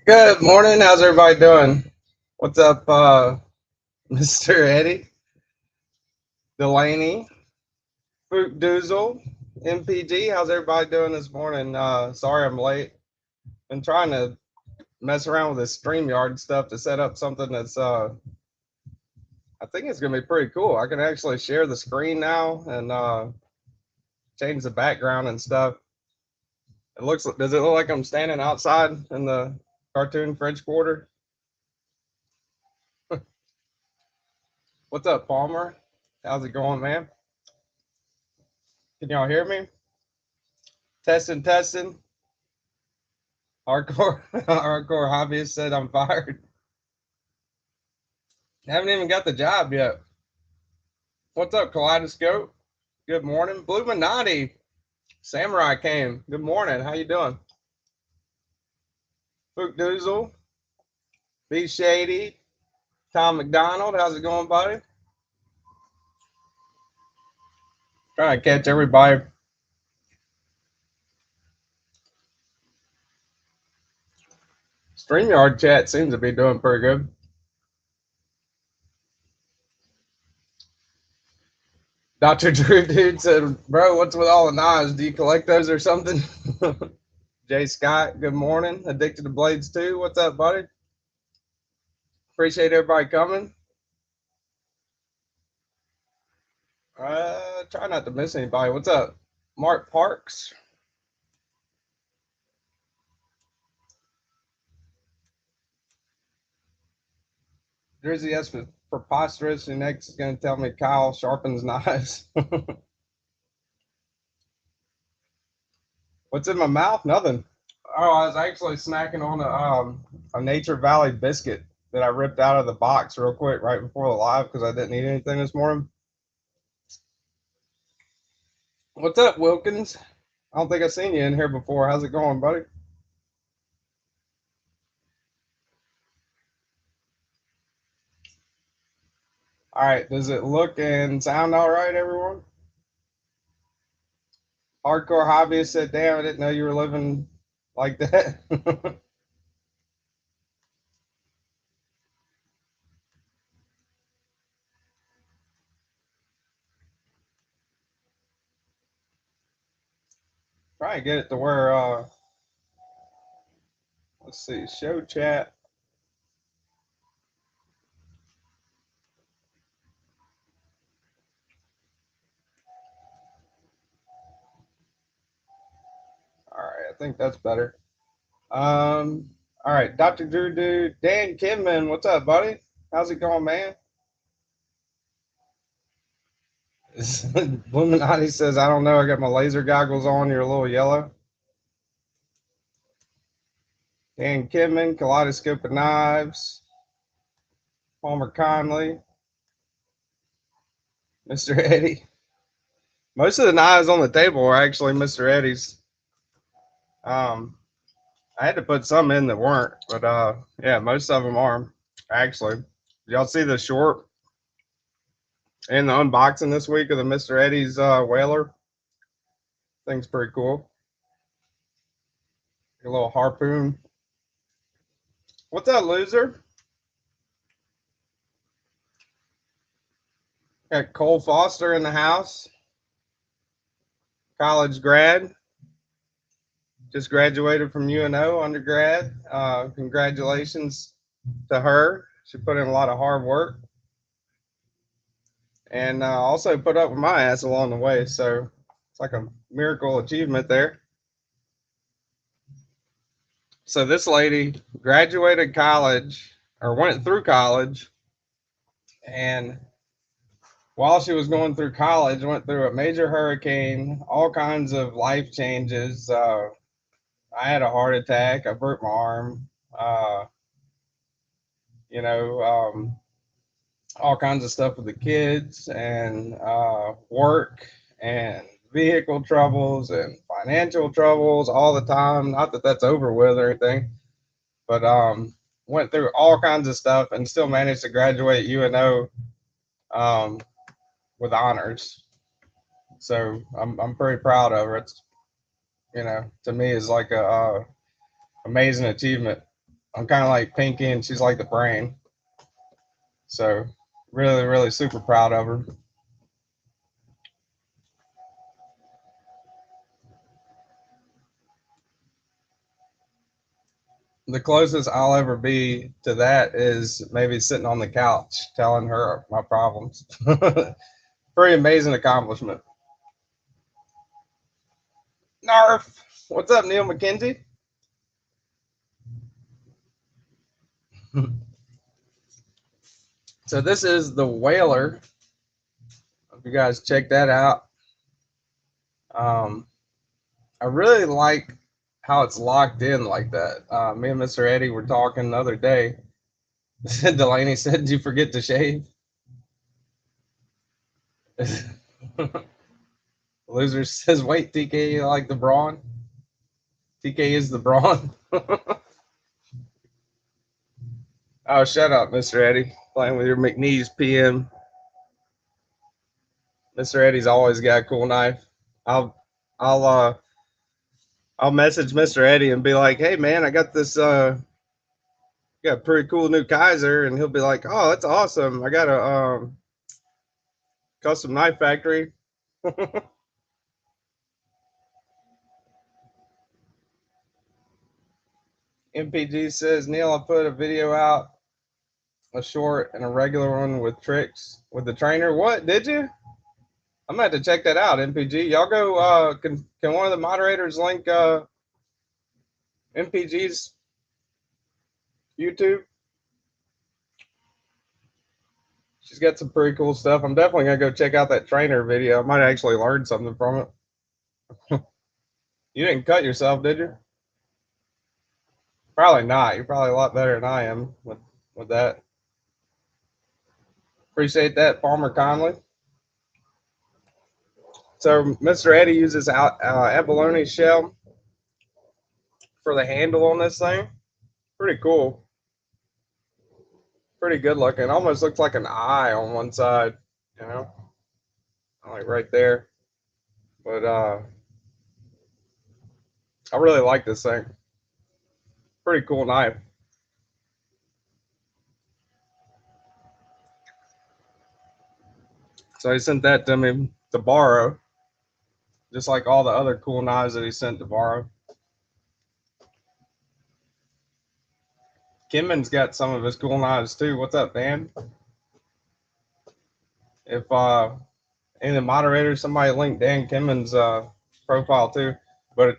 Good morning. How's everybody doing? What's up, Mr. Eddie, Delaney, Fruit Doozle, MPG? How's everybody doing this morning? Sorry I'm late. Been trying to mess around with this StreamYard stuff to set up something that's, I think it's going to be pretty cool. I can actually share the screen now and change the background and stuff. Does it look like I'm standing outside in the cartoon French Quarter? What's up, Palmer? How's it going, man? Can y'all hear me? Testing, testing. Hardcore, hardcore hobbyist said I'm fired. Haven't even got the job yet. What's up, Kaleidoscope? Good morning, Bluminati. Samurai came. Good morning. How you doing? Fook Doozle, B Shady, Tom McDonald. How's it going, buddy? Trying to catch everybody. StreamYard chat seems to be doing pretty good. Dr. Drew Dude said, bro, what's with all the knives? Do you collect those or something? Jay Scott, good morning. Addicted to Blades too. What's up, buddy? Appreciate everybody coming. Try not to miss anybody. What's up? Mark Parks. Drizzy S was preposterous. And next is going to tell me Kyle sharpens knives. What's in my mouth? Nothing. Oh, I was actually snacking on a Nature Valley biscuit that I ripped out of the box real quick right before the live because I didn't eat anything this morning. What's up, Wilkins? I don't think I've seen you in here before. How's it going, buddy? All right. Does it look and sound all right, everyone? Hardcore hobbyist said, damn, I didn't know you were living like that. Try and get it to where, let's see, show chat. All right, I think that's better. All right, Dr. Drew Dude, Dan Kidman, what's up, buddy? How's it going, man? Illuminati says, I don't know, I got my laser goggles on, you're a little yellow. Dan Kidman, Kaleidoscope of Knives, Palmer Conley, Mr. Eddie. Most of the knives on the table are actually Mr. Eddie's. Um, I had to put some in that weren't, but yeah, most of them are actually. Y'all see the short and the unboxing this week of the Mr. Eddie's whaler? Thing's pretty cool. A little harpoon. What's that, loser? Got Cole Foster in the house, college grad. Just graduated from UNO undergrad. Congratulations to her. She put in a lot of hard work and also put up with my ass along the way. So it's like a miracle achievement there. So this lady graduated college or went through college, and while she was going through college, went through a major hurricane, all kinds of life changes. I had a heart attack. I broke my arm. Uh, you know, all kinds of stuff with the kids and work and vehicle troubles and financial troubles all the time. Not that that's over with or anything, but went through all kinds of stuff and still managed to graduate UNO um, with honors. So I'm pretty proud of it. It's, to me is like a amazing achievement. I'm kind of like Pinky, and she's like the brain. So really, really super proud of her. The closest I'll ever be to that is maybe sitting on the couch telling her my problems. Pretty amazing accomplishment. Narf. What's up, Neil McKenzie? So this is the Whaler. Hope you guys check that out. I really like how it's locked in like that. Me and Mr. Eddie were talking the other day. Delaney said, "Did you forget to shave?" Loser says, "Wait, TK, you like the brawn? TK is the brawn." Oh, shut up, Mr. Eddie. Playing with your McNeese PM. Mr. Eddie's always got a cool knife. I'll I'll uh I'll message Mr. Eddie and be like, "Hey man, I got this got a pretty cool new Kaiser," and he'll be like, "Oh, that's awesome. I got a custom knife factory." MPG says, "Neil, I put a video out, a short and a regular one with tricks with the trainer." What, did you? I'm gonna have to check that out, MPG. Y'all go can one of the moderators link MPG's YouTube? She's got some pretty cool stuff. I'm definitely gonna go check out that trainer video. I might actually learn something from it. You didn't cut yourself, did you? Probably not. You're probably a lot better than I am with that. Appreciate that, Palmer Conley. So Mr. Eddie uses abalone shell for the handle on this thing. Pretty cool. Pretty good looking. Almost looks like an eye on one side, you know, like right there. But I really like this thing. Pretty cool knife. So he sent that to me to borrow, just like all the other cool knives that he sent to borrow. Kimman's got some of his cool knives too. What's up, Dan? If any of the moderators, somebody link Dan Kimman's profile too. But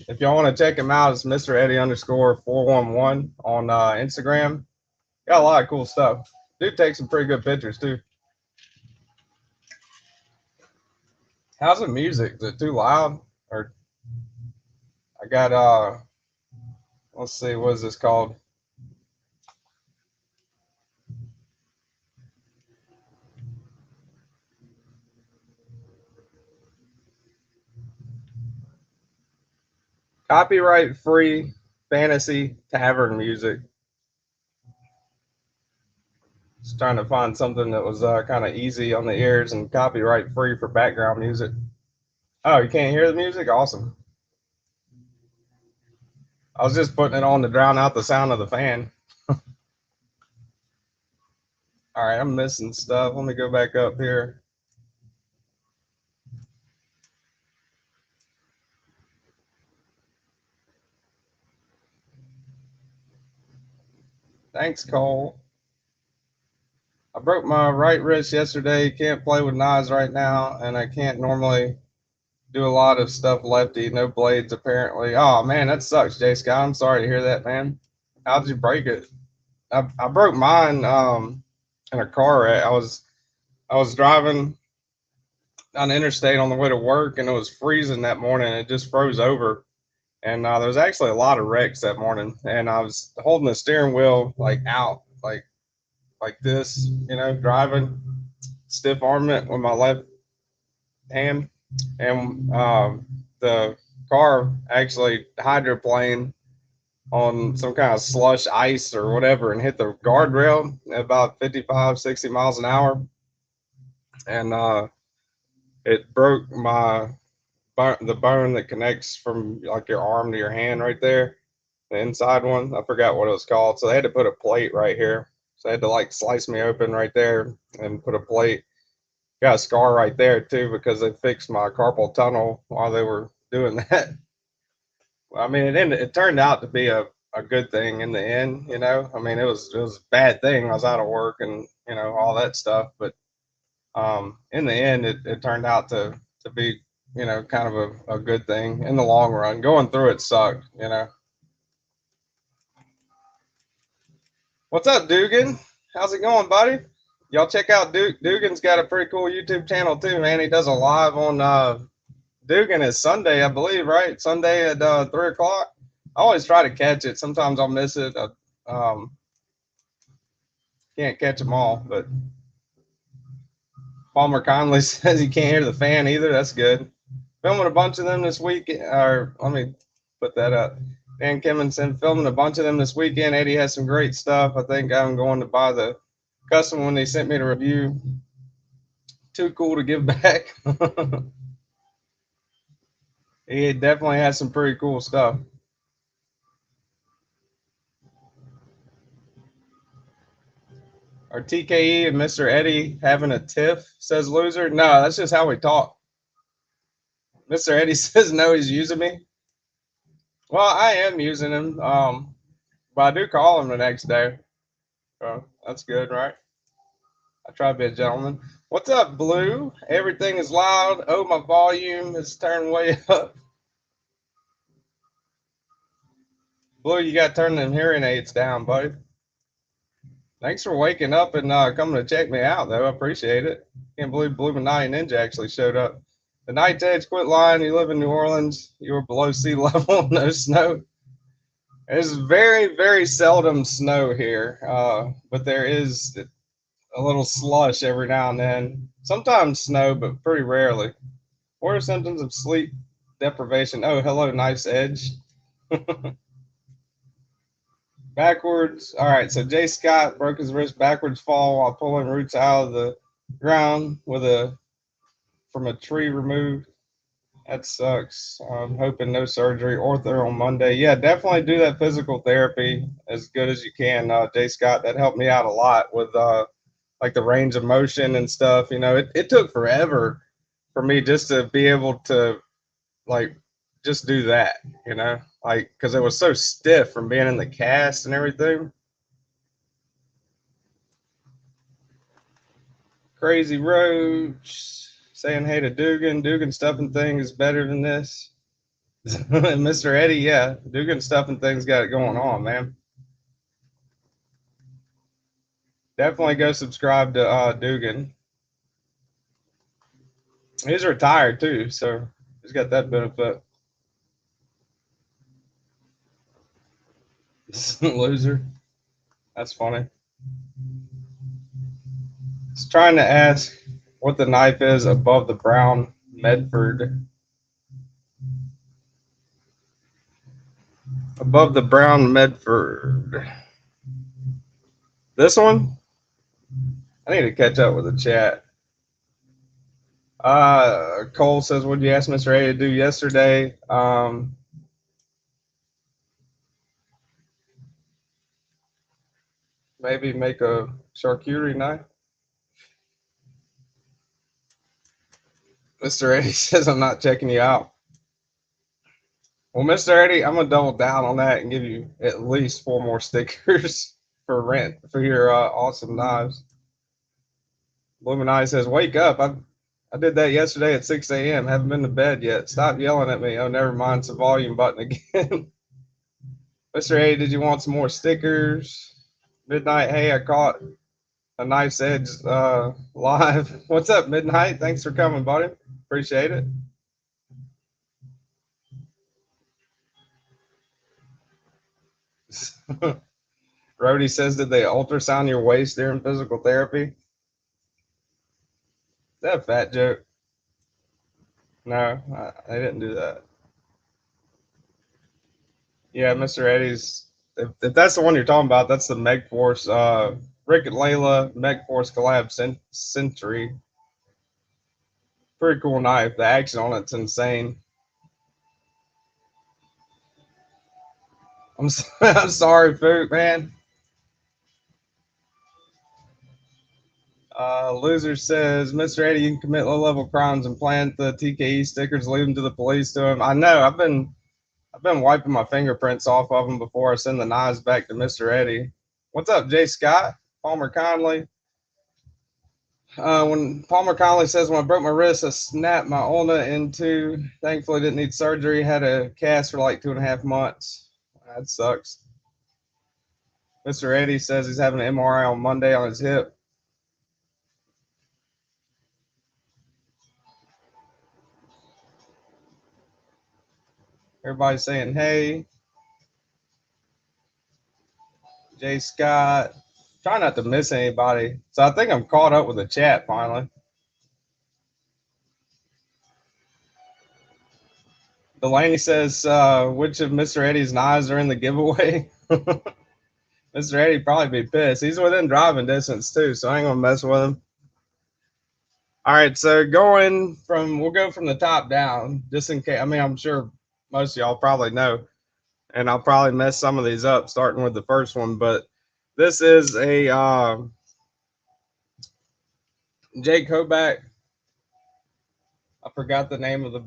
if y'all want to check him out, it's Mr. Eddie underscore 411 on Instagram. Got a lot of cool stuff. Dude takes some pretty good pictures too. How's the music? Is it too loud? Or I got let's see, what is this called? Copyright free fantasy tavern music. Just trying to find something that was kind of easy on the ears and copyright free for background music. Oh, you can't hear the music? Awesome. I was just putting it on to drown out the sound of the fan. All right, I'm missing stuff. Let me go back up here. Thanks, Cole. I broke my right wrist yesterday. Can't play with knives right now, and I can't normally do a lot of stuff lefty. No blades, apparently. Oh, man, that sucks, Jay Scott. I'm sorry to hear that, man. How'd you break it? I broke mine in a car wreck. I was driving on the interstate on the way to work, and it was freezing that morning. It just froze over, and there was actually a lot of wrecks that morning. And I was holding the steering wheel like out, like this, you know, driving, stiff arming it with my left hand, and the car actually hydroplaned on some kind of slush ice or whatever and hit the guardrail at about 55, 60 miles an hour, and it broke the bone that connects from like your arm to your hand right there. the inside one. I forgot what it was called. So they had to put a plate right here. So they had to like slice me open right there and put a plate. Got a scar right there too because they fixed my carpal tunnel while they were doing that. I mean, it turned out to be a good thing in the end, you know. I mean, it was a bad thing. I was out of work and you know all that stuff, but in the end, it turned out to be you know kind of a good thing in the long run. Going through it sucked, you know. What's up, Dugan? How's it going, buddy? Y'all check out Dugan's got a pretty cool YouTube channel too, man. He does a live on Dugan is Sunday, I believe, right? Sunday at 3 o'clock. I always try to catch it. Sometimes I'll miss it. Can't catch them all, but Palmer Conley says he can't hear the fan either. That's good. Filming a bunch of them this week. Or let me put that up. Dan Kimmonson filming a bunch of them this weekend. Eddie has some great stuff. I think I'm going to buy the custom one they sent me to review. Too cool to give back. He definitely has some pretty cool stuff. Are TKE and Mr. Eddie having a tiff? Says loser. No, that's just how we talk. Mr. Eddie says no, he's using me. Well, I am using him. But I do call him the next day. So that's good, right? I try to be a gentleman. What's up, Blue? Everything is loud. Oh, my volume is turned way up. Blue, you got to turn them hearing aids down, buddy. Thanks for waking up and coming to check me out, though. I appreciate it. Can't believe Blue Night Ninja actually showed up. The Night Edge, quit lying. You live in New Orleans. You were below sea level. No snow. There's very, very seldom snow here, but there is a little slush every now and then. Sometimes snow, but pretty rarely. What are symptoms of sleep deprivation? Oh, hello, nice edge. Backwards. All right, so Jay Scott broke his wrist backwards fall while pulling roots out of the ground from a tree removed. That sucks. I'm hoping no surgery. Ortho on Monday. Yeah, definitely do that physical therapy as good as you can. Jay Scott, that helped me out a lot with like the range of motion and stuff. You know, it took forever for me just to be able to like just do that. You know, like because it was so stiff from being in the cast and everything. Crazy Roach saying hey to Dugan. Dugan stuffing thing is better than this. Mr. Eddie, yeah, Dugan stuffing things got it going on, man. Definitely go subscribe to Dugan. He's retired too, so he's got that benefit. Loser. That's funny. He's trying to ask what the knife is above the brown Medford. Above the brown Medford. This one? I need to catch up with the chat. Cole says, what did you ask Mr. A to do yesterday? Maybe make a charcuterie knife. Mr. Eddie says, I'm not checking you out. Well, Mr. Eddie, I'm going to double down on that and give you at least 4 more stickers for rent for your awesome knives. Illuminati says, wake up. I did that yesterday at 6 a.m. Haven't been to bed yet. Stop yelling at me. Oh, never mind. It's the volume button again. Mr. A, did you want some more stickers? Midnight, hey, I caught a nice edge live. What's up, Midnight? Thanks for coming, buddy. Appreciate it. Rody says, did they ultrasound your waist during physical therapy? Is that a fat joke? No, I didn't do that. Yeah, Mr. Eddie's. If that's the one you're talking about, that's the Meg Force. Rick and Layla Meg Force collab Century. Pretty cool knife. The action on it's insane. I'm sorry, Fook, man. Loser says, Mr. Eddie, you can commit low-level crimes and plant the TKE stickers, leave them to the police to him. I know. I've been wiping my fingerprints off of them before I send the knives back to Mr. Eddie. What's up, Jay Scott? Palmer Conley. When Palmer Conley says, when I broke my wrist, I snapped my ulna in two. Thankfully, didn't need surgery. Had a cast for like 2.5 months. That sucks. Mr. Eddie says he's having an MRI on Monday on his hip. Everybody's saying, hey. Jay Scott. Try not to miss anybody. So I think I'm caught up with the chat finally. Delaney says, which of Mr. Eddie's knives are in the giveaway? Mr. Eddie probably be pissed. He's within driving distance too, so I ain't gonna mess with him. All right, so we'll go from the top down, just in case. I mean, I'm sure most of y'all probably know, and I'll probably mess some of these up, starting with the first one. But this is a Jake Hoback. I forgot the name of the.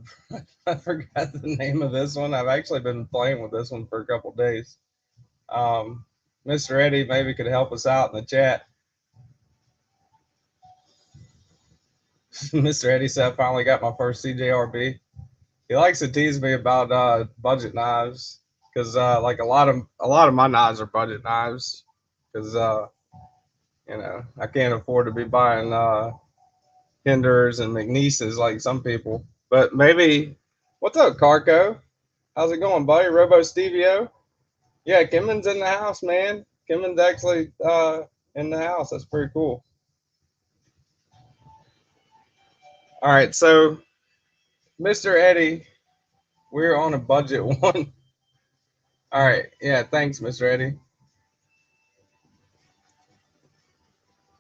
I forgot the name of this one. I've actually been playing with this one for a couple days. Mr. Eddie maybe could help us out in the chat. Mr. Eddie said I finally got my first CJRB. He likes to tease me about budget knives because like a lot of my knives are budget knives because I can't afford to be buying Hinders and McNeeses like some people. But maybe, what's up, Carco? How's it going, buddy? Robo Stevio? Yeah, Kimmon's in the house, man. Kimmon's actually in the house. That's pretty cool. All right, so Mr. Eddie, we're on a budget one. All right, yeah, thanks, Mr. Eddie.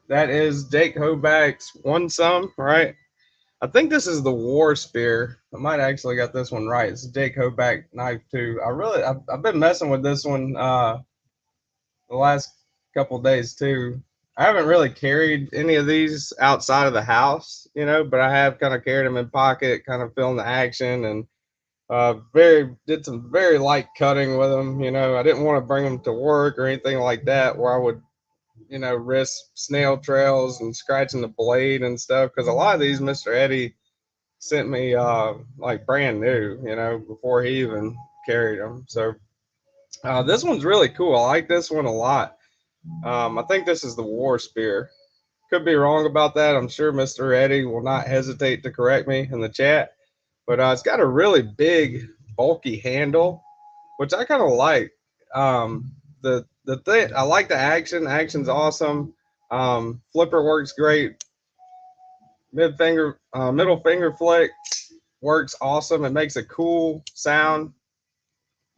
That is Jake Hoback's one some, right? I think this is the War Spear. I might actually got this one right. It's Jake Hoback knife too. I've been messing with this one the last couple days too. I haven't really carried any of these outside of the house, but I have kind of carried them in pocket, kind of feeling the action, and did some very light cutting with them. I didn't want to bring them to work or anything like that, where I would risk snail trails and scratching the blade and stuff. Because a lot of these, Mr. Eddie sent me like brand new, before he even carried them. So this one's really cool. I like this one a lot. I think this is the War Spear. Could be wrong about that. I'm sure Mr. Eddie will not hesitate to correct me in the chat. But it's got a really big, bulky handle, which I kind of like. The thing, I like the action. Action's awesome. Flipper works great. Middle finger flick works awesome. It makes a cool sound.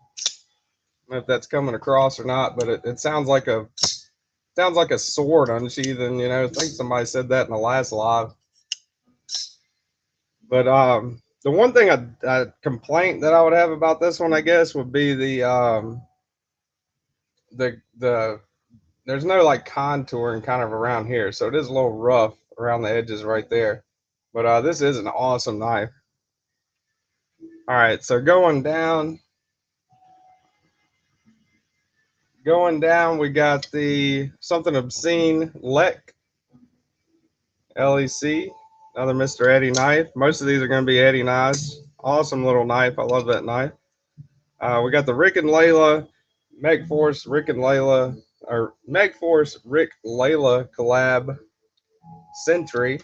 I don't know if that's coming across or not, but it sounds like a sword unsheathing. I think somebody said that in the last live. But the one thing a complaint that I would have about this one, I guess, would be the there's no like contouring kind of around here, so it is a little rough around the edges right there. But this is an awesome knife. All right, so going down, we got the Something Obscene LEC, LEC, another Mr. Eddie knife. Most of these are going to be Eddie knives. Awesome little knife. I love that knife. We got the Rick and Layla, Megforce Rick and Layla, or Megforce Rick Layla collab Sentry.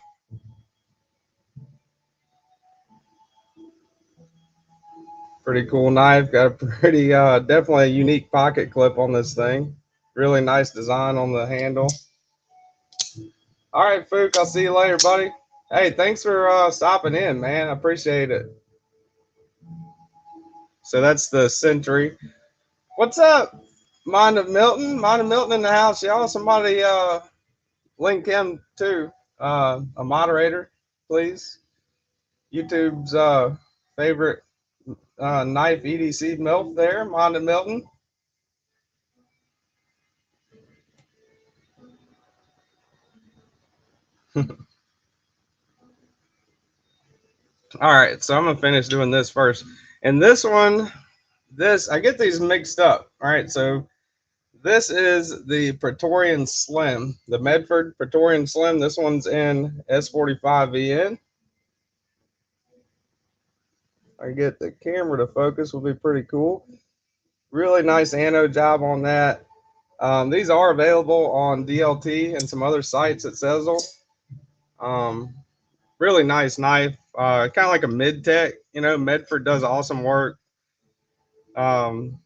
Pretty cool knife. Got a pretty, definitely a unique pocket clip on this thing. Really nice design on the handle. All right, Fook, I'll see you later, buddy. Hey, thanks for stopping in, man. I appreciate it. So that's the Sentry. What's up, Mind of Milton? Mind of Milton in the house, y'all. Somebody link him too. A moderator, please. YouTube's favorite knife EDC MILF there, Mind of Milton. All right, so I'm gonna finish doing this first. And this one, I get these mixed up. All right, so this is the Praetorian Slim, the Medford Praetorian Slim. This one's in S45VN. I get the camera to focus, will be pretty cool. Really nice anode job on that. These are available on DLT and some other sites at Sezzle. Really nice knife, kind of like a mid-tech. You know, Medford does awesome work. Um,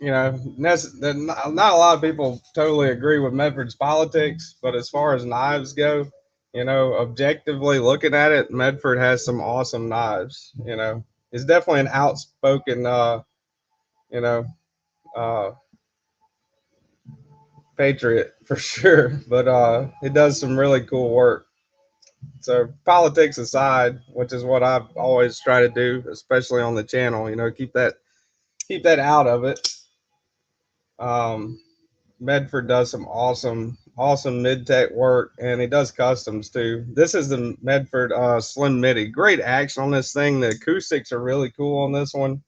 you know, not a lot of people totally agree with Medford's politics, but as far as knives go, you know, objectively looking at it, Medford has some awesome knives. You know, it's definitely an outspoken, you know, uh, patriot for sure, but it does some really cool work. So politics aside, which is what I've always tried to do, especially on the channel, you know, keep that out of it. Um, Medford does some awesome mid-tech work, and he does customs too. This is the Medford Slim MIDI. Great action on this thing. The acoustics are really cool on this one.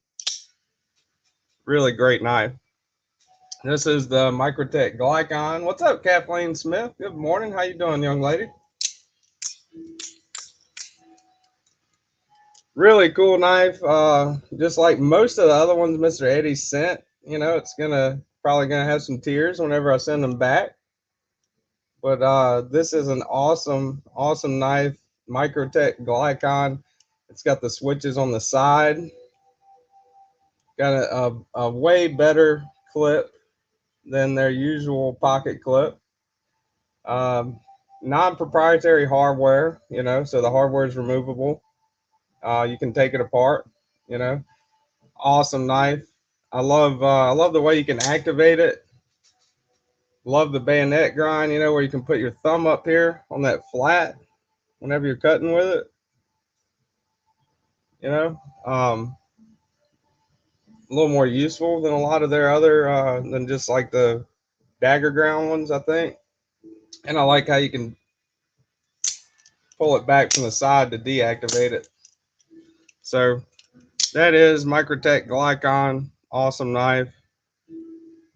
Really great knife. This is the Microtech Glycon. What's up, Kathleen Smith? Good morning. How you doing, young lady? Really cool knife. Just like most of the other ones Mr. Eddie sent. You know, it's probably gonna have some tears whenever I send them back. But this is an awesome knife, Microtech Glycon. It's got the switches on the side. Got a way better clip than their usual pocket clip. Um, non-proprietary hardware, you know, so the hardware is removable. You can take it apart, you know. Awesome knife. I love the way you can activate it. Love the bayonet grind, you know, where you can put your thumb up here on that flat whenever you're cutting with it. You know, a little more useful than a lot of their other than just like the dagger ground ones, I think. And I like how you can pull it back from the side to deactivate it. So that is Microtech Glycon. Awesome knife.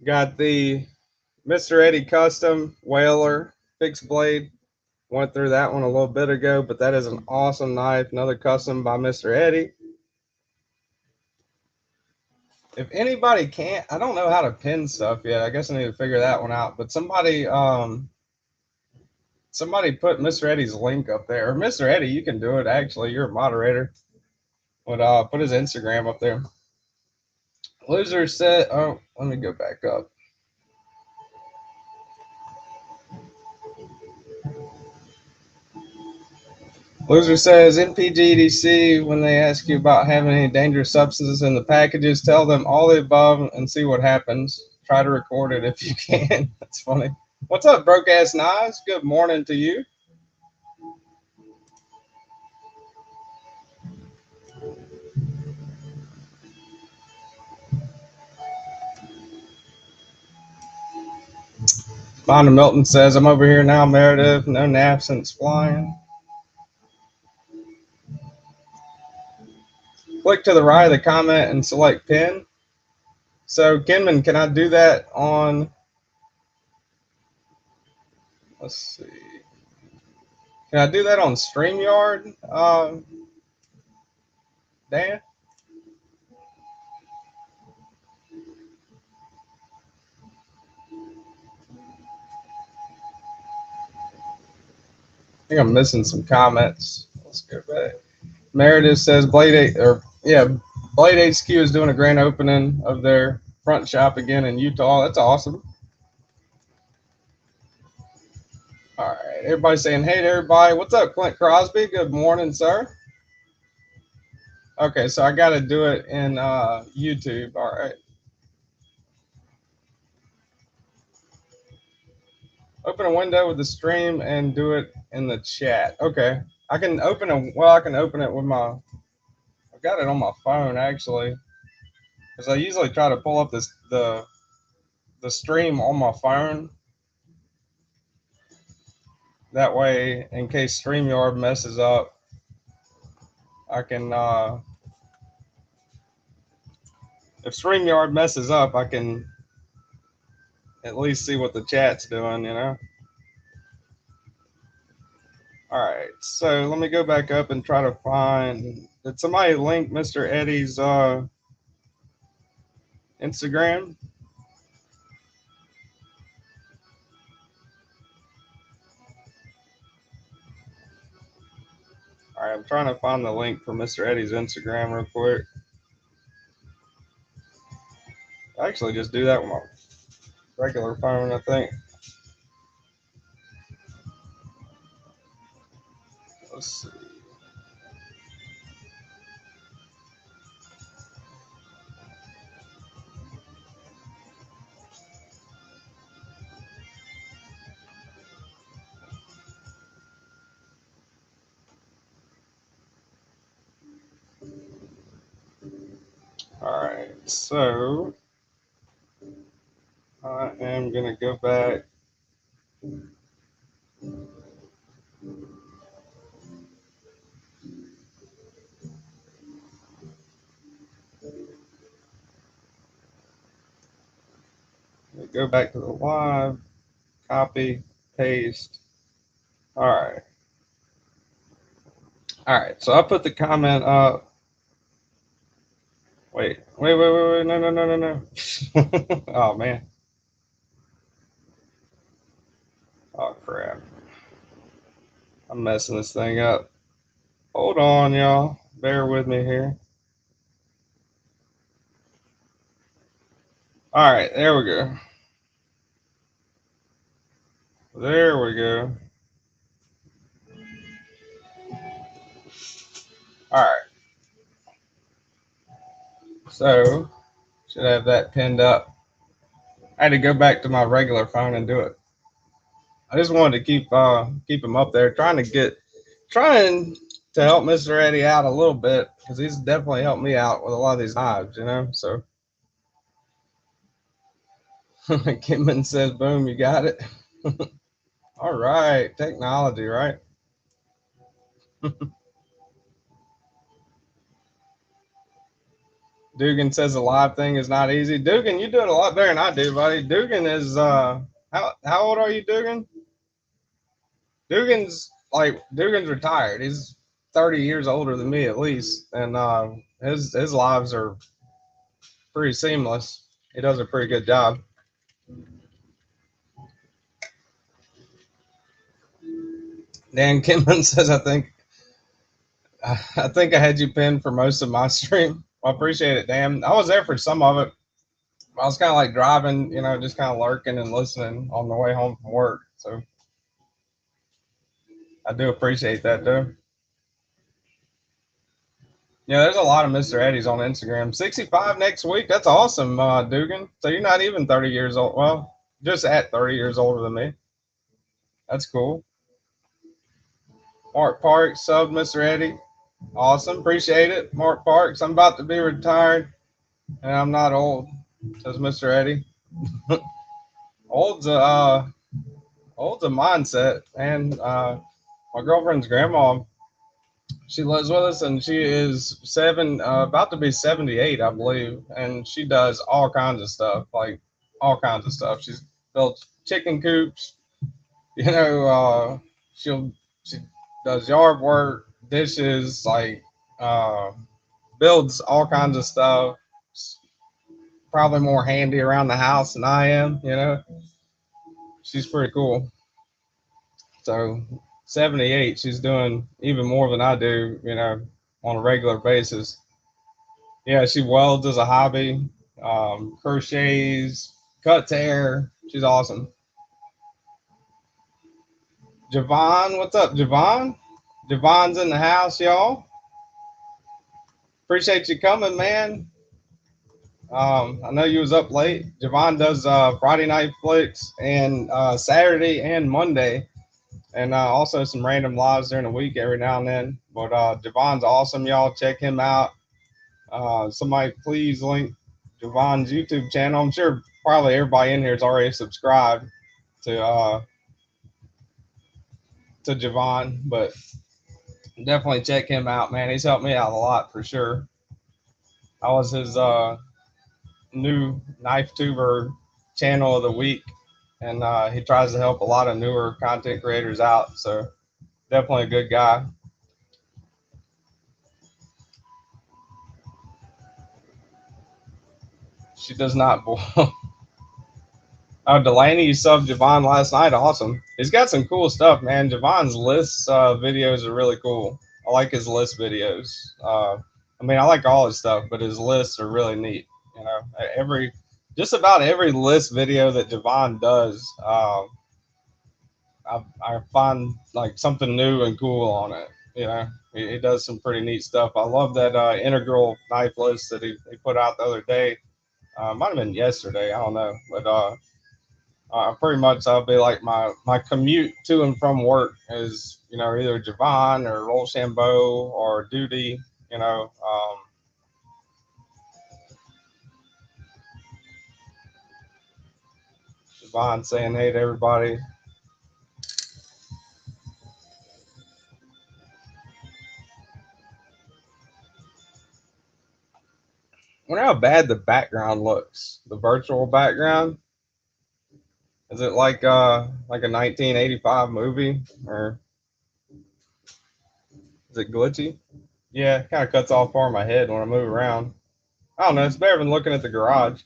Got the Mr. Eddie Custom Whaler fixed blade. Went through that one a little bit ago, but that is an awesome knife. Another custom by Mr. Eddie. If anybody can't, I don't know how to pin stuff yet. I guess I need to figure that one out. But somebody put Mr. Eddie's link up there. Or Mr. Eddie, you can do it. Actually, you're a moderator. But put his Instagram up there. Loser said, oh, let me go back up. Loser says, NPGDC, when they ask you about having any dangerous substances in the packages, tell them all the above and see what happens. Try to record it if you can. That's funny. What's up, broke ass Nas? Good morning to you. Fonda Milton says, I'm over here now, Meredith. No nap since flying. Click to the right of the comment and select pin. So, Kinman, can I do that on, let's see. Can I do that on StreamYard, Dan? I think I'm missing some comments. Let's go back. Meredith says Blade HQ is doing a grand opening of their front shop again in Utah. That's awesome. All right, everybody saying hey to everybody. What's up, Clint Crosby? Good morning, sir. Okay, so I got to do it in YouTube. All right. Open a window with the stream and do it in the chat. Okay. I can open it with I've got it on my phone actually. Because I usually try to pull up the stream on my phone. That way, in case StreamYard messes up, I can, if StreamYard messes up, I can at least see what the chat's doing, you know? All right, so let me go back up and try to find. Did somebody link Mr. Eddie's Instagram? All right, I'm trying to find the link for Mr. Eddie's Instagram real quick. I actually just do that with my regular phone, I think. Let's see. All right, so I am gonna go back. Go back to the live, copy, paste. All right. So I put the comment up. Wait. No. Oh man. Oh crap. I'm messing this thing up. Hold on, y'all. Bear with me here. All right, there we go. There we go. All right. So should have that pinned up. I had to go back to my regular phone and do it. I just wanted to keep him up there, trying to help Mr. Eddie out a little bit because he's definitely helped me out with a lot of these hives, you know. So Kimman says, "Boom, you got it." All right, technology, right? Dugan says the live thing is not easy. Dugan, you're doing a lot better than I do, buddy. Dugan is how old are you, Dugan? Dugan's retired. He's 30 years older than me at least, and his lives are pretty seamless. He does a pretty good job. Dan Kimman says, I think I had you pinned for most of my stream. I appreciate it, Dan. I was there for some of it. I was kind of like driving, you know, just kind of lurking and listening on the way home from work. So I do appreciate that, though. Yeah, there's a lot of Mr. Eddies on Instagram. 65 next week. That's awesome, Dugan. So you're not even 30 years old. Well, just at 30 years older than me. That's cool. Mark Parks, sub Mr. Eddie. Awesome. Appreciate it. Mark Parks. I'm about to be retired and I'm not old, says Mr. Eddie. Old's a mindset. And my girlfriend's grandma, she lives with us and she is about to be 78, I believe. And she does all kinds of stuff, like all kinds of stuff. She's built chicken coops, you know, she does yard work, dishes, like, uh, builds all kinds of stuff. Probably more handy around the house than I am, you know. She's pretty cool. So 78, she's doing even more than I do, you know, on a regular basis. Yeah, she welds as a hobby, crochets, cuts hair. She's awesome. Javon, what's up, Javon? Javon's in the house, y'all. Appreciate you coming, man. I know you was up late. Javon does Friday night flicks and Saturday and Monday, and also some random lives during the week every now and then. But Javon's awesome, y'all. Check him out. Somebody please link Javon's YouTube channel. I'm sure probably everybody in here is already subscribed to to Javon, but definitely check him out, man. He's helped me out a lot for sure. I was his new knife tuber channel of the week, and he tries to help a lot of newer content creators out. So definitely a good guy. She does not boil. Oh, Delaney, you subbed Javon last night. Awesome. He's got some cool stuff, man. Javon's list videos are really cool. I like his list videos. I mean, I like all his stuff, but his lists are really neat. You know, just about every list video that Javon does, I find like something new and cool on it. You know, he does some pretty neat stuff. I love that integral knife list that he put out the other day. Might have been yesterday. I don't know, but pretty much I'll be like my commute to and from work is, you know, either Javon or Rochambeau or Duty. You know, Javon saying hey to everybody. I wonder how bad the background looks. The virtual background. Is it like a 1985 movie, or is it glitchy? Yeah, it kind of cuts off part of my head when I move around. I don't know. It's better than looking at the garage.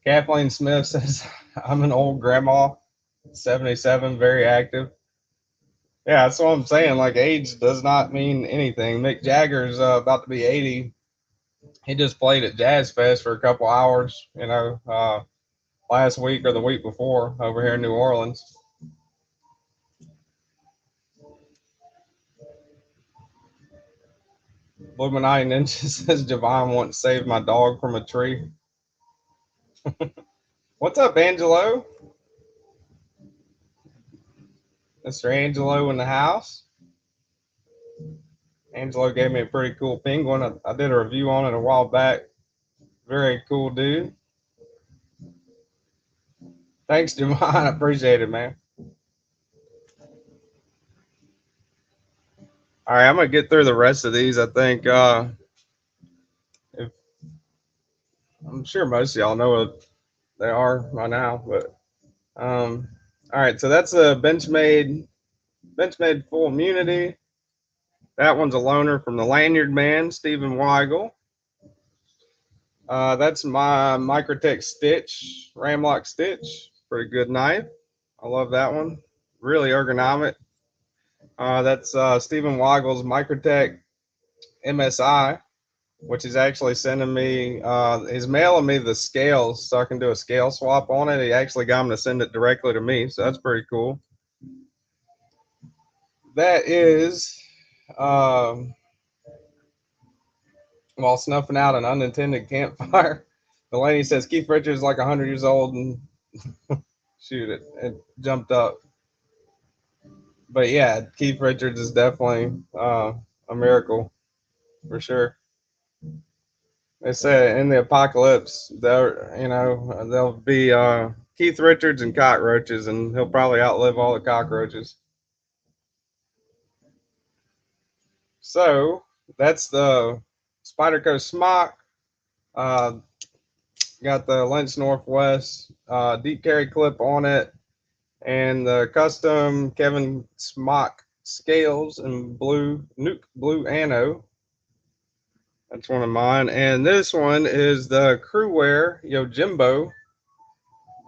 Kathleen Smith says I'm an old grandma, 77, very active. Yeah, that's what I'm saying. Like, age does not mean anything. Mick Jagger's about to be 80. He just played at Jazz Fest for a couple hours, you know, last week or the week before over here in New Orleans. Illuminati Ninja says Javon once saved my dog from a tree. What's up, Angelo? Mr. Angelo in the house. Angelo gave me a pretty cool penguin. I did a review on it a while back. Very cool dude. Thanks, Javon. I appreciate it, man. All right, I'm gonna get through the rest of these. I think if, I'm sure most of y'all know what they are by now, but all right. So that's a Benchmade full immunity. That one's a loaner from the Lanyard Man, Stephen Weigel. That's my Microtech Stitch, Ramlock Stitch. Pretty good knife. I love that one. Really ergonomic. That's Stephen Weigel's Microtech MSI, which is actually sending me, he's mailing me the scales so I can do a scale swap on it. He actually got him to send it directly to me, so that's pretty cool. That is, while snuffing out an unintended campfire. The lady says Keith Richards is like 100 years old, and shoot, it jumped up. But yeah, Keith Richards is definitely a miracle for sure. They say in the apocalypse, there'll be Keith Richards and cockroaches, and he'll probably outlive all the cockroaches. So that's the Spyderco smock. Uh, got the Lynch Northwest deep carry clip on it, and the custom Kevin Smock scales in blue, nuke blue anno. That's one of mine. And this one is the Crewwear Yojimbo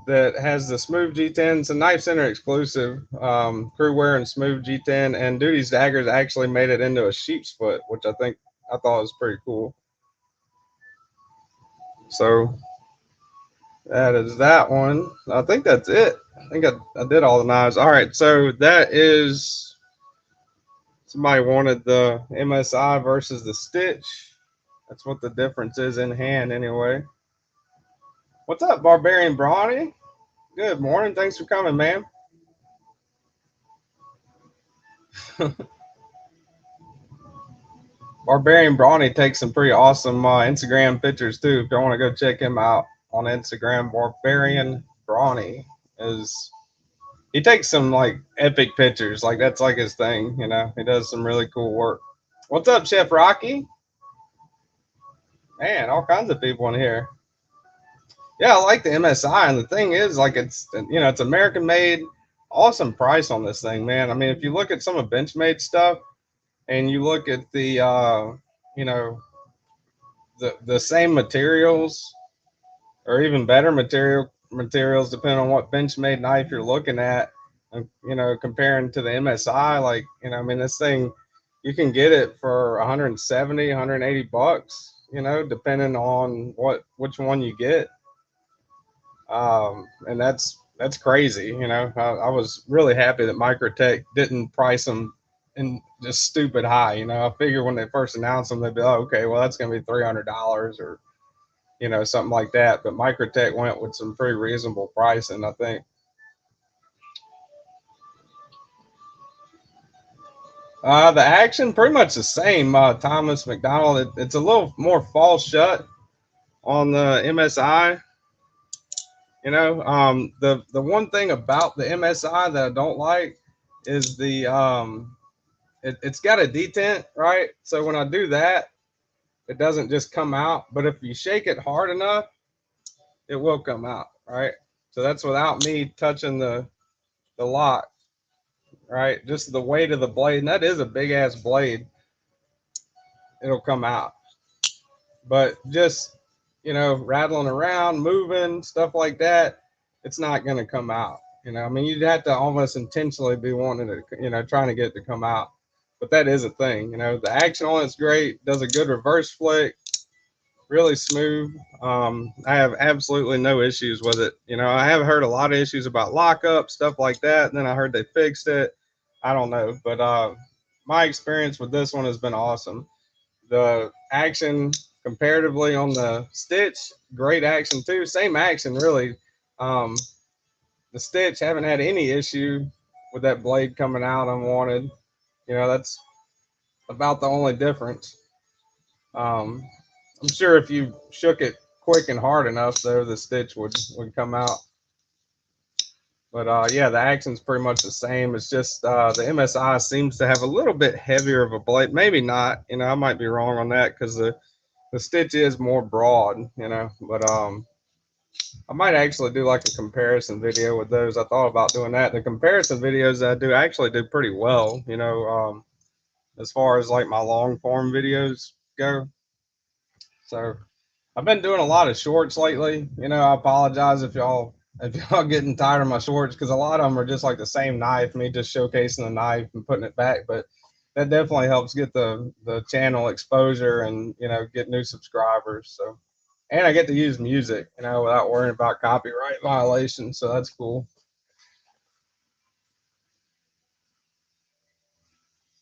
that has the Smooth G10. It's a Knife Center exclusive. Crewwear and Smooth G10. And Duty's Daggers actually made it into a sheep's foot, which I thought was pretty cool. So that is that one. I think that's it. I think I did all the knives. All right. So that is, somebody wanted the MSI versus the Stitch. That's what the difference is in hand anyway. What's up, Barbarian Brawny? Good morning. Thanks for coming, man. Barbarian Brawny takes some pretty awesome Instagram pictures too. If you want to go check him out on Instagram, Barbarian Brawny he takes some like epic pictures. Like that's like his thing, you know. He does some really cool work. What's up, Chef Rocky? Man, all kinds of people in here. Yeah, I like the MSI, and the thing is, like, it's it's American made. Awesome price on this thing, man. I mean, if you look at some of Benchmade stuff, and you look at the you know the same materials or even better materials depending on what Benchmade knife you're looking at, and comparing to the MSI, like I mean, this thing you can get it for 170, 180 bucks, depending on which one you get. And that's crazy. I was really happy that Microtech didn't price them in just stupid high. I figure when they first announced them, they'd be, oh, okay, well, that's going to be $300 or something like that. But Microtech went with some pretty reasonable pricing, I think. The action pretty much the same. Thomas McDonald. It's a little more fall shut on the MSI. The one thing about the MSI that I don't like is it's got a detent, right? So when I do that, it doesn't just come out. But if you shake it hard enough, it will come out, right? So that's without me touching the lock, right? Just the weight of the blade, and that is a big ass blade. It'll come out. But just rattling around, moving, stuff like that, it's not going to come out. I mean, you'd have to almost intentionally be wanting to, trying to get it to come out. But that is a thing. The action on it's great. Does a good reverse flick, really smooth. I have absolutely no issues with it. I have heard a lot of issues about lockup, stuff like that. And then I heard they fixed it. I don't know, but my experience with this one has been awesome. The action comparatively on the Stitch, great action too. Same action, really. The Stitch, haven't had any issue with that blade coming out unwanted. That's about the only difference. I'm sure if you shook it quick and hard enough, though, the Stitch would come out. But yeah, the action's pretty much the same. It's just the MSI seems to have a little bit heavier of a blade. Maybe not. I might be wrong on that because the Stitch is more broad. But I might actually do like a comparison video with those. I thought about doing that. The comparison videos that I do actually do pretty well. As far as like my long form videos go. So I've been doing a lot of shorts lately. I apologize if y'all getting tired of my shorts because a lot of them are just like the same knife, me just showcasing the knife and putting it back. But that definitely helps get the channel exposure and get new subscribers. So, and I get to use music, without worrying about copyright violations. So that's cool.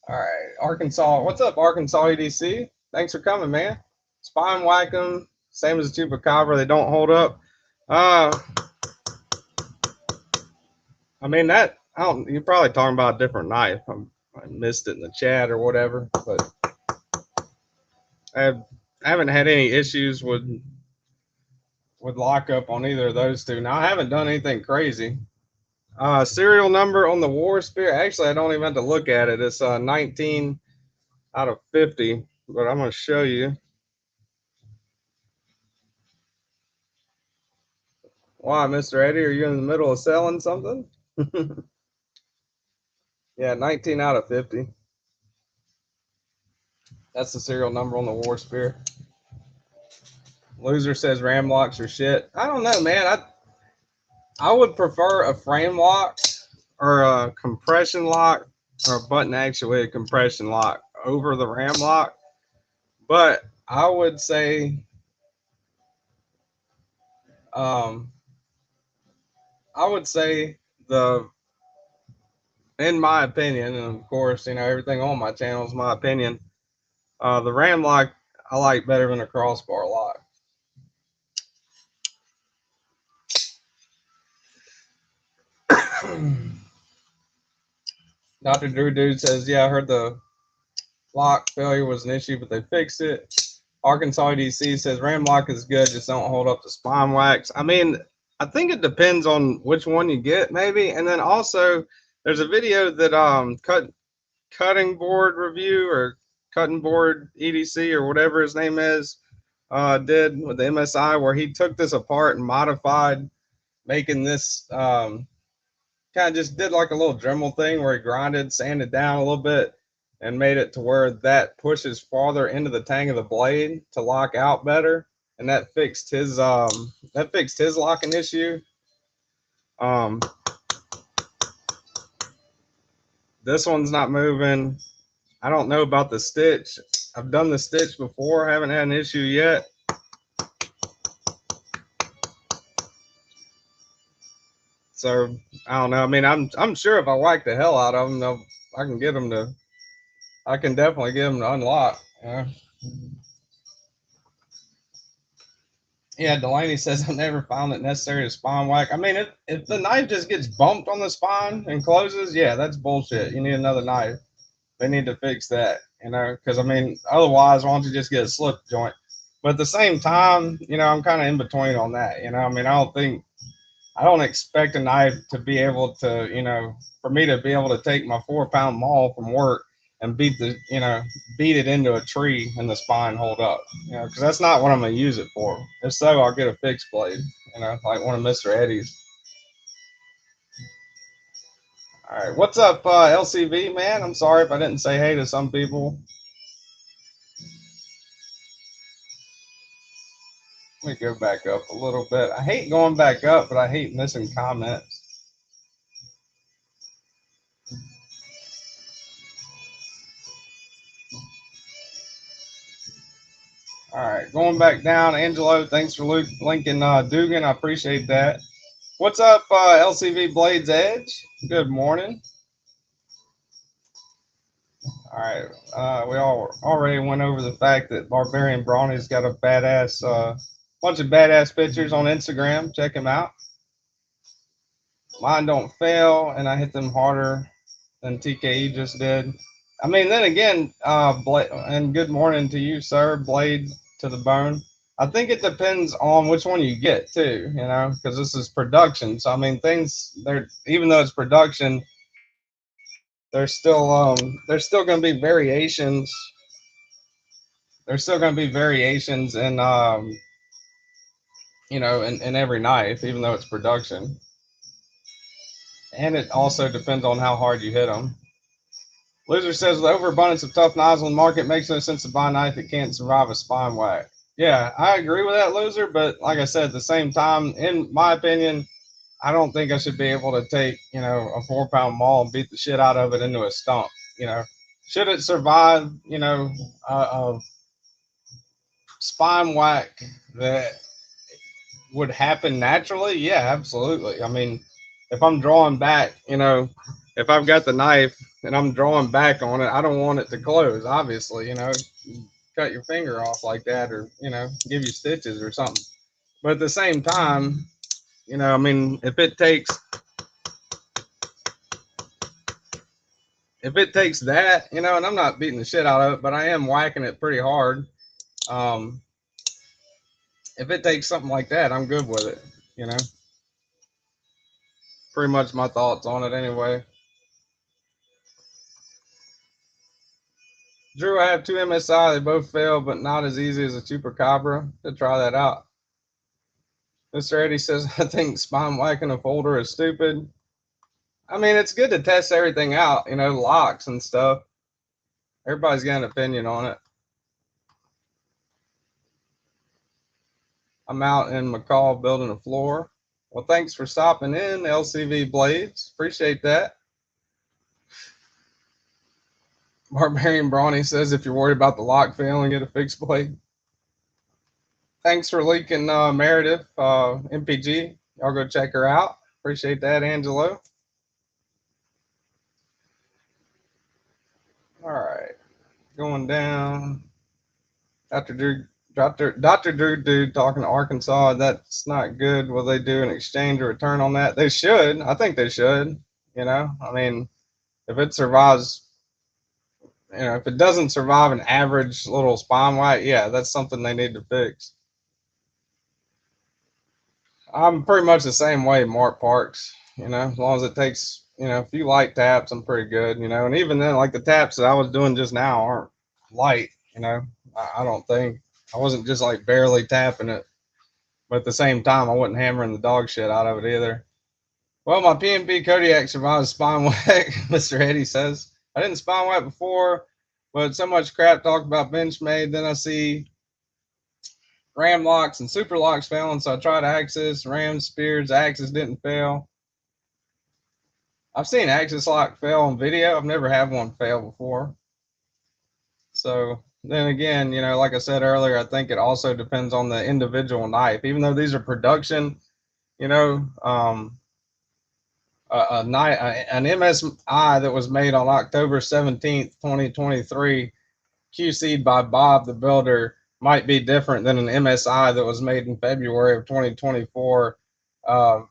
All right, Arkansas. What's up, Arkansas EDC? Thanks for coming, man. Spine whack them, same as the chupacabra. They don't hold up. Uh, I mean that. I don't. You're probably talking about a different knife. I missed it in the chat or whatever. But I haven't had any issues with lockup on either of those two. Now I haven't done anything crazy. Serial number on the War Spear. Actually, I don't even have to look at it. It's 19 out of 50. But I'm gonna show you. Why, Mr. Eddie? Are you in the middle of selling something? Yeah, 19 out of 50. That's the serial number on the War Spear. Loser says ram locks are shit. I don't know, man. I would prefer a frame lock or a compression lock or a button actuated compression lock over the ram lock. But I would say um, the in my opinion, and of course, everything on my channel is my opinion. The ram lock I like better than a crossbar lock. Dr. Drew Dude says, yeah, I heard the lock failure was an issue, but they fixed it. Arkansas DC says ram lock is good, just don't hold up the spine wax. I mean, I think it depends on which one you get, maybe. And then also, there's a video that cutting board review or cutting board EDC or whatever his name is did with the MSI, where he took this apart and modified, making this kind of just did like a little Dremel thing where he grinded, sanded down a little bit, and made it to where that pushes farther into the tang of the blade to lock out better, and that fixed his locking issue. Um, this one's not moving. I don't know about the stitch. I've done the stitch before, haven't had an issue yet. So I don't know. I mean, I'm sure if I whack the hell out of them, I can get them to. I can definitely get them to unlock. Yeah. Yeah, Delaney says I've never found it necessary to spine whack. I mean, if the knife just gets bumped on the spine and closes, yeah, that's bullshit. You need another knife. They need to fix that, because I mean, otherwise, why don't you just get a slip joint? But at the same time, I'm kind of in between on that. I mean, I don't expect a knife to be able to, for me to be able to take my 4-pound maul from work and beat it into a tree and the spine hold up, because that's not what I'm going to use it for. If so, I'll get a fixed blade, like one of Mr. Eddie's. All right. What's up, LCV, man? I'm sorry if I didn't say hey to some people. Let me go back up a little bit. I hate going back up, but I hate missing comments. All right, going back down, Angelo, thanks for linking Dugan. I appreciate that. What's up, LCV Blades Edge? Good morning. All right, we all already went over the fact that Barbarian Brawny's got a bunch of badass pictures on Instagram. Check him out. Mine don't fail, and I hit them harder than TKE just did. I mean, then again, and good morning to you, sir. Blade to the bone. I think it depends on which one you get too, because this is production. So I mean, even though it's production, there's still going to be variations. There's still going to be variations in every knife, even though it's production. And it also depends on how hard you hit them. Loser says the overabundance of tough knives on the market makes no sense to buy a knife that can't survive a spine whack. Yeah, I agree with that, Loser. But like I said, at the same time, in my opinion, I don't think I should be able to take, a 4-pound maul and beat the shit out of it into a stump. Should it survive, a spine whack that would happen naturally? Yeah, absolutely. I mean, if I'm drawing back, if I've got the knife and I'm drawing back on it, I don't want it to close, obviously, cut your finger off like that, or, give you stitches or something. But at the same time, I mean, if it takes that, and I'm not beating the shit out of it, but I am whacking it pretty hard. If it takes something like that, I'm good with it, pretty much my thoughts on it anyway. Drew, I have 2 MSI. They both fail, but not as easy as a Chupacabra. To try that out. Mr. Eddie says, I think spine whacking a folder is stupid. I mean, it's good to test everything out, locks and stuff. Everybody's got an opinion on it. I'm out in McCall building a floor. Well, thanks for stopping in, LCV Blades. Appreciate that. Barbarian Brawny says, if you're worried about the lock failing, get a fixed blade. Thanks for leaking Meredith, MPG. Y'all go check her out. Appreciate that, Angelo. All right, going down. Dr. Drew dude talking to Arkansas. That's not good. Will they do an exchange or return on that? They should. I think they should. I mean, if it survives, if it doesn't survive an average little spine whack, yeah, that's something they need to fix. I'm pretty much the same way, Mark Parks. As long as it takes, a few light taps, I'm pretty good. And even then, like the taps that I was doing just now aren't light. I don't think I wasn't just like barely tapping it, but at the same time, I wasn't hammering the dog shit out of it either. Well, my PNP Kodiak survived spine whack, Mr. Eddie says. I didn't spine whack before, but so much crap talked about Benchmade. Then I see ram locks and super locks failing, so I tried Axis, Rams, Spears, Axis didn't fail. I've seen Axis lock fail on video. I've never had one fail before. So then again, like I said earlier, I think it also depends on the individual knife. Even though these are production, you know, um, an MSI that was made on October 17th, 2023, QC'd by Bob the Builder, might be different than an MSI that was made in February of 2024, a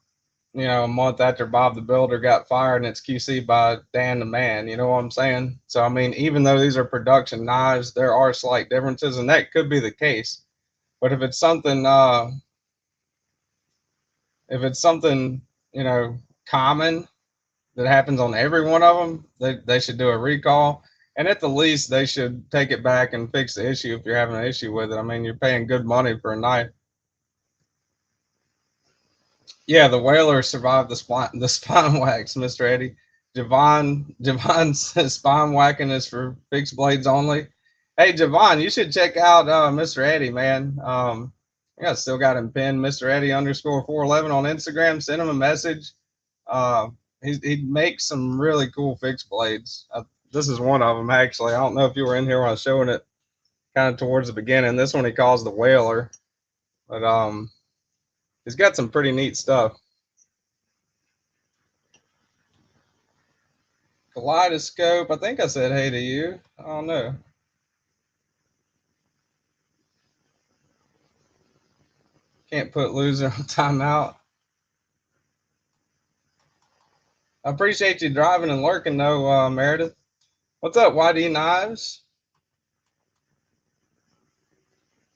month after Bob the Builder got fired, and it's QC'd by Dan the Man. You know what I'm saying? So, I mean, even though these are production knives, there are slight differences, and that could be the case. But if it's something, common, that happens on every one of them, they should do a recall. And at the least, they should take it back and fix the issue if you're having an issue with it. I mean, you're paying good money for a knife. Yeah, the Whaler survived the spine wax, Mr. Eddie. Javon says spine whacking is for fixed blades only. Hey, Javon, you should check out Mr. Eddie, man. I still got him pinned, Mr. Eddie _ 411 on Instagram. Send him a message. Uh, he makes some really cool fixed blades. This is one of them, actually. I don't know if you were in here when I was showing it kind of towards the beginning. This one he calls the Whaler, but he's got some pretty neat stuff. Kaleidoscope, I think I said hey to you. I don't know. Can't put loser on timeout. I appreciate you driving and lurking though, Meredith. What's up, YD Knives?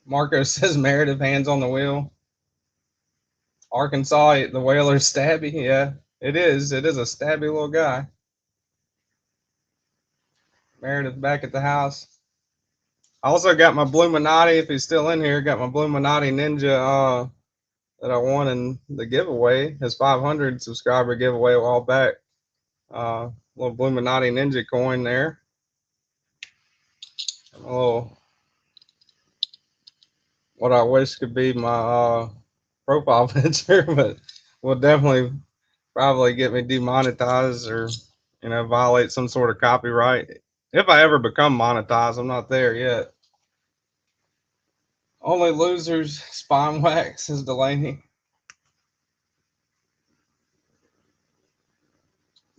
Marco says Meredith, hands on the wheel. Arkansas, the Whaler's stabby. Yeah, it is. It is a stabby little guy. Meredith back at the house. I also got my Bluminati, if he's still in here, got my Bluminati Ninja that I won in the giveaway, his 500 subscriber giveaway a while back. Little Bluminati Ninja coin there. Oh, what I wish could be my profile picture, but will definitely probably get me demonetized or violate some sort of copyright if I ever become monetized. I'm not there yet. Only losers spine wax, says Delaney.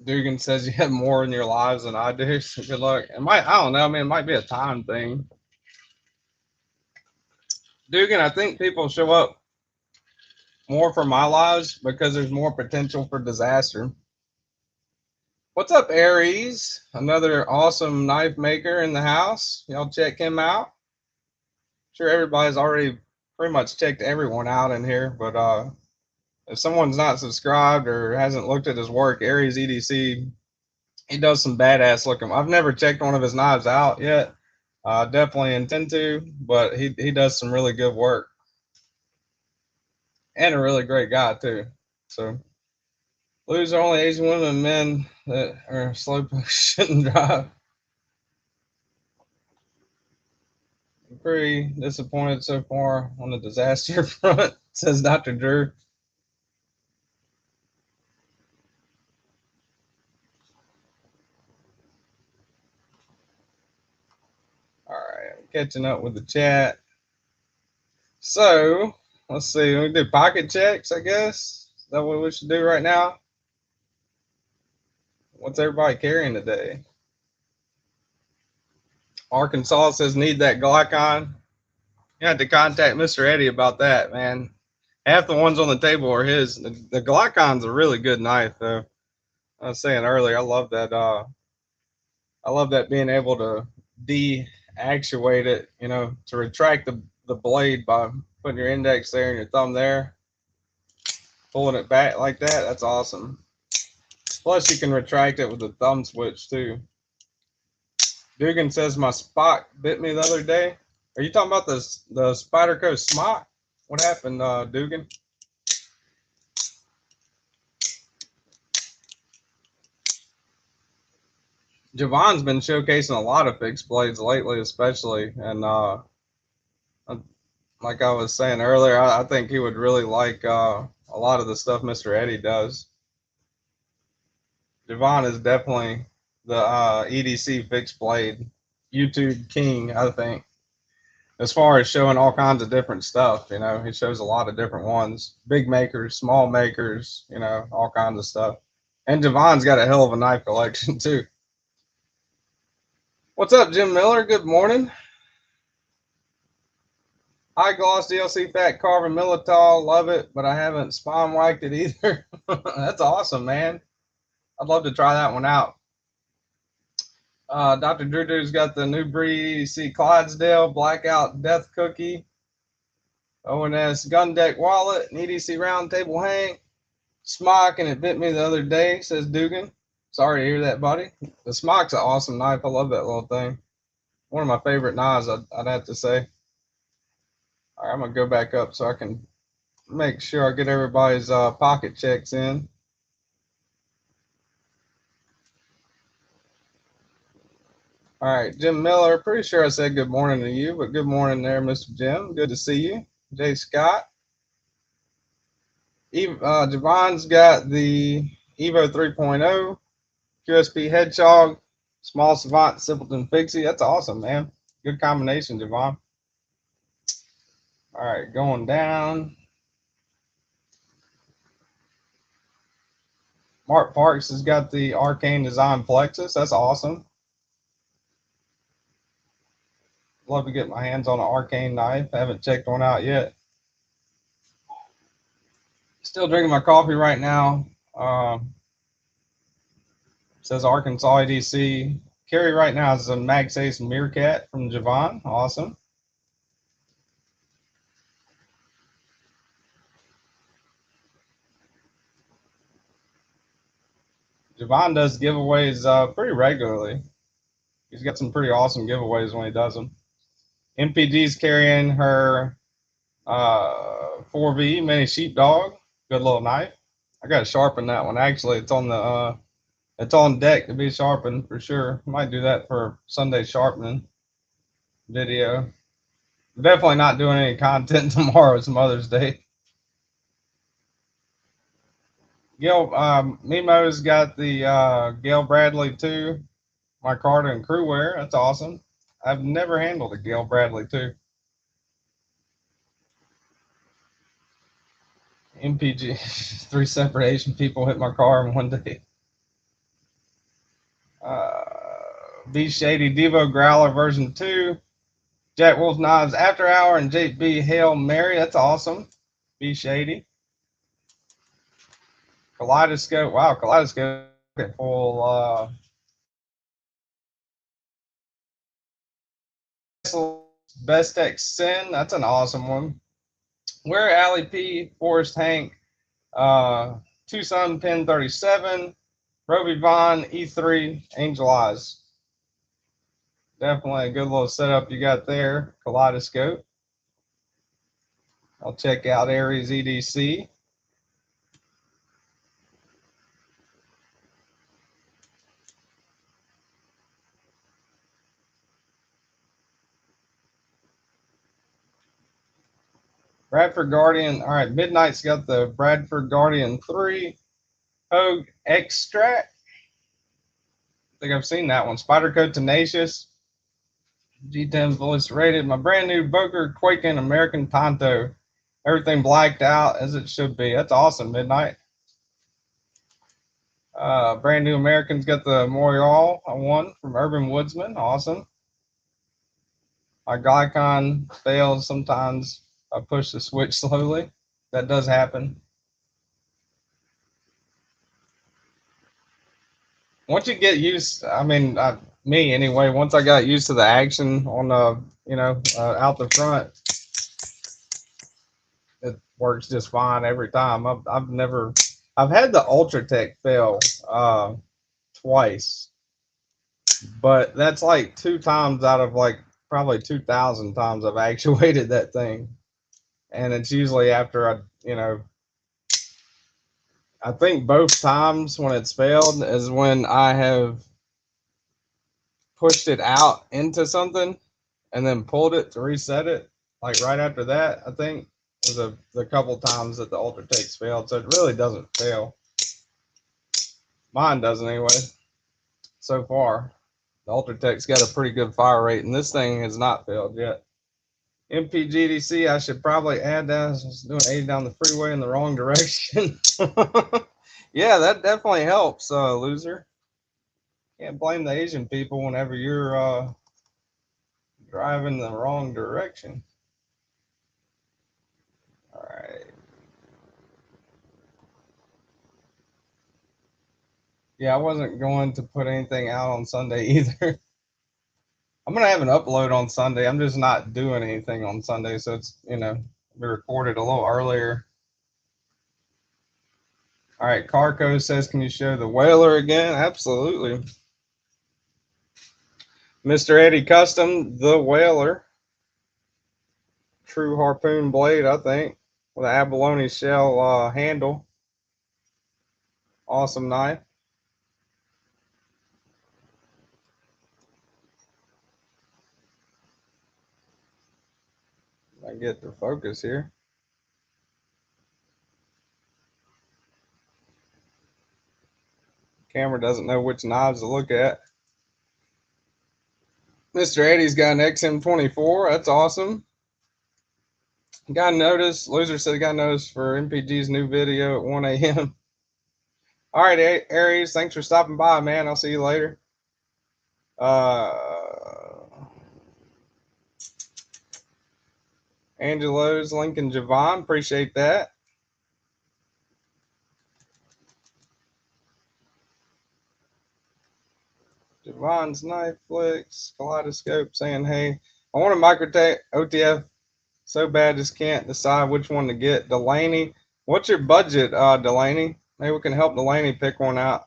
Dugan says you have more in your lives than I do. So good luck. I don't know. I mean, it might be a time thing. Dugan, I think people show up more for my lives because there's more potential for disaster. What's up, Aries? Another awesome knife maker in the house. Y'all check him out. Sure, everybody's already pretty much checked everyone out in here, but if someone's not subscribed or hasn't looked at his work, Aries EDC, he does some badass looking. I've never checked one of his knives out yet. Definitely intend to, but he does some really good work. And a really great guy too. So blues are only Asian women and men that are slow shouldn't drive. I'm pretty disappointed so far on the disaster front, says Dr. Drew. All right, I'm catching up with the chat. So let's see. We do pocket checks, I guess. Is that what we should do right now? What's everybody carrying today? Arkansas says need that Glocon. You have to contact Mr. Eddie about that, man. Half the ones on the table are his. The Glocon's a really good knife, though. I was saying earlier, I love that. I love that being able to deactuate it. To retract the blade by putting your index there and your thumb there. Pulling it back like that, that's awesome. Plus, you can retract it with the thumb switch too. Dugan says my Spock bit me the other day. Are you talking about the Spyderco smock? What happened, Dugan? Javon's been showcasing a lot of fixed blades lately, especially, and like I was saying earlier, I think he would really like a lot of the stuff Mr. Eddie does. Javon is definitely the EDC fixed blade YouTube king, I think. As far as showing all kinds of different stuff, he shows a lot of different ones. Big makers, small makers, all kinds of stuff. And Javon's got a hell of a knife collection too. What's up, Jim Miller? Good morning. High gloss DLC fat carbon Militol, love it, but I haven't spawn whacked it either. That's awesome, man. I'd love to try that one out. Dr. Drew's got the new breed EDC Clydesdale Blackout Death Cookie, ONS Gun Deck Wallet, and EDC Round Table Hang. Smock, and it bit me the other day, says Dugan. Sorry to hear that, buddy. The Smock's an awesome knife. I love that little thing. One of my favorite knives, I'd have to say. All right, I'm going to go back up so I can make sure I get everybody's pocket checks in. All right, Jim Miller, pretty sure I said good morning to you, but good morning there, Mr. Jim. Good to see you. Jay Scott. Javon's got the Evo 3.0, QSP Hedgehog, Small Savant, Simpleton Fixie. That's awesome, man. Good combination, Javon. All right, going down. Mark Parks has got the Arcane Design Plexus. That's awesome. Love to get my hands on an Arcane knife. I haven't checked one out yet. Still drinking my coffee right now. Says Arkansas EDC. Carry right now is a MagSafe Meerkat from Javon. Awesome. Javon does giveaways pretty regularly. He's got some pretty awesome giveaways when he does them. MPG's carrying her 4V Mini Sheepdog. Good little knife. I got to sharpen that one. Actually, it's on deck to be sharpened for sure. Might do that for Sunday sharpening video. Definitely not doing any content tomorrow. It's Mother's Day. Gail Memo's got the Gail Bradley 2, my Carter and crew wear. That's awesome. I've never handled a Gail Bradley 2. MPG, 3 separate Asian people hit my car in one day. B Shady Devo Growler version 2. Jack Wolf Knives After Hour and JB Hail Mary. That's awesome. B Shady. Kaleidoscope. Wow, Kaleidoscope full Best X Sin. That's an awesome one. Where Alley P, Forrest Hank, Tucson Pin 37, Roby Vaughn, E3, Angel Eyes. Definitely a good little setup you got there. Kaleidoscope. I'll check out Aries EDC. Bradford Guardian. All right, Midnight's got the Bradford Guardian 3 Hogue Extract. I think I've seen that one. Spyderco Tenacious. G10 voice rated. My brand new Boker Quaking American Tonto. Everything blacked out as it should be. That's awesome, Midnight. Brand new American's got the Morial one from Urban Woodsman. Awesome. My Glycon fails sometimes. I push the switch slowly. That does happen. Once you get used, I mean, me anyway, once I got used to the action on out the front, it works just fine every time. I've had the Ultratech fail twice, but that's like 2 times out of like probably 2,000 times I've actuated that thing, and it's usually after I think both times when it's failed is when I have pushed it out into something and then pulled it to reset it. Like right after that, I think was the couple times that the Ultratakes failed. So it really doesn't fail. Mine doesn't anyway. So far, the Ultratek's got a pretty good fire rate, and this thing has not failed yet. MPGDC, I should probably add that. I was doing 80 down the freeway in the wrong direction. Yeah, that definitely helps, loser. Can't blame the Asian people whenever you're driving the wrong direction. All right. Yeah, I wasn't going to put anything out on Sunday either. I'm gonna have an upload on Sunday. I'm just not doing anything on Sunday, so it's be recorded a little earlier. All right, Carco says, "Can you show the whaler again?" Absolutely. Mr. Eddie Custom, the whaler, true harpoon blade, I think, with an abalone shell handle. Awesome knife. I get the focus here. Camera doesn't know which knives to look at. Mr. Eddie's got an XM24. That's awesome. Got notice. Loser said he got notice for MPG's new video at 1 a.m. All right, Aries. Thanks for stopping by, man. I'll see you later. Angelo's Lincoln Javon. Appreciate that. Javon's Knife Flicks. Kaleidoscope saying, hey, I want a Microtech OTF so bad just can't decide which one to get. Delaney, what's your budget, Delaney? Maybe we can help Delaney pick one out.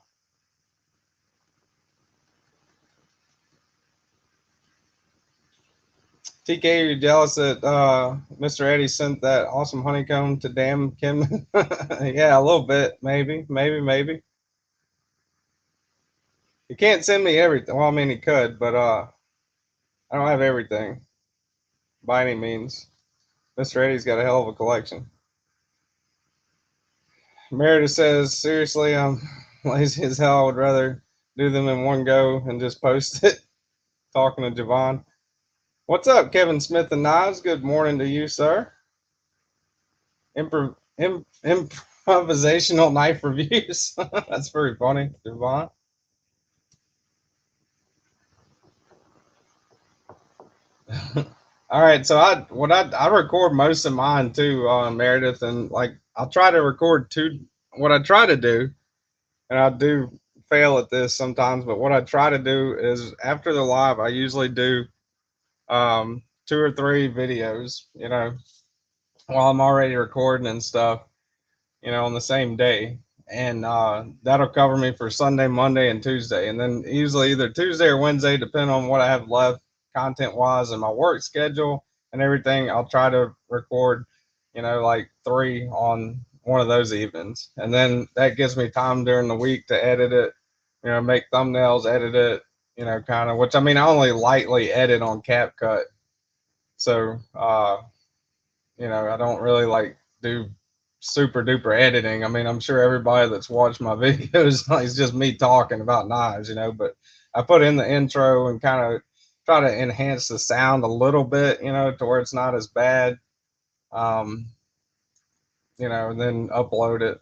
TK, you're jealous that Mr. Eddie sent that awesome honeycomb to damn Kim? Yeah, a little bit, maybe. He can't send me everything. Well, I mean, he could, but I don't have everything by any means. Mr. Eddie's got a hell of a collection. Meredith says, seriously, I'm lazy as hell. I would rather do them in one go and just post it. Talking to Javon. What's up, Kevin Smith and Knives? Good morning to you, sir. Improvisational knife reviews. That's very funny, Javon. All right, so I record most of mine too, Meredith, and like I'll try to record two. What I try to do, and I do fail at this sometimes, but what I try to do is after the live, I usually do 2 or 3 videos, while I'm already recording and stuff, on the same day. And that'll cover me for Sunday, Monday, and Tuesday. And then usually either Tuesday or Wednesday, depending on what I have left content wise and my work schedule and everything, I'll try to record, like 3 on one of those evenings. And then that gives me time during the week to edit it, make thumbnails, edit it, kind of, which I mean, I only lightly edit on CapCut. So, I don't really like do super duper editing. I mean, I'm sure everybody that's watched my videos, it's just me talking about knives, but I put in the intro and kind of try to enhance the sound a little bit, to where it's not as bad. And then upload it.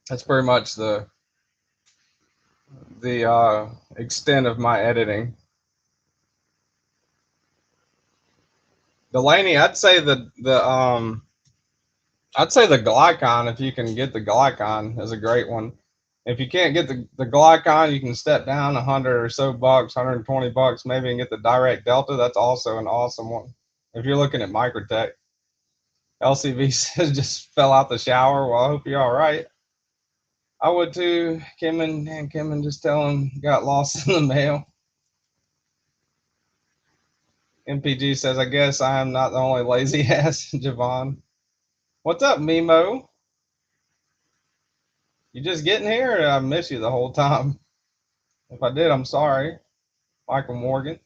That's pretty much the extent of my editing. Delaney, I'd say the Glycon, if you can get the Glycon, is a great one. If you can't get the Glycon, you can step down 100 or so bucks, $120 maybe, and get the Direct Delta. That's also an awesome one if you're looking at Microtech. LCV says just fell out the shower. Well, I hope you're all right. I would too. Kim and just tell him got lost in the mail. MPG says, I guess I am not the only lazy ass. Javon. What's up, Mimo? You just getting here? Or I miss you the whole time. If I did, I'm sorry. Michael Morgan.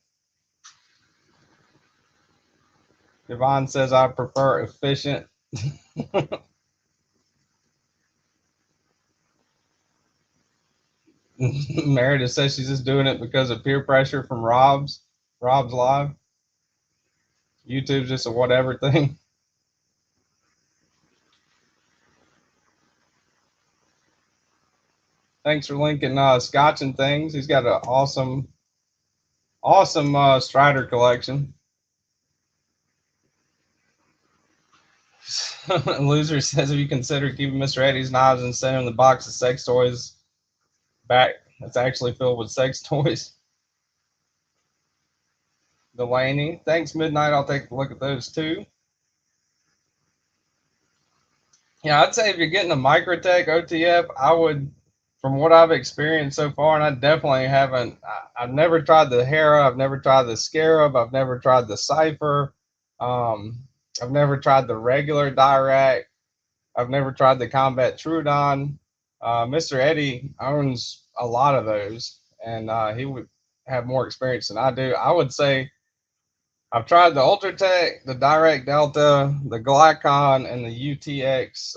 Javon says I prefer efficient. Meredith says she's just doing it because of peer pressure from Rob's live. YouTube's just a whatever thing. Thanks for linking Scotch and things. He's got an awesome Strider collection. Loser says if you consider keeping Mr. Eddie's knives and sending him the box of sex toys back, it's actually filled with sex toys. Delaney, thanks, Midnight. I'll take a look at those too. Yeah, I'd say if you're getting a Microtech OTF, I would, from what I've experienced so far, and I definitely haven't, I've never tried the Hera, I've never tried the Scarab, I've never tried the Cypher, I've never tried the regular Dirac, I've never tried the Combat Trudon. Mr. Eddie owns a lot of those, and he would have more experience than I do. I would say I've tried the Ultratech, the Direct Delta, the Glycon, and the UTX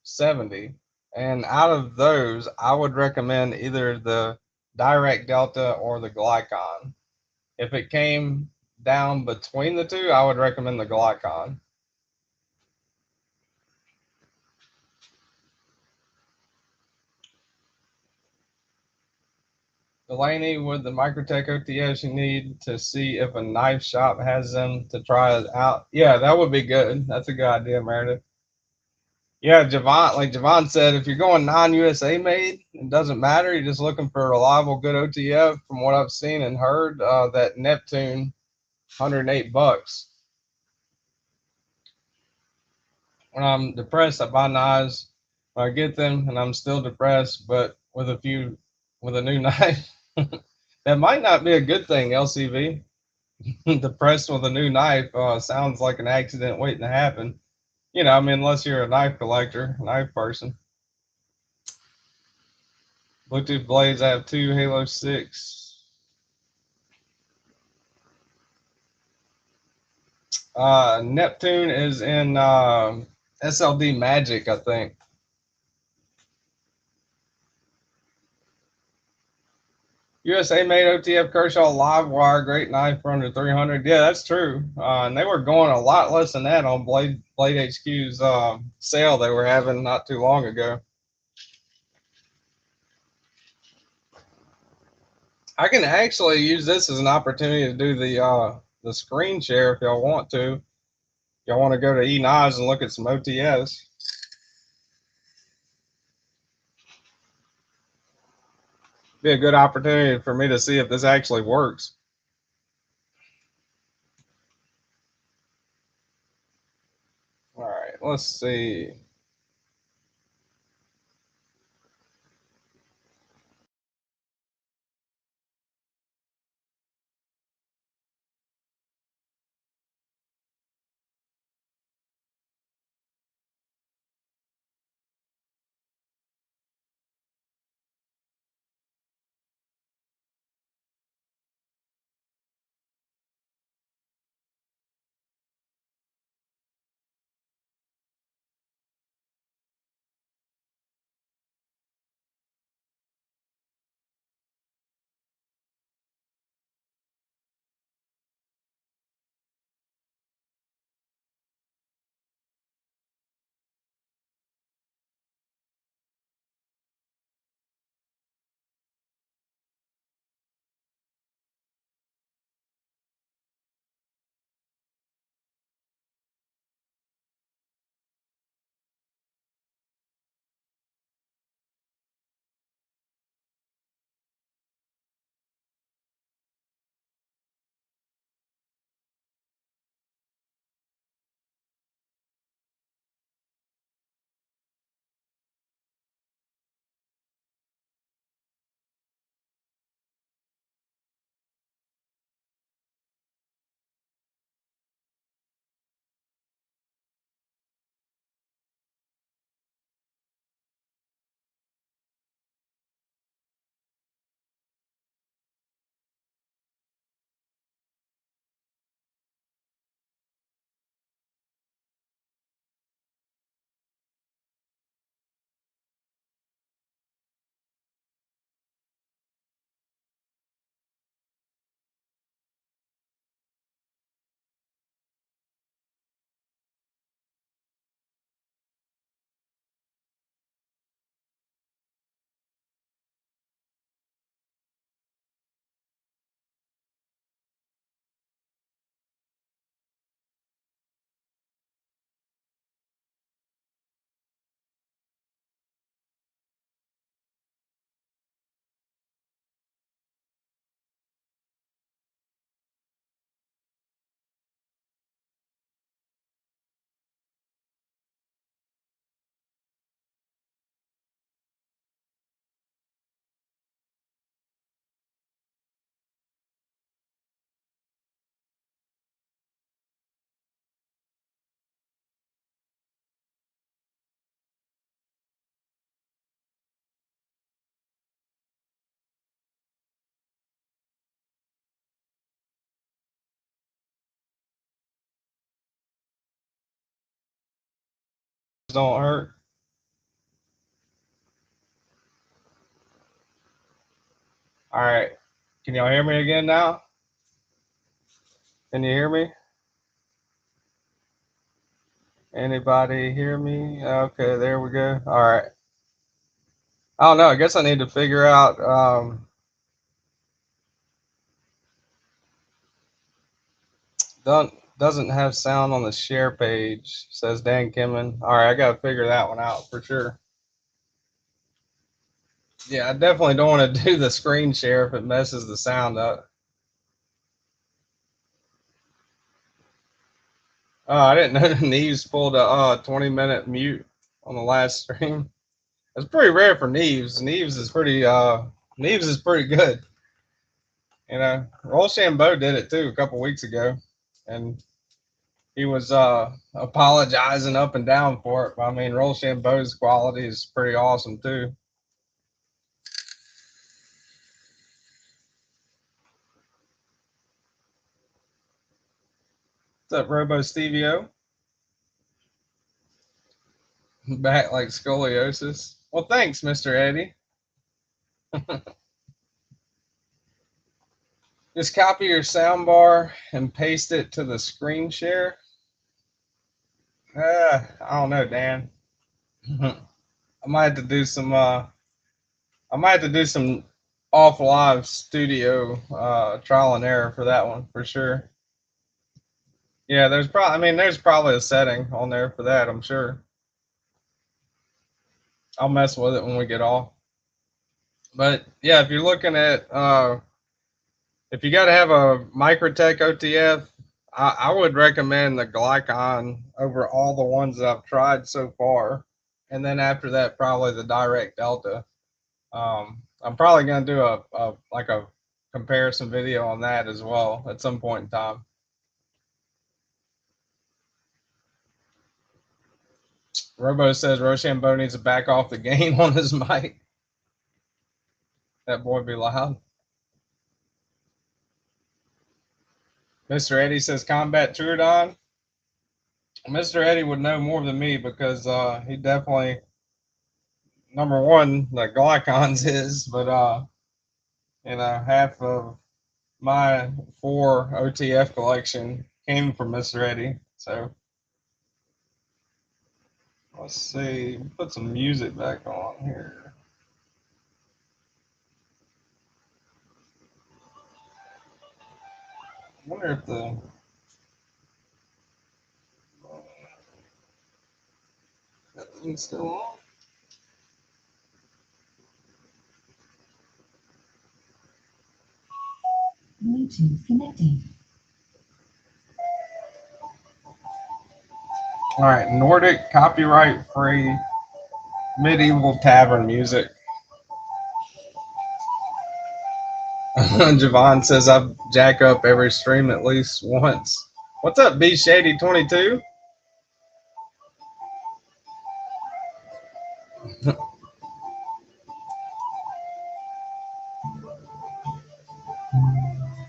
70. And out of those, I would recommend either the Direct Delta or the Glycon. If it came down between the two, I would recommend the Glycon. Delaney, with the Microtech OTS, you need to see if a knife shop has them to try it out. Yeah, that would be good. That's a good idea, Meredith. Yeah, Javon, like Javon said, if you're going non-USA made, it doesn't matter. You're just looking for a reliable, good OTF. From what I've seen and heard, that Neptune, $108. When I'm depressed, I buy knives. When I get them, and I'm still depressed, but with a new knife, that might not be a good thing. LCV, depressed with a new knife, sounds like an accident waiting to happen. I mean, unless you're a knife collector, knife person. Bluetooth blades, I have two Halo 6. Neptune is in SLD Magic, I think. USA made OTF Kershaw live wire, great knife for under 300. Yeah, that's true. And they were going a lot less than that on Blade HQ's sale they were having not too long ago. I can actually use this as an opportunity to do the screen share if y'all want to. Y'all want to go to eKnives and look at some OTS. Be a good opportunity for me to see if this actually works. All right, let's see. don't hurt. All right. Can y'all hear me again now? Can you hear me? Anybody hear me? Okay, there we go. All right. I don't know. I guess I need to figure out. Doesn't have sound on the share page, says Dan Kimmin. All right, I got to figure that one out for sure. Yeah, I definitely don't want to do the screen share if it messes the sound up. Oh, I didn't know Neves pulled a 20-minute mute on the last stream. It's pretty rare for Neves. Neves is pretty good. You know, Rochambeau did it too a couple weeks ago, and he was apologizing up and down for it. I mean, Rochambeau's quality is pretty awesome too. What's up, Robo Stevio? Back like scoliosis. Well, thanks, Mr. Eddie. Just copy your soundbar and paste it to the screen share. I don't know, Dan. I might have to do some. I might have to do some off live studio trial and error for that one for sure. Yeah, there's probably. I mean, there's probably a setting on there for that. I'm sure. I'll mess with it when we get off. But yeah, if you're looking at if you got to have a Microtech OTF, I would recommend the Glycon over all the ones that I've tried so far. And then after that, probably the Direct Delta. I'm probably going to do a comparison video on that as well at some point in time. Robo says Rochambeau needs to back off the gain on his mic. That boy be loud. Mr. Eddie says Combat Trudon. Mr. Eddie would know more than me because he definitely, number one, the Glycons is, but half of my 4 OTF collection came from Mr. Eddie. So let's see, put some music back on here. I wonder if that thing's still on. Bluetooth connected. All right, Nordic copyright free medieval tavern music. Javon says I've jack up every stream at least once. What's up, B Shady 22?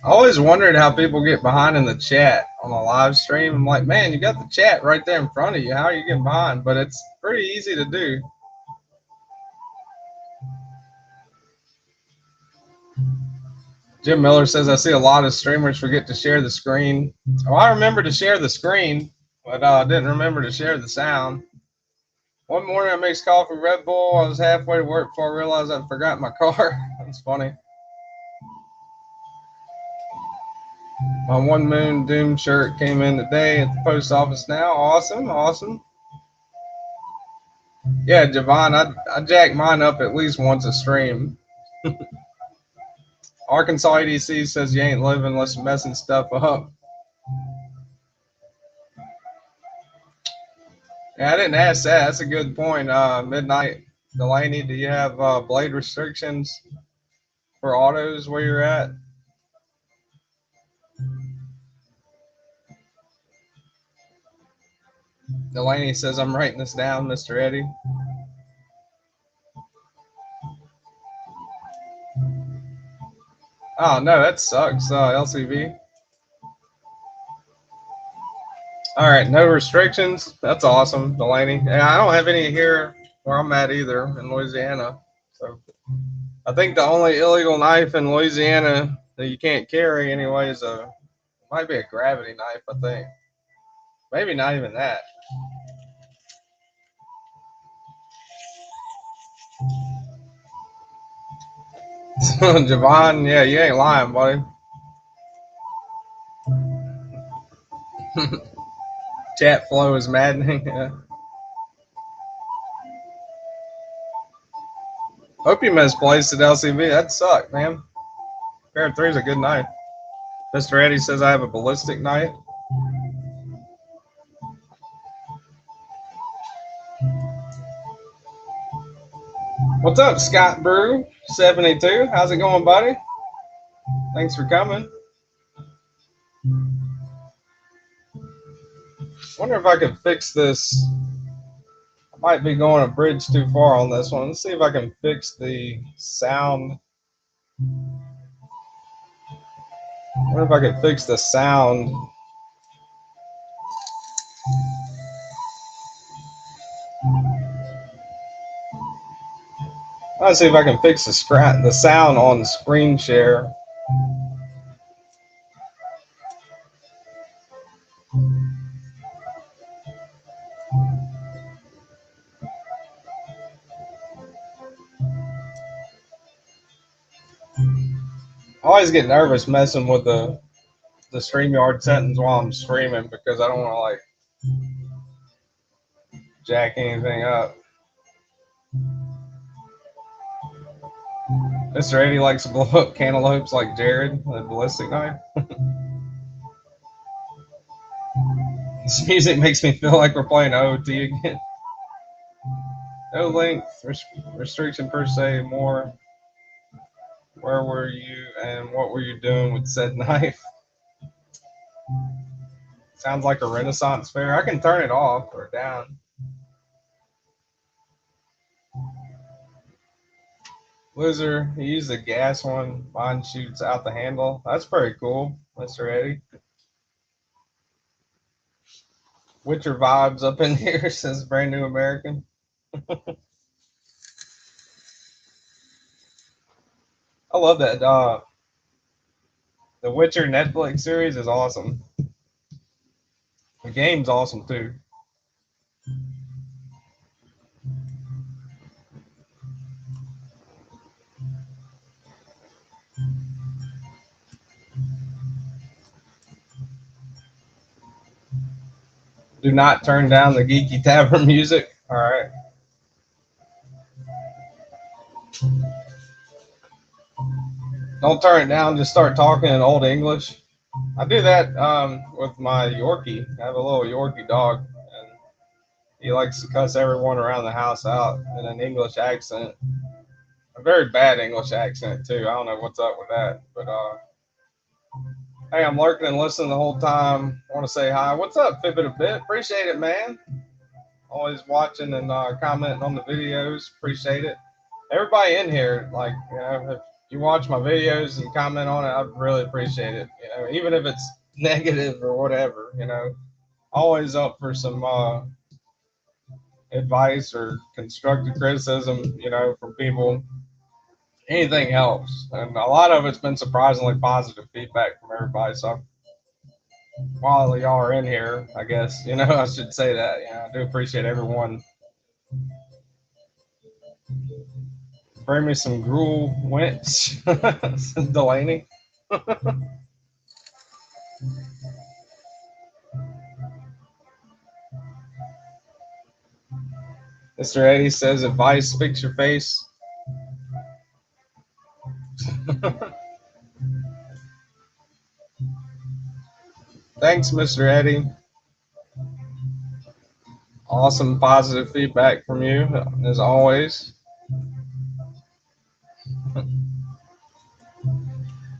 I always wondered how people get behind in the chat on a live stream. I'm like, man, you got the chat right there in front of you. How are you getting behind? But it's pretty easy to do. Jim Miller says, I see a lot of streamers forget to share the screen. Oh, I remember to share the screen, but I didn't remember to share the sound. One morning I mixed coffee Red Bull. I was halfway to work before I realized I'd forgotten my car. That's funny. My One Moon Doom shirt came in today at the post office now. Awesome, awesome. Yeah, Javon, I jack mine up at least once a stream. Arkansas EDC says you ain't living unless you're messing stuff up. Yeah, I didn't ask that. That's a good point. Midnight Delaney, do you have blade restrictions for autos where you're at? Delaney says I'm writing this down, Mr. Eddie. Oh no, that sucks, LCV. All right, no restrictions. That's awesome, Delaney. And I don't have any here where I'm at either in Louisiana. So I think the only illegal knife in Louisiana that you can't carry anyway is a might be a gravity knife. I think maybe not even that. Javon, yeah, you ain't lying, buddy. Chat flow is maddening. Yeah. Hope you misplaced at LCB. That sucked, man. Pair 3 is a good knife. Mr. Eddie says I have a ballistic knife. What's up, Scott Brew 72? How's it going, buddy? Thanks for coming. Wonder if I could fix this. I might be going a bridge too far on this one. Let's see if I can fix the sound. Wonder if I could fix the sound. Let's see if I can fix the sound on screen share. I always get nervous messing with the StreamYard settings while I'm streaming because I don't want to like jack anything up. Mr. 80 likes to blow up cantaloupes like Jared with a ballistic knife. This music makes me feel like we're playing OOT again. No length restriction per se, more where were you and what were you doing with said knife? Sounds like a Renaissance fair. I can turn it off or down. Loser, he used the gas one. Mine shoots out the handle. That's pretty cool, Mr. Eddie. Witcher vibes up in here, says Brand New American. I love that. The Witcher Netflix series is awesome. The game's awesome too. Do not turn down the Geeky Tavern music. All right. Don't turn it down. Just start talking in Old English. I do that with my Yorkie. I have a little Yorkie dog, and he likes to cuss everyone around the house out in an English accent. A very bad English accent too. I don't know what's up with that, but hey, I'm lurking and listening the whole time. I want to say hi. What's up, Fibbit a Bit? Appreciate it, man. Always watching and commenting on the videos. Appreciate it. Everybody in here, like, you know, if you watch my videos and comment on it, I really appreciate it. You know, even if it's negative or whatever, you know, always up for some advice or constructive criticism, you know, from people. Anything helps. And a lot of it's been surprisingly positive feedback from everybody. So while y'all are in here, I guess, you know, I should say that. You know, I do appreciate everyone. Bring me some gruel winch, Delaney. Mr. Eddie says advice, fix your face. Thanks, Mr. Eddie. Awesome positive feedback from you, as always.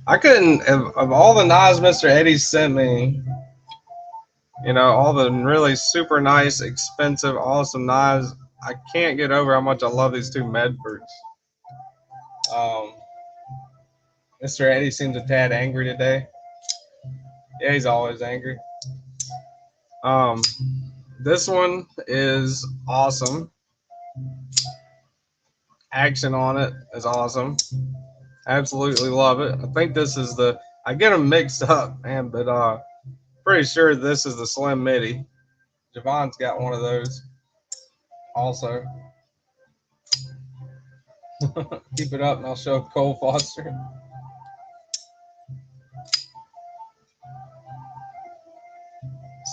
I couldn't, of all the knives Mr. Eddie sent me, you know, all the really super nice, expensive, awesome knives, I can't get over how much I love these two Medfords. Mr. Eddie seems a tad angry today. Yeah, he's always angry. Um, this one is awesome. Action on it is awesome. Absolutely love it. I think this is the. I get them mixed up, man, but pretty sure this is the Slim Midi. Javon's got one of those also. Keep it up, and I'll show Cole Foster.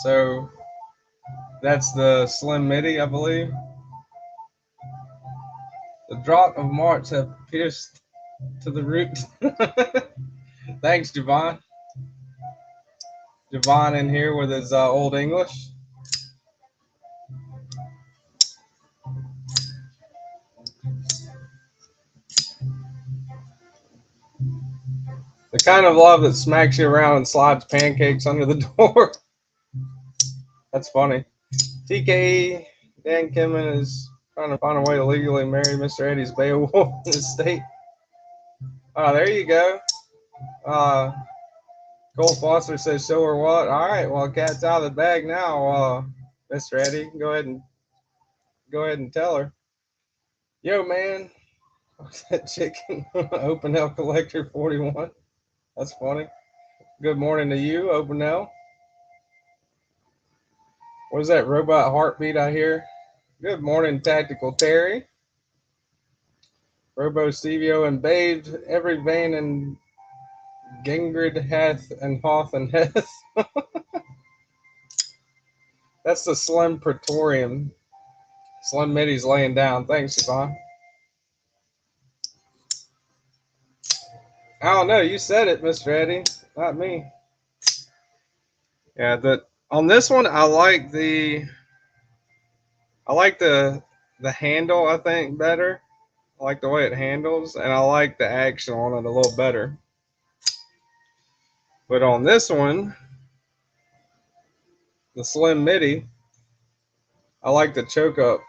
So that's the Slim Midi, I believe. The drought of March have pierced to the root. Thanks, Javon. Javon in here with his old English. The kind of love that smacks you around and slides pancakes under the door. That's funny. TK Dan Kimmin is trying to find a way to legally marry Mr. Eddie's Beowulf in his state. Oh, there you go. Uh, Cole Foster says, "Show her what?" All right. Well, cat's out of the bag now. Mr. Eddie, go ahead and tell her. Yo, man, what's that chicken? Open L Collector 41. That's funny. Good morning to you, Open L. What is that robot heartbeat I hear? Good morning, Tactical Terry. Robo Stevio and bathed every vein in Gingrid hath and Hoth and Heth. That's the Slim Praetorium. Slim Midi's laying down. Thanks, Yvonne. I don't know. You said it, Mr. Eddie, not me. Yeah, on this one, I like the handle. I think better. I like the way it handles, and I like the action on it a little better. But on this one, the Slim Midi, I like the choke up.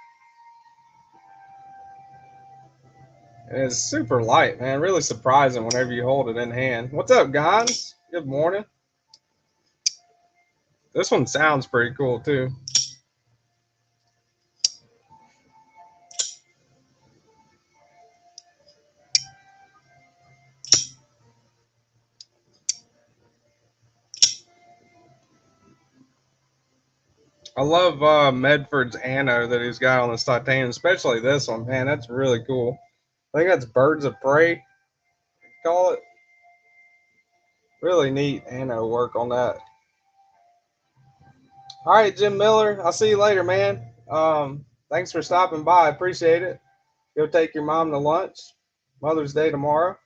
And it's super light, man. Really surprising whenever you hold it in hand. What's up, guys? Good morning. This one sounds pretty cool too. I love Medford's Anno that he's got on the titanium, especially this one. Man, that's really cool. I think that's Birds of Prey. Call it. Really neat Anno work on that. All right, Jim Miller. I'll see you later, man. Thanks for stopping by. I appreciate it. Go take your mom to lunch. Mother's Day tomorrow.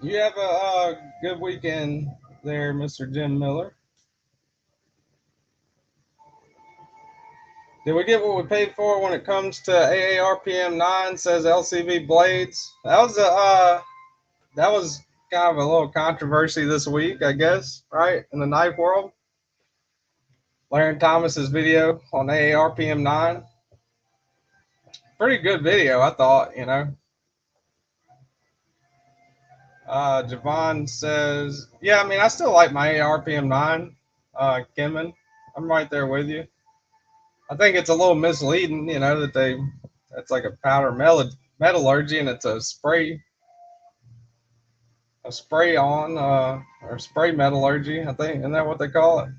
You have a good weekend there, Mr. Jim Miller. Did we get what we paid for when it comes to AARPM 9? Says LCV Blades. That was kind of a little controversy this week, I guess, right? In the knife world. Larry Thomas's video on AARPM 9. Pretty good video, I thought, you know. Javon says, yeah, I mean, I still like my AARPM 9. Kimmin, I'm right there with you. I think it's a little misleading, you know, that's like a powder metallurgy and it's a spray on or spray metallurgy, I think. Isn't that what they call it?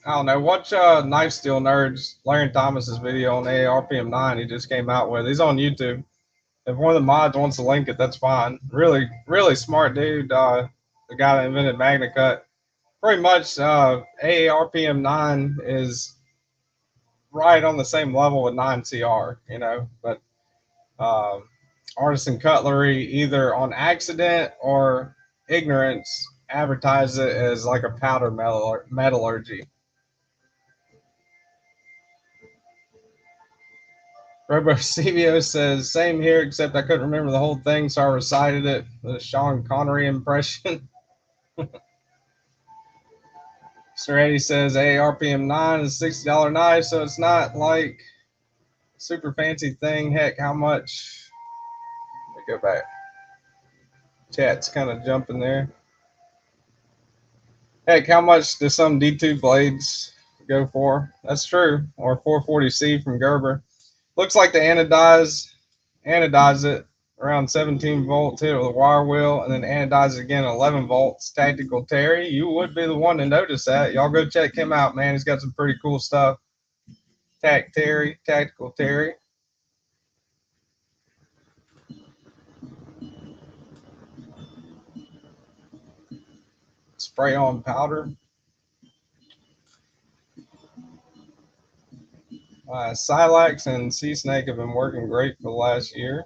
I don't know. Watch Knife Steel Nerds, Larry Thomas's video on ARPM 9 he just came out with. He's on YouTube. If one of the mods wants to link it, that's fine. Really, really smart dude. The guy that invented MagnaCut. Pretty much AARPM 9 is right on the same level with 9CR, you know, but Artisan Cutlery, either on accident or ignorance, advertise it as like a powder metallurgy. Robo CBO says, same here, except I couldn't remember the whole thing, so I recited it with a Sean Connery impression. Mr. Eddie says ARPM 9 is $60 knife, so it's not like a super fancy thing. Heck, how much? Let me go back. Chat's kind of jumping there. Heck, how much do some D2 blades go for? That's true. Or 440C from Gerber. Looks like the anodize it around 17 volts, hit it with a wire wheel, and then anodize it again 11 volts. Tactical Terry, you would be the one to notice that. Y'all go check him out, man. He's got some pretty cool stuff. Tactical Terry. Spray on powder. Silax and Sea Snake have been working great for the last year.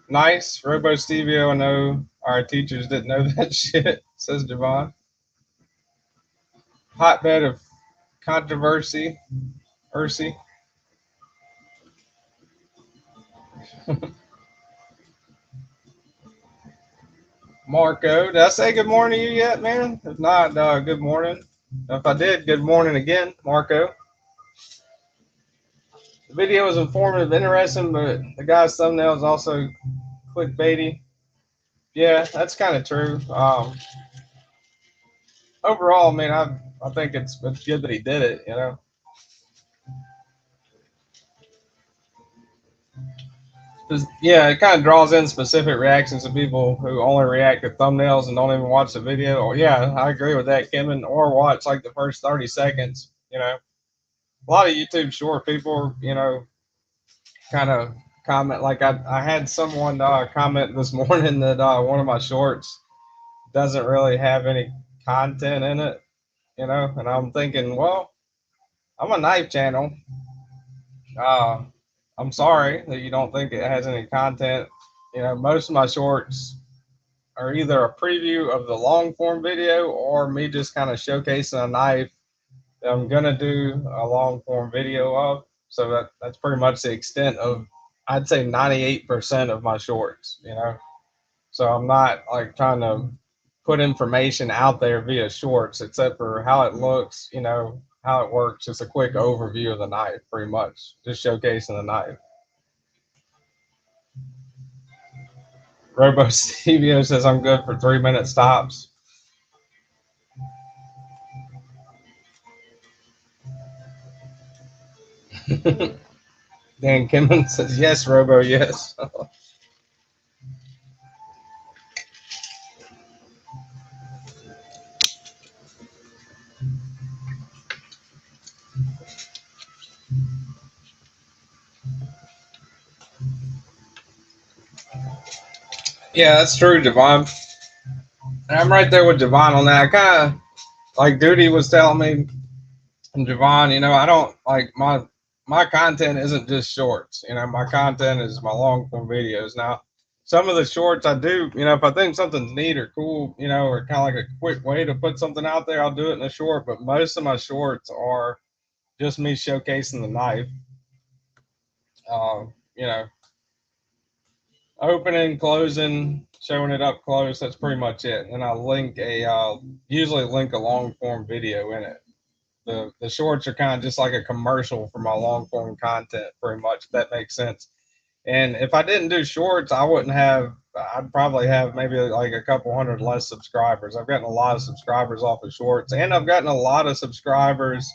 Nice. Robo Stevio, I know our teachers didn't know that shit, says Javon. Hotbed of controversy. Ursi. Marco, did I say good morning to you yet, man? If not, good morning. If I did, good morning again, Marco. The video is informative, interesting, but the guy's thumbnail is also clickbaity. Yeah, that's kind of true. Overall, I mean, I think it's good that he did it. You know, yeah, it kind of draws in specific reactions of people who only react to thumbnails and don't even watch the video. Or yeah, I agree with that, Kevin. Or watch like the first 30 seconds. You know, a lot of YouTube short people, you know, kind of comment. Like I had someone comment this morning that one of my shorts doesn't really have any content in it. You know, and I'm thinking, well, I'm a knife channel. Uh, I'm sorry that you don't think it has any content. You know, most of my shorts are either a preview of the long form video or me just kind of showcasing a knife that I'm gonna do a long form video of. So that's pretty much the extent of, I'd say 98% of my shorts. You know, so I'm not like trying to put information out there via shorts, except for how it looks, you know, how it works. Just a quick overview of the knife, pretty much, just showcasing the knife. Robo Stevio says I'm good for 3 minute stops. Dan Kimmon says yes, Robo, yes. Yeah, that's true, Javon. And I'm right there with Javon on that. I kind of like Duty was telling me, and Javon, you know, I don't like my content isn't just shorts. You know, my content is my long form videos. Now, some of the shorts I do, you know, if I think something's neat or cool, you know, or kind of like a quick way to put something out there, I'll do it in a short. But most of my shorts are just me showcasing the knife. You know, opening, closing, showing it up close. That's pretty much it. And I link usually link a long form video in it. The shorts are kind of just like a commercial for my long form content, pretty much. If that makes sense. And if I didn't do shorts, I wouldn't have. I'd probably have maybe like a couple hundred less subscribers. I've gotten a lot of subscribers off of shorts, and I've gotten a lot of subscribers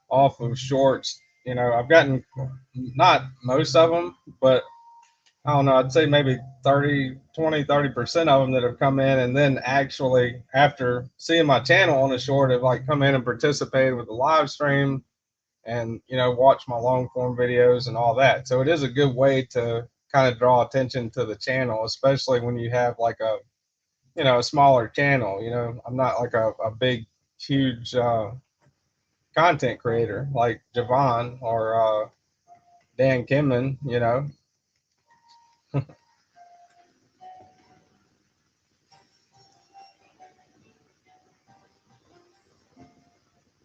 off of shorts. You know, I've gotten not most of them, but I don't know, I'd say maybe 30% of them that have come in and then actually, after seeing my channel on the short, have like come in and participated with the live stream and, you know, watch my long form videos and all that. So it is a good way to kind of draw attention to the channel, especially when you have like a, you know, a smaller channel. You know, I'm not like a big, huge content creator like Javon or Dan Kimman, you know.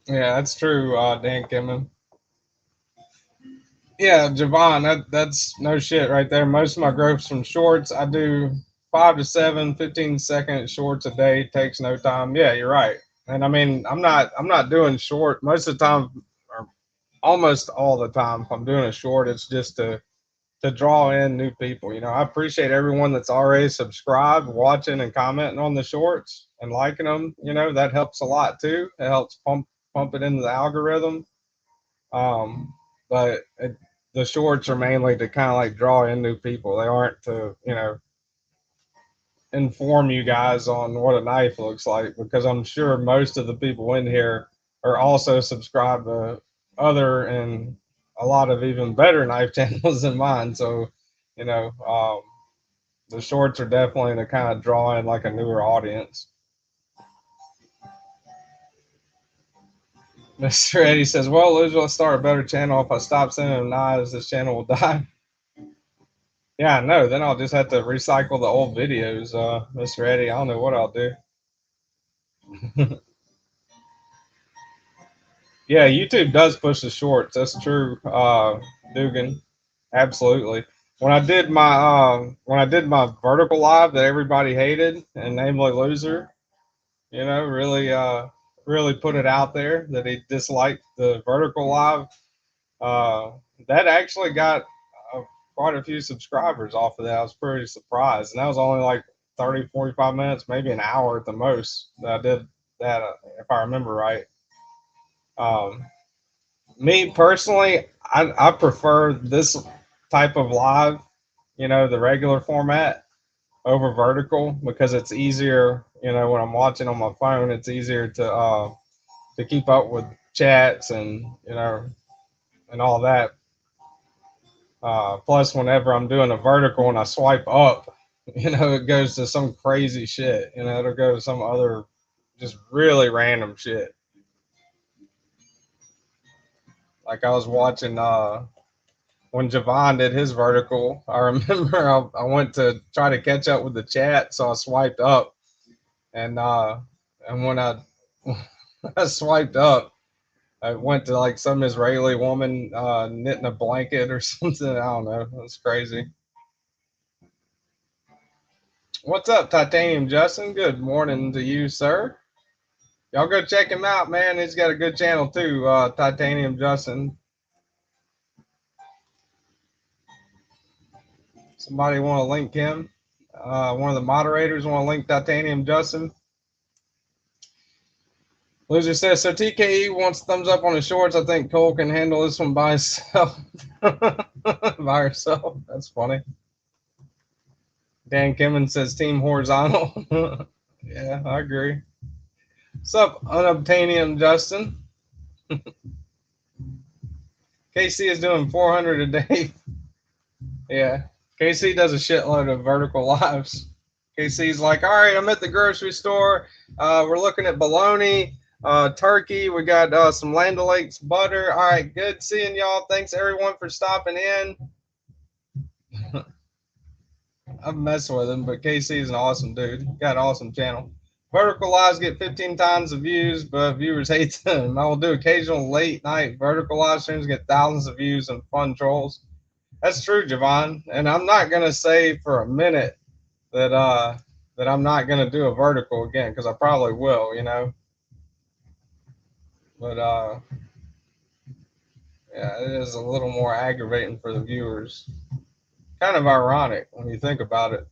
Yeah, that's true, Dan Kimman. Yeah, Javon, that's no shit right there. Most of my growth's from shorts. I do 5 to 7 15-second shorts a day takes no time. Yeah, you're right. And I mean, I'm not doing short most of the time, or almost all the time. If I'm doing a short, it's just to draw in new people. I appreciate everyone that's already subscribed, watching, and commenting on the shorts and liking them. That helps a lot too. It helps pump it into the algorithm. Um, but the shorts are mainly to kind of like draw in new people. They aren't to inform you guys on what a knife looks like, because I'm sure most of the people in here are also subscribed to other and a lot of even better knife channels than mine. So, you know, um, the shorts are definitely to kind of draw in like a newer audience. Mr. Eddie says, "Well, Liz, will start a better channel. If I stop sending them knives, this channel will die." Yeah, I know. Then I'll just have to recycle the old videos, Mr. Eddie. I don't know what I'll do. Yeah, YouTube does push the shorts. That's true, Dugan. Absolutely. When I did my vertical live that everybody hated, and namely Loser, really put it out there that he disliked the vertical live. Uh, that actually got uh, quite a few subscribers off of that. I was pretty surprised, and that was only like 30, 45 minutes, maybe an hour at the most that I did that, if I remember right. Um, Me personally, I prefer this type of live, the regular format over vertical, because it's easier. When I'm watching on my phone, it's easier to keep up with chats and and all that. Plus, whenever I'm doing a vertical and I swipe up, it goes to some crazy shit. It'll go to some other just really random shit. Like I was watching when Javon did his vertical. I remember I went to try to catch up with the chat, so I swiped up, and when I when I swiped up, I went to like some Israeli woman knitting a blanket or something. I don't know. That's crazy. What's up, Titanium Justin? Good morning to you, sir. Y'all go check him out, man. He's got a good channel too, Titanium Justin. Somebody want to link him? One of the moderators want to link Titanium Justin. Loser says, so TKE wants thumbs up on the shorts. I think Cole can handle this one by himself. By herself. That's funny. Dan Kimmon says team horizontal. Yeah, I agree. What's up, Unobtainium Justin? KC is doing 400 a day. Yeah. KC does a shitload of vertical lives. KC's like, all right, I'm at the grocery store. We're looking at bologna, turkey. We got some Land O'Lakes butter. All right, good seeing y'all. Thanks everyone for stopping in. I'm messing with him, but KC is an awesome dude. Got an awesome channel. Vertical lives get 15 times the views, but viewers hate them. I will do occasional late night vertical live streams, get thousands of views and fun trolls. That's true, Javon. And I'm not gonna say for a minute that I'm not gonna do a vertical again, because I probably will. But yeah, it is a little more aggravating for the viewers. Kind of ironic when you think about it.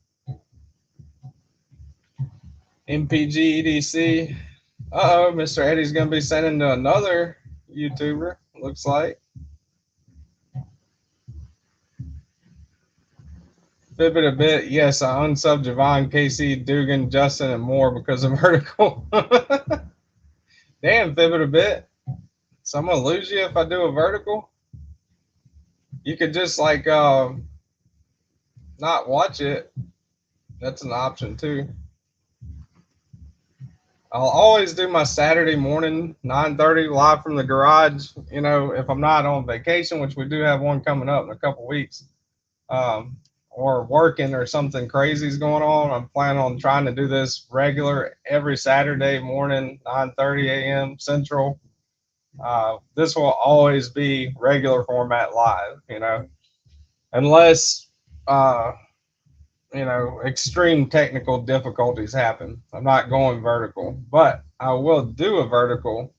MPG EDC. Uh oh, Mr. Eddie's gonna be sending to another YouTuber. Looks like. Fib it a bit. Yes, I unsubbed Javon, Casey, Dugan, Justin, and more because of vertical. Damn, Fib it a bit. So I'm gonna lose you if I do a vertical. You could just like not watch it. That's an option too. I'll always do my Saturday morning 9:30 live from the garage. If I'm not on vacation, which we do have one coming up in a couple weeks, or working or something crazy is going on, I'm planning on trying to do this regular every Saturday morning, 9:30 a.m. Central. This will always be regular format live, unless uh, extreme technical difficulties happen. I'm not going vertical, but I will do a vertical.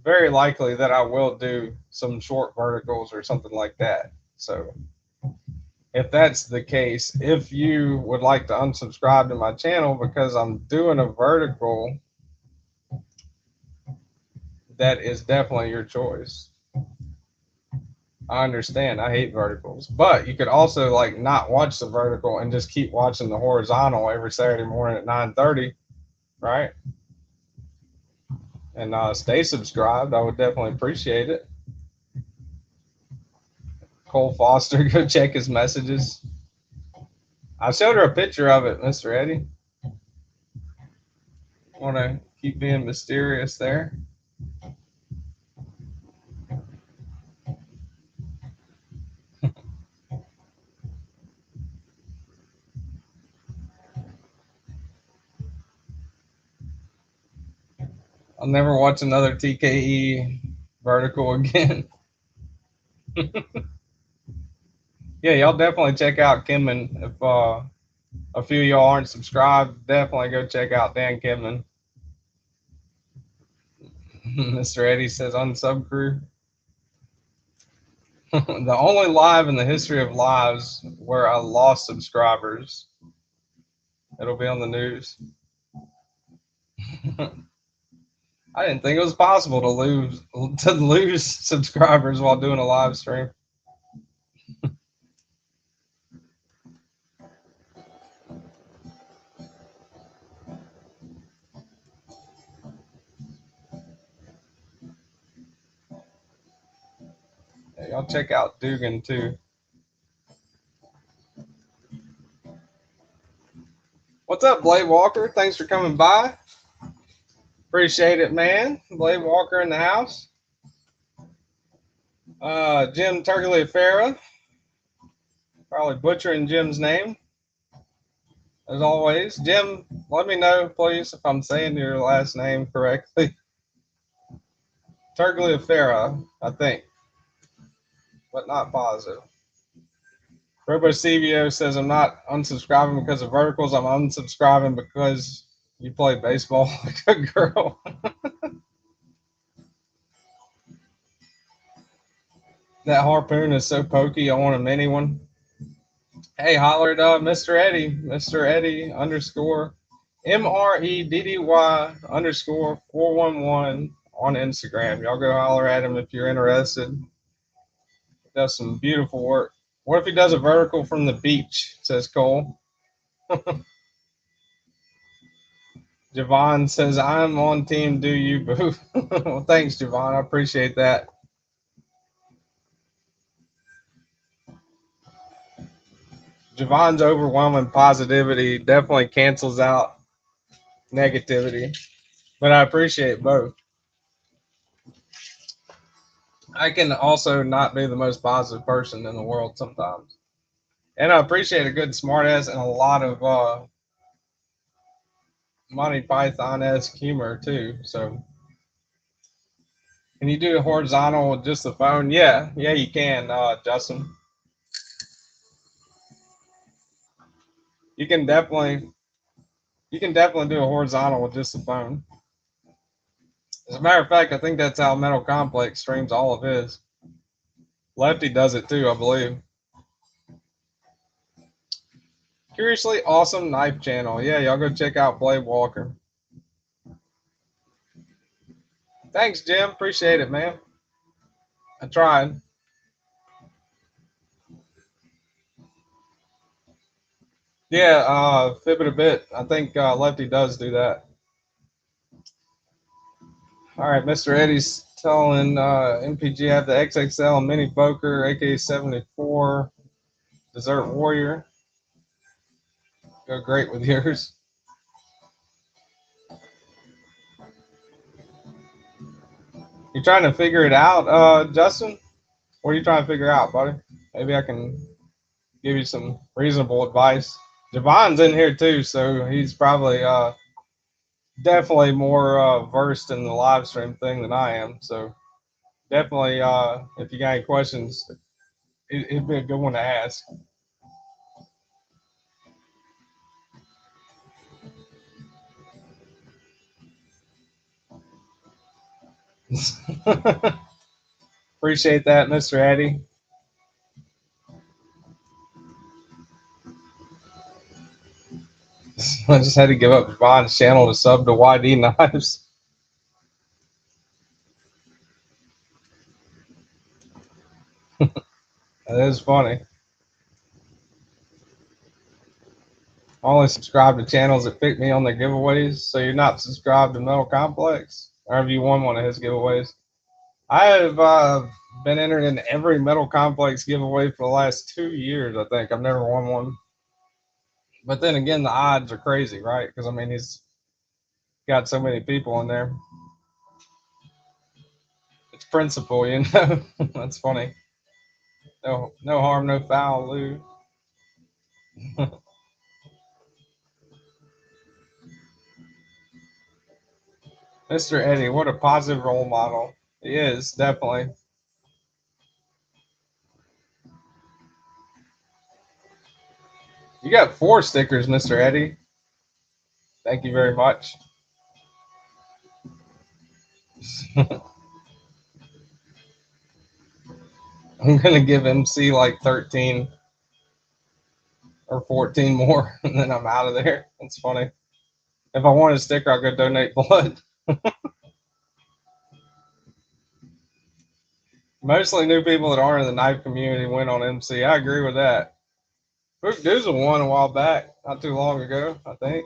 Very likely that I will do some short verticals or something like that. So if that's the case, if you would like to unsubscribe to my channel because I'm doing a vertical, that is definitely your choice. I understand. I hate verticals, but you could also like not watch the vertical and just keep watching the horizontal every Saturday morning at 9:30, right? And stay subscribed. I would definitely appreciate it. Cole Foster, go check his messages. I showed her a picture of it, Mr. Eddie. Want to keep being mysterious there? I'll never watch another TKE vertical again. Yeah, y'all definitely check out Kimman. If a few of y'all aren't subscribed, definitely go check out Dan Kimman. Mr. Eddie says unsub crew. The only live in the history of lives where I lost subscribers. It'll be on the news. I didn't think it was possible to lose subscribers while doing a live stream. Yeah, y'all check out Dugan too. What's up, Blade Walker? Thanks for coming by. Appreciate it, man. Blade Walker in the house. Jim Turgliafera. Probably butchering Jim's name. As always. Jim, let me know, please, if I'm saying your last name correctly. Turgliafera, I think, but not positive. Robo CVO says I'm not unsubscribing because of verticals. I'm unsubscribing because you play baseball like a girl. That harpoon is so pokey. I want a mini one. Hey, holler at Mr. Eddie. Mr. Eddie underscore MREDDY underscore 411 on Instagram. Y'all go holler at him if you're interested. He does some beautiful work. What if he does a vertical from the beach? Says Cole. Javon says, I'm on team do you boo. Well, thanks, Javon. I appreciate that. Javon's overwhelming positivity definitely cancels out negativity, but I appreciate both. I can also not be the most positive person in the world sometimes. And I appreciate a good smartass and a lot of Monty Python-esque humor too. So can you do a horizontal with just the phone? Yeah, you can, Justin. You can definitely do a horizontal with just the phone. As a matter of fact, I think that's how Metal Complex streams all of his. Lefty does it too, I believe. Curiously awesome knife channel. Yeah, y'all go check out Blade Walker. Thanks, Jim. Appreciate it, man. I tried. Yeah, fib it a bit. I think Lefty does do that. All right, Mr. Eddie's telling MPG have the XXL Mini Boker, AK-74, Desert Warrior. Go great with yours. You trying to figure it out, Justin? What are you trying to figure out, buddy? Maybe I can give you some reasonable advice. Javon's in here too, so he's probably definitely more versed in the live stream thing than I am. So definitely, if you got any questions, it'd be a good one to ask. Appreciate that, Mr. Eddie. I just had to give up Vaughn's channel to sub to YD Knives. That is funny. I only subscribe to channels that pick me on their giveaways, so you're not subscribed to Metal Complex? Or have you won one of his giveaways? I have been entered in every Metal Complex giveaway for the last 2 years, I think. I've never won one. But then again, the odds are crazy, right? Because, I mean, he's got so many people in there. It's principle, you know? That's funny. No harm, no foul, Lou. Mr. Eddie, what a positive role model. He is, definitely. You got 4 stickers, Mr. Eddie. Thank you very much. I'm going to give MC like 13 or 14 more, and then I'm out of there. That's funny. If I want a sticker, I'll go donate blood. Mostly new people that aren't in the knife community win on MC. I agree with that. Book Doozle won a while back, not too long ago, I think.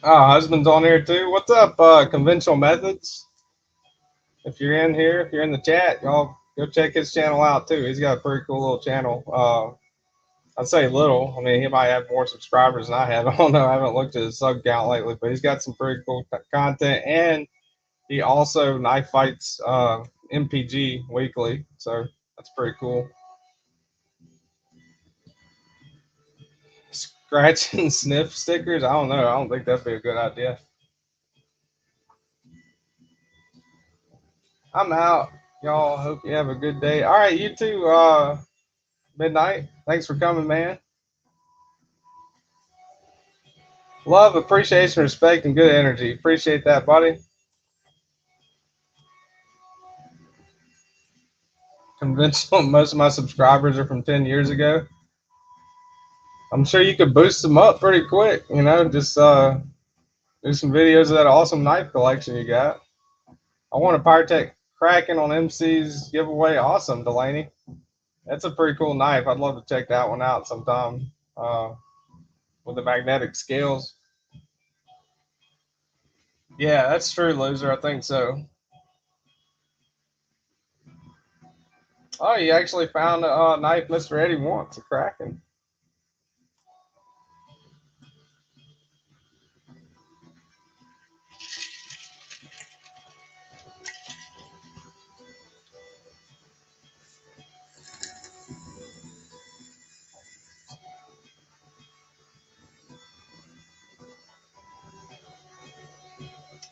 Oh, husband's on here too. What's up, Conventional Methods? If you're in here, if you're in the chat, y'all go check his channel out too. He's got a pretty cool little channel. I'd say little. I mean, he might have more subscribers than I have. I don't know. I haven't looked at his sub count lately, but he's got some pretty cool content, and he also knife fights MPG weekly, so that's pretty cool. Scratch and sniff stickers? I don't know. I don't think that'd be a good idea. I'm out. Y'all hope you have a good day. All right, you too, Midnight. Thanks for coming, man. Love, appreciation, respect, and good energy. Appreciate that, buddy. Conventional, most of my subscribers are from 10 years ago. I'm sure you could boost them up pretty quick, you know, just do some videos of that awesome knife collection you got. I want a Pyrotech Kraken on MC's giveaway. Awesome, Delaney. That's a pretty cool knife. I'd love to check that one out sometime with the magnetic scales. Yeah, that's true, loser. I think so. Oh, you actually found a knife Mr. Eddie wants, a Kraken.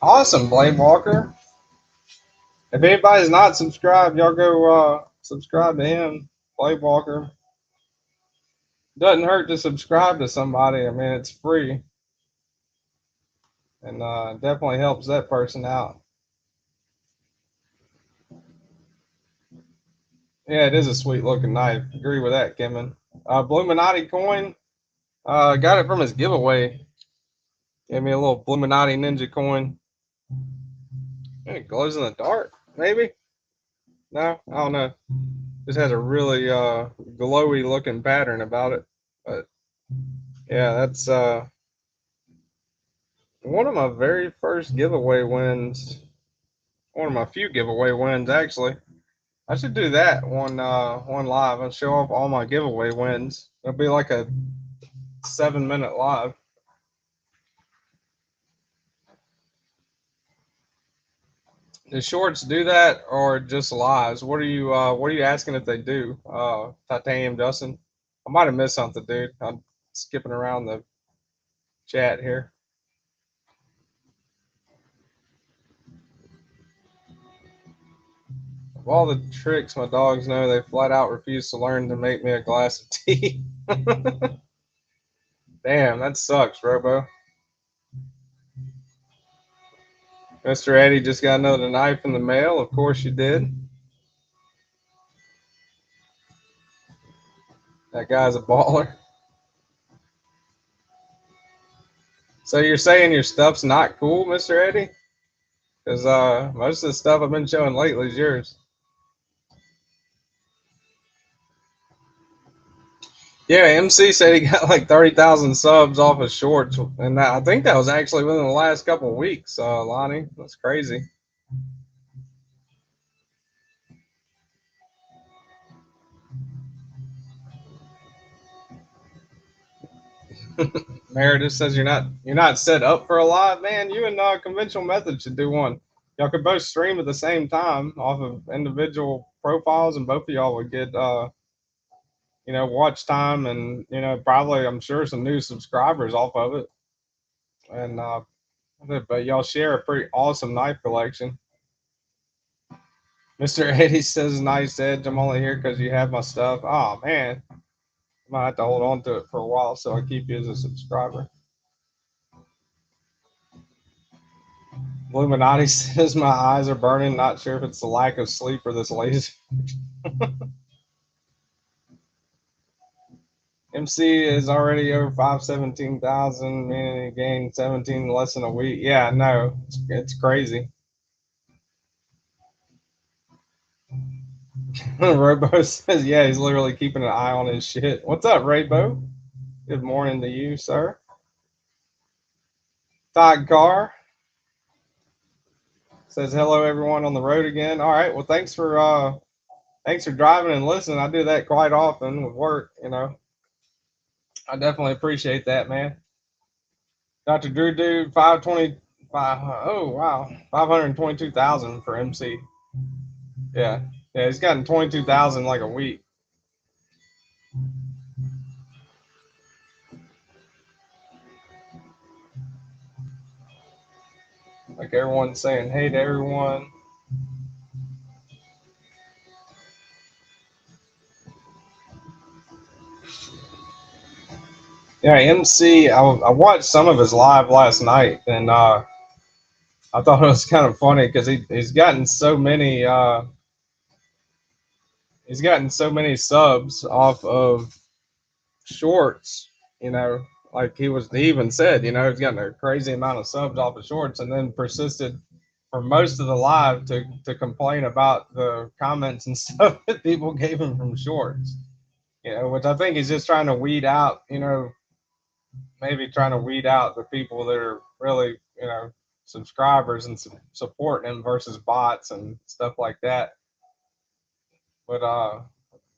Awesome, Blade Walker. If anybody's not subscribed, y'all go subscribe to him, Blade Walker. Doesn't hurt to subscribe to somebody. I mean, it's free, and definitely helps that person out. Yeah, it is a sweet looking knife. Agree with that, Kimmin. Bluminati coin. Got it from his giveaway. Gave me a little Bluminati Ninja coin. It glows in the dark, maybe? No, I don't know. Just has a really glowy looking pattern about it. But yeah, that's one of my very first giveaway wins. One of my few giveaway wins, actually. I should do that one live and show off all my giveaway wins. It'll be like a 7-minute live. The shorts do that or just lives? What are you asking if they do? Titanium Justin. I might have missed something, dude. I'm skipping around the chat here. Of all the tricks my dogs know, they flat out refuse to learn to make me a glass of tea. Damn, that sucks, Robo. Mr. Eddie just got another knife in the mail. Of course you did. That guy's a baller. So you're saying your stuff's not cool, Mr. Eddie? Because most of the stuff I've been showing lately is yours. Yeah, MC said he got like 30,000 subs off his shorts, and I think that was actually within the last couple of weeks. Lonnie, that's crazy. Meredith says you're not set up for a live, man. You and Conventional Method should do one. Y'all could both stream at the same time off of individual profiles, and both of y'all would get watch time, and probably I'm sure some new subscribers off of it. And but y'all share a pretty awesome knife collection. Mr. Eddie says, "Nice Edge. I'm only here because you have my stuff." Oh man, I might have to hold on to it for a while so I keep you as a subscriber. Illuminati says my eyes are burning. Not sure if it's the lack of sleep or this lazy. MC is already over 517,000, meaning he gained 17 in less than a week. Yeah, no, it's crazy. Robo says, yeah, he's literally keeping an eye on his shit. What's up, Raybo? Good morning to you, sir. Todd Carr says hello everyone on the road again. All right, well thanks for driving and listening. I do that quite often with work, I definitely appreciate that, man. Dr. Drew Dude 525, oh wow, 522,000 for MC. Yeah. Yeah, he's gotten 22,000 like a week. Like everyone's saying hey to everyone. Yeah, MC, I watched some of his live last night, and I thought it was kind of funny because he's gotten so many subs off of shorts, you know, like he even said, he's gotten a crazy amount of subs off of shorts, and then persisted for most of the live to complain about the comments and stuff that people gave him from shorts, which I think he's just trying to weed out, maybe trying to weed out the people that are really, subscribers and supporting him versus bots and stuff like that. But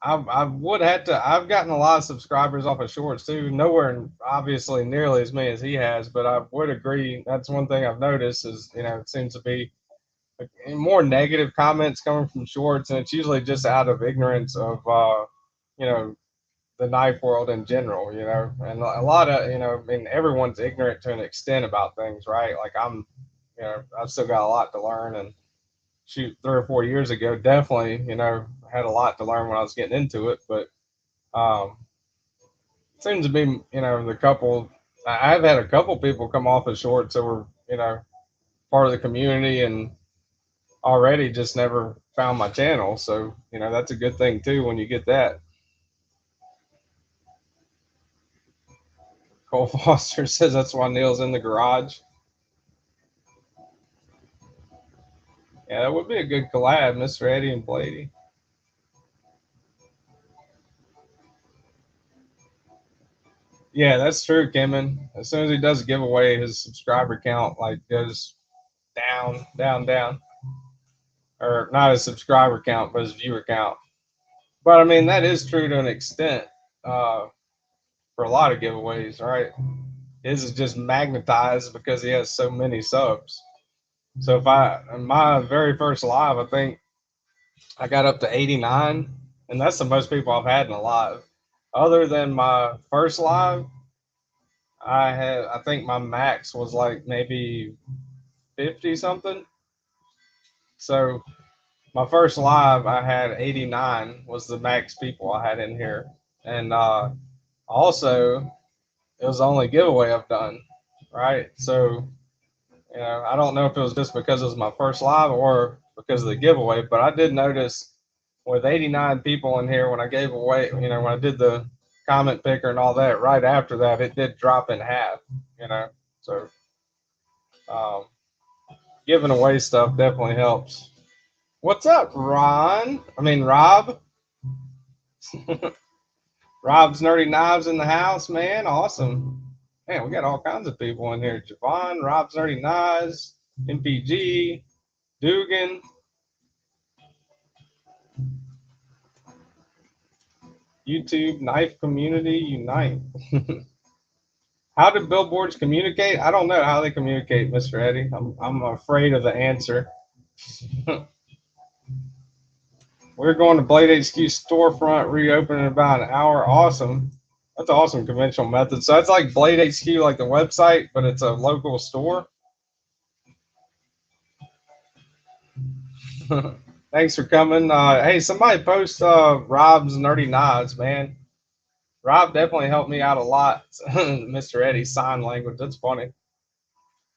I would have to. I've gotten a lot of subscribers off of shorts too. Nowhere obviously nearly as many as he has, but I would agree. That's one thing I've noticed is it seems to be more negative comments coming from shorts, and it's usually just out of ignorance of you know the knife world in general. And a lot of I mean everyone's ignorant to an extent about things, right? Like I've still got a lot to learn, and shoot, 3 or 4 years ago, definitely had a lot to learn when I was getting into it, but um, it seems to be the couple. I've had a couple people come off of shorts that were part of the community and already just never found my channel. So that's a good thing too when you get that. Cole Foster says that's why Neil's in the garage. Yeah, that would be a good collab, Mr. Eddie and Blady. Yeah, that's true, Kimmin. As soon as he does a giveaway, his subscriber count like goes down, down, down. Or not his subscriber count, but his viewer count. But I mean, that is true to an extent for a lot of giveaways, right? His is just magnetized because he has so many subs. So in my very first live, I think I got up to 89, and that's the most people I've had in a live. Other than my first live, I think my max was like maybe 50 something. So my first live, I had 89 was the max people I had in here, and also it was the only giveaway I've done, right? So I don't know if it was just because it was my first live or because of the giveaway, but I did notice with 89 people in here when I gave away, when I did the comment picker and all that, right after that, it did drop in half, you know. So um, giving away stuff definitely helps. What's up, Ron? I mean, Rob. Rob's Nerdy Knives in the house, man. Awesome. Man, we got all kinds of people in here. Javon, Rob's Nerdy Knives, MPG, Dugan, YouTube, Knife Community Unite. How do billboards communicate? I don't know how they communicate, Mr. Eddie. I'm afraid of the answer. We're going to Blade HQ storefront, reopen in about an hour. Awesome. That's an awesome conventional method. So it's like Blade HQ, like the website, but it's a local store. Thanks for coming. Hey, somebody post Rob's Nerdy Knives, man. Rob definitely helped me out a lot. Mr. Eddie's sign language. That's funny.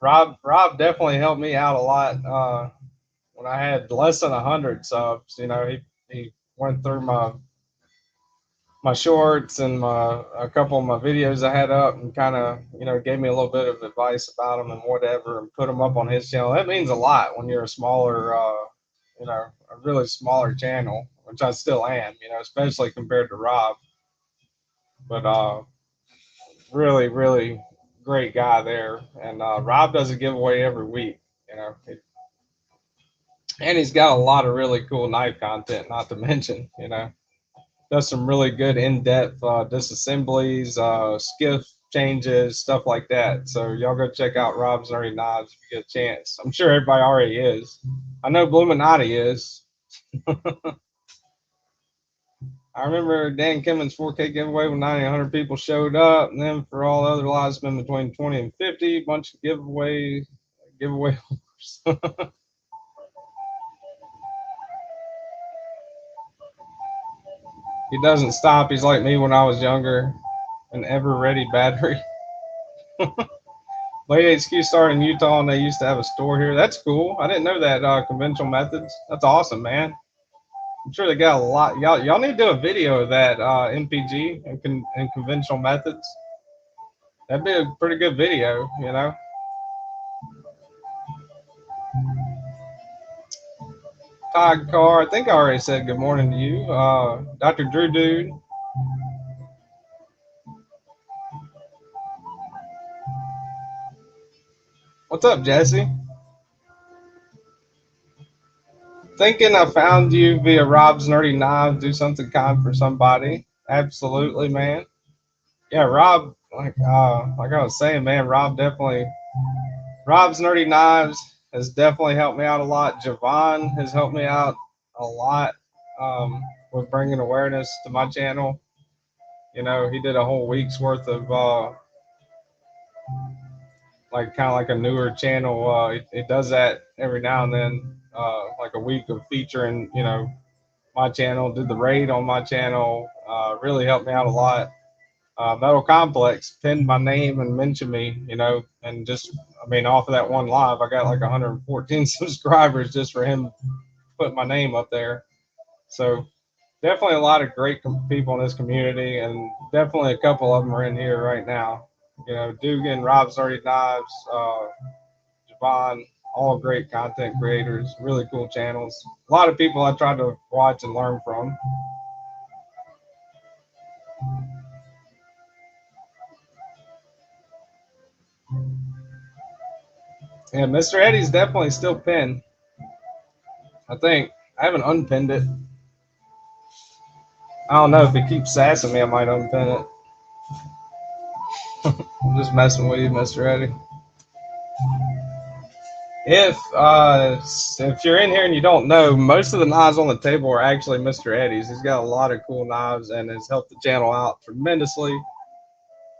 Rob definitely helped me out a lot when I had less than 100 subs. He went through my shorts and a couple of my videos I had up and kind of gave me a little bit of advice about them and whatever and put them up on his channel. That means a lot when you're a smaller a really smaller channel, which I still am, especially compared to Rob. But really, really great guy there. And Rob does a giveaway every week, and he's got a lot of really cool knife content, not to mention, does some really good in-depth disassemblies, skiff changes, stuff like that. So y'all go check out Rob's Nerdy Knives if you get a chance. I'm sure everybody already is. I know Bluminati is. I remember Dan Kimmon's 4K giveaway when 900 people showed up, and then for all other lives, been between 20 and 50. Bunch of giveaway. He doesn't stop. He's like me when I was younger, an ever ready battery. Late HQ started in Utah, and they used to have a store here. That's cool. I didn't know that conventional methods. That's awesome, man. I'm sure they got a lot. Y'all need to do a video of that MPG and conventional methods. That'd be a pretty good video. Todd Carr, I think I already said good morning to you. Dr. Drew Dude. What's up, Jesse? Thinking I found you via Rob's Nerdy Knives. Do something kind for somebody. Absolutely, man. Yeah, Rob, like I was saying, man, Rob's Nerdy Knives has definitely helped me out a lot. Javon has helped me out a lot with bringing awareness to my channel. He did a whole week's worth of like kind of like a newer channel. It does that every now and then, like a week of featuring, my channel. Did the raid on my channel. Really helped me out a lot. Metal Complex pinned my name and mentioned me, and just, I mean, off of that one live, I got like 114 subscribers just for him putting my name up there. So definitely a lot of great people in this community, and definitely a couple of them are in here right now. Dugan, Rob's Nerdy Knives, Javon, all great content creators, really cool channels. A lot of people I try to watch and learn from. And Mr. Eddie's definitely still pinned. I think I haven't unpinned it. I don't know if he keeps sassing me, I might unpin it. I'm just messing with you, Mr. Eddie. If you're in here and you don't know, most of the knives on the table are actually Mr. Eddie's. He's got a lot of cool knives and has helped the channel out tremendously.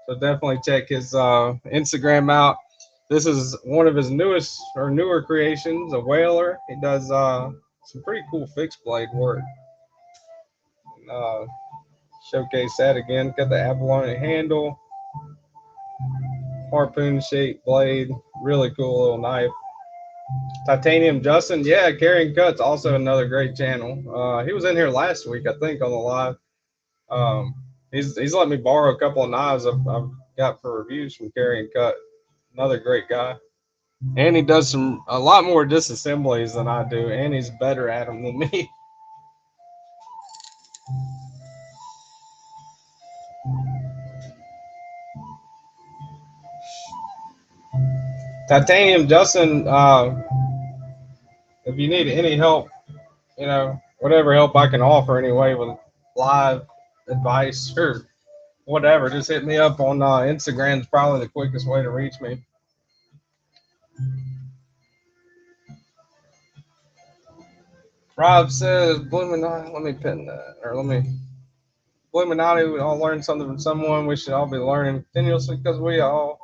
So definitely check his Instagram out. This is one of his newer creations, a whaler. He does some pretty cool fixed blade work. Showcase that again. Got the abalone handle, harpoon shaped blade, really cool little knife. Titanium Justin, yeah, Carrying Cuts, also another great channel. He was in here last week, I think, on the live. Um, he's let me borrow a couple of knives I've got for reviews from Carrying Cut. Another great guy, and he does a lot more disassemblies than I do, and he's better at them than me. Titanium Justin, if you need any help, whatever help I can offer anyway with live advice or whatever, just hit me up on Instagram. Is probably the quickest way to reach me. Rob says, Bluminati, let me pin that, or let me, Bluminati, we all learn something from someone. We should all be learning continuously because we all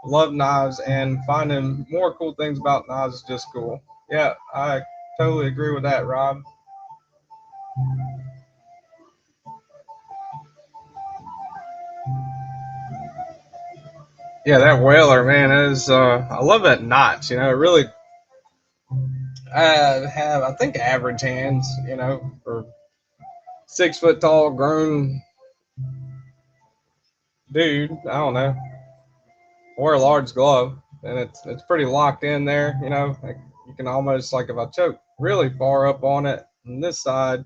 love knives, and finding more cool things about knives is just cool. Yeah, I totally agree with that, Rob. Yeah, that Whaler, man, is, I love that notch, it really, I have, I think, average hands, for 6 foot tall, grown dude. I don't know. Wear a large glove, and it's pretty locked in there. Like you can almost, like, if I choke really far up on it on this side,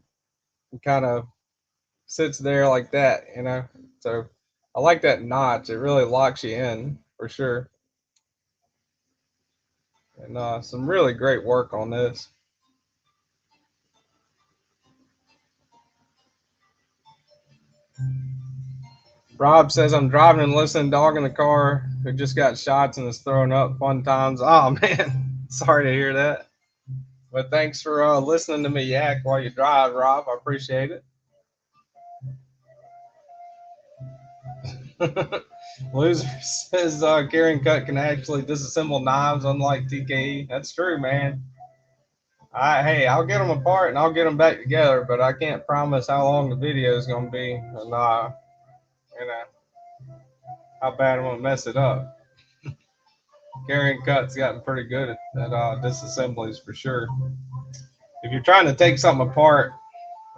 it kind of sits there like that. So I like that notch. It really locks you in for sure, and some really great work on this. Rob says, I'm driving and listening, dog in the car who just got shots and is throwing up. Fun times. Oh, man. Sorry to hear that. But thanks for listening to me yak while you drive, Rob. I appreciate it. Loser says Carrying Cut can actually disassemble knives, unlike TKE. That's true, man. Hey, I'll get them apart and I'll get them back together, but I can't promise how long the video is going to be, and how bad I'm going to mess it up. Carrying Cut's gotten pretty good at disassemblies for sure. If you're trying to take something apart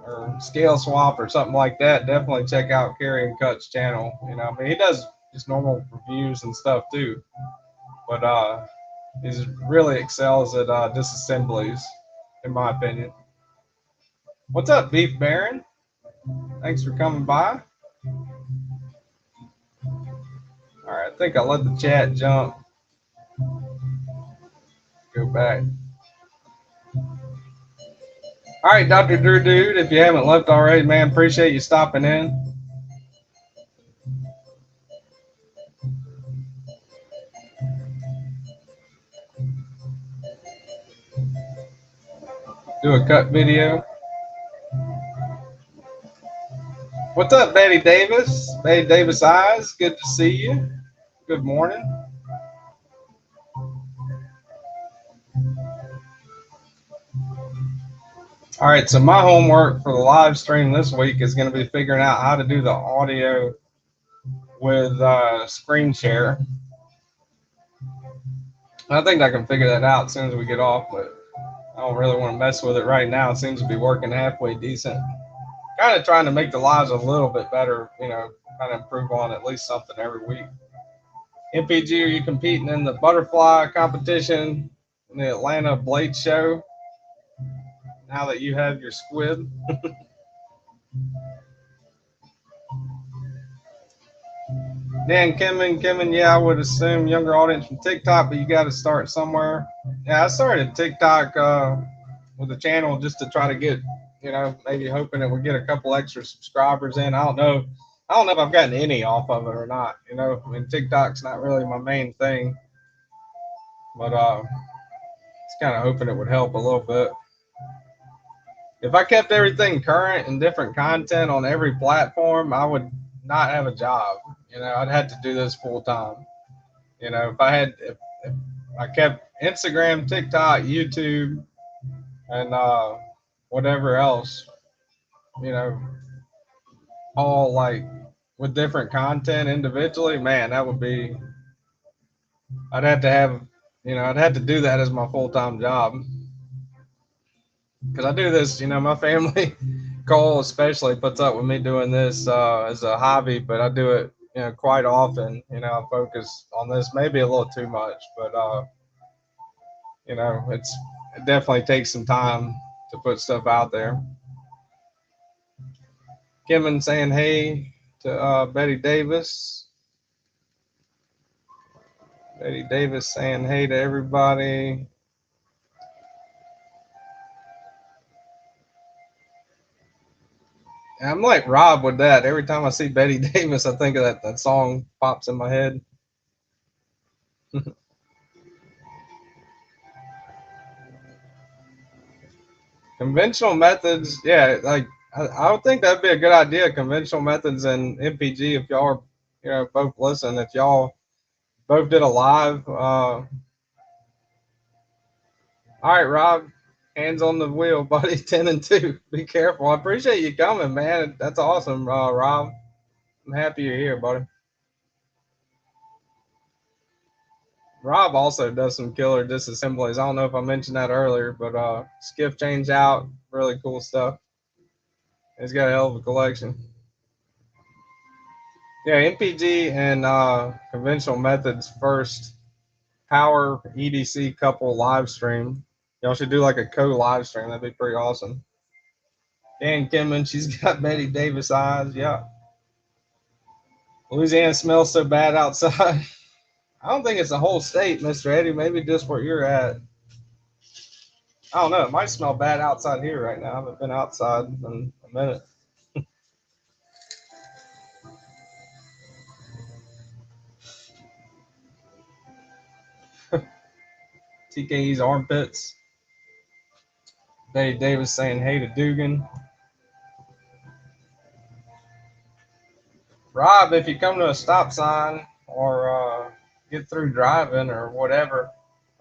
or scale swap or something like that, definitely check out Carrying Cut's channel. I mean, he does just normal reviews and stuff too, but he really excels at disassemblies, in my opinion. What's up, Beef Baron? Thanks for coming by. All right, I think I let the chat jump. Go back. All right, Dr. Drew Dude, if you haven't left already, man, appreciate you stopping in. Do a cut video. What's up, Betty Davis? Betty Davis Eyes, good to see you. Good morning. All right, so my homework for the live stream this week is going to be figuring out how to do the audio with screen share. I think I can figure that out as soon as we get off, but I don't really want to mess with it right now. It seems to be working halfway decent. Kind of trying to make the lives a little bit better, kind of improve on at least something every week. MPG, are you competing in the butterfly competition in the Atlanta Blade Show now that you have your squid? Dan Kimmin, yeah, I would assume younger audience from TikTok, but you got to start somewhere. Yeah, I started TikTok with the channel just to try to get, maybe hoping it would get a couple extra subscribers in. I don't know. I don't know if I've gotten any off of it or not. I mean, TikTok's not really my main thing, but it's kind of hoping it would help a little bit. If I kept everything current and different content on every platform, I would not have a job. I'd have to do this full time. If I kept Instagram, TikTok, YouTube, and whatever else, you know, all like with different content individually, man, that would be, I'd have to have, I'd have to do that as my full time job. Because I do this, my family, Cole especially, puts up with me doing this as a hobby, but I do it, quite often. I focus on this maybe a little too much, but, it definitely takes some time to put stuff out there. Kimmin saying hey to Betty Davis. Betty Davis saying hey to everybody. I'm like Rob with that. Every time I see Betty Davis, I think of that song pops in my head. Conventional methods, yeah, like I would think that'd be a good idea. Conventional methods and MPG, if y'all are, both listen, if y'all both did a live. All right, Rob, hands on the wheel, buddy. 10 and 2. Be careful. I appreciate you coming, man. That's awesome, Rob. I'm happy you're here, buddy. Rob also does some killer disassemblies. I don't know if I mentioned that earlier, but skiff change out, really cool stuff. He's got a hell of a collection. Yeah, MPG and conventional methods first power EDC couple live stream. Y'all should do like a co live stream. That'd be pretty awesome. Dan Kimman, she's got Betty Davis eyes. Yeah. Louisiana smells so bad outside. I don't think it's the whole state, Mr. Eddie. Maybe just where you're at. I don't know. It might smell bad outside here right now. I haven't been outside in a minute. TKE's armpits. Betty Davis saying hey to Dugan. Rob, if you come to a stop sign or get through driving or whatever,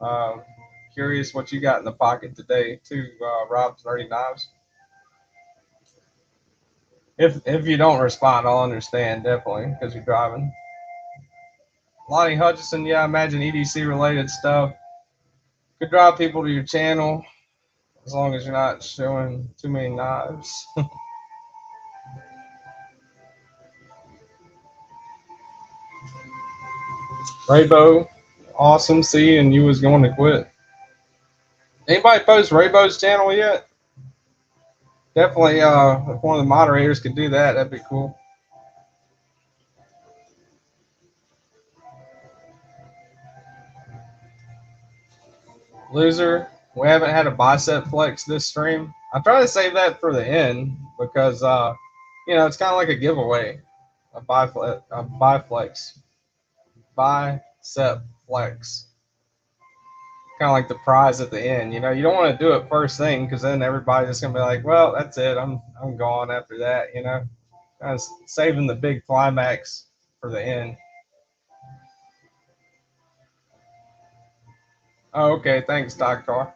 uh, curious what you got in the pocket today, too, Rob's Nerdy Knives. If you don't respond, I'll understand definitely because you're driving. Lonnie Hutchison, yeah, I imagine EDC related stuff. Could draw people to your channel as long as you're not showing too many knives. Raybo, awesome. See, and you was going to quit. Anybody post Raybo's channel yet? Definitely, if one of the moderators could do that, that'd be cool. Loser, we haven't had a bicep flex this stream. I try to save that for the end because, it's kind of like a giveaway, a biflex, bicep flex. Kind of like the prize at the end. You don't want to do it first thing because then everybody's just gonna be like, well, that's it. I'm gone after that. Kind of saving the big climax for the end. Oh, okay. Thanks, Doctor.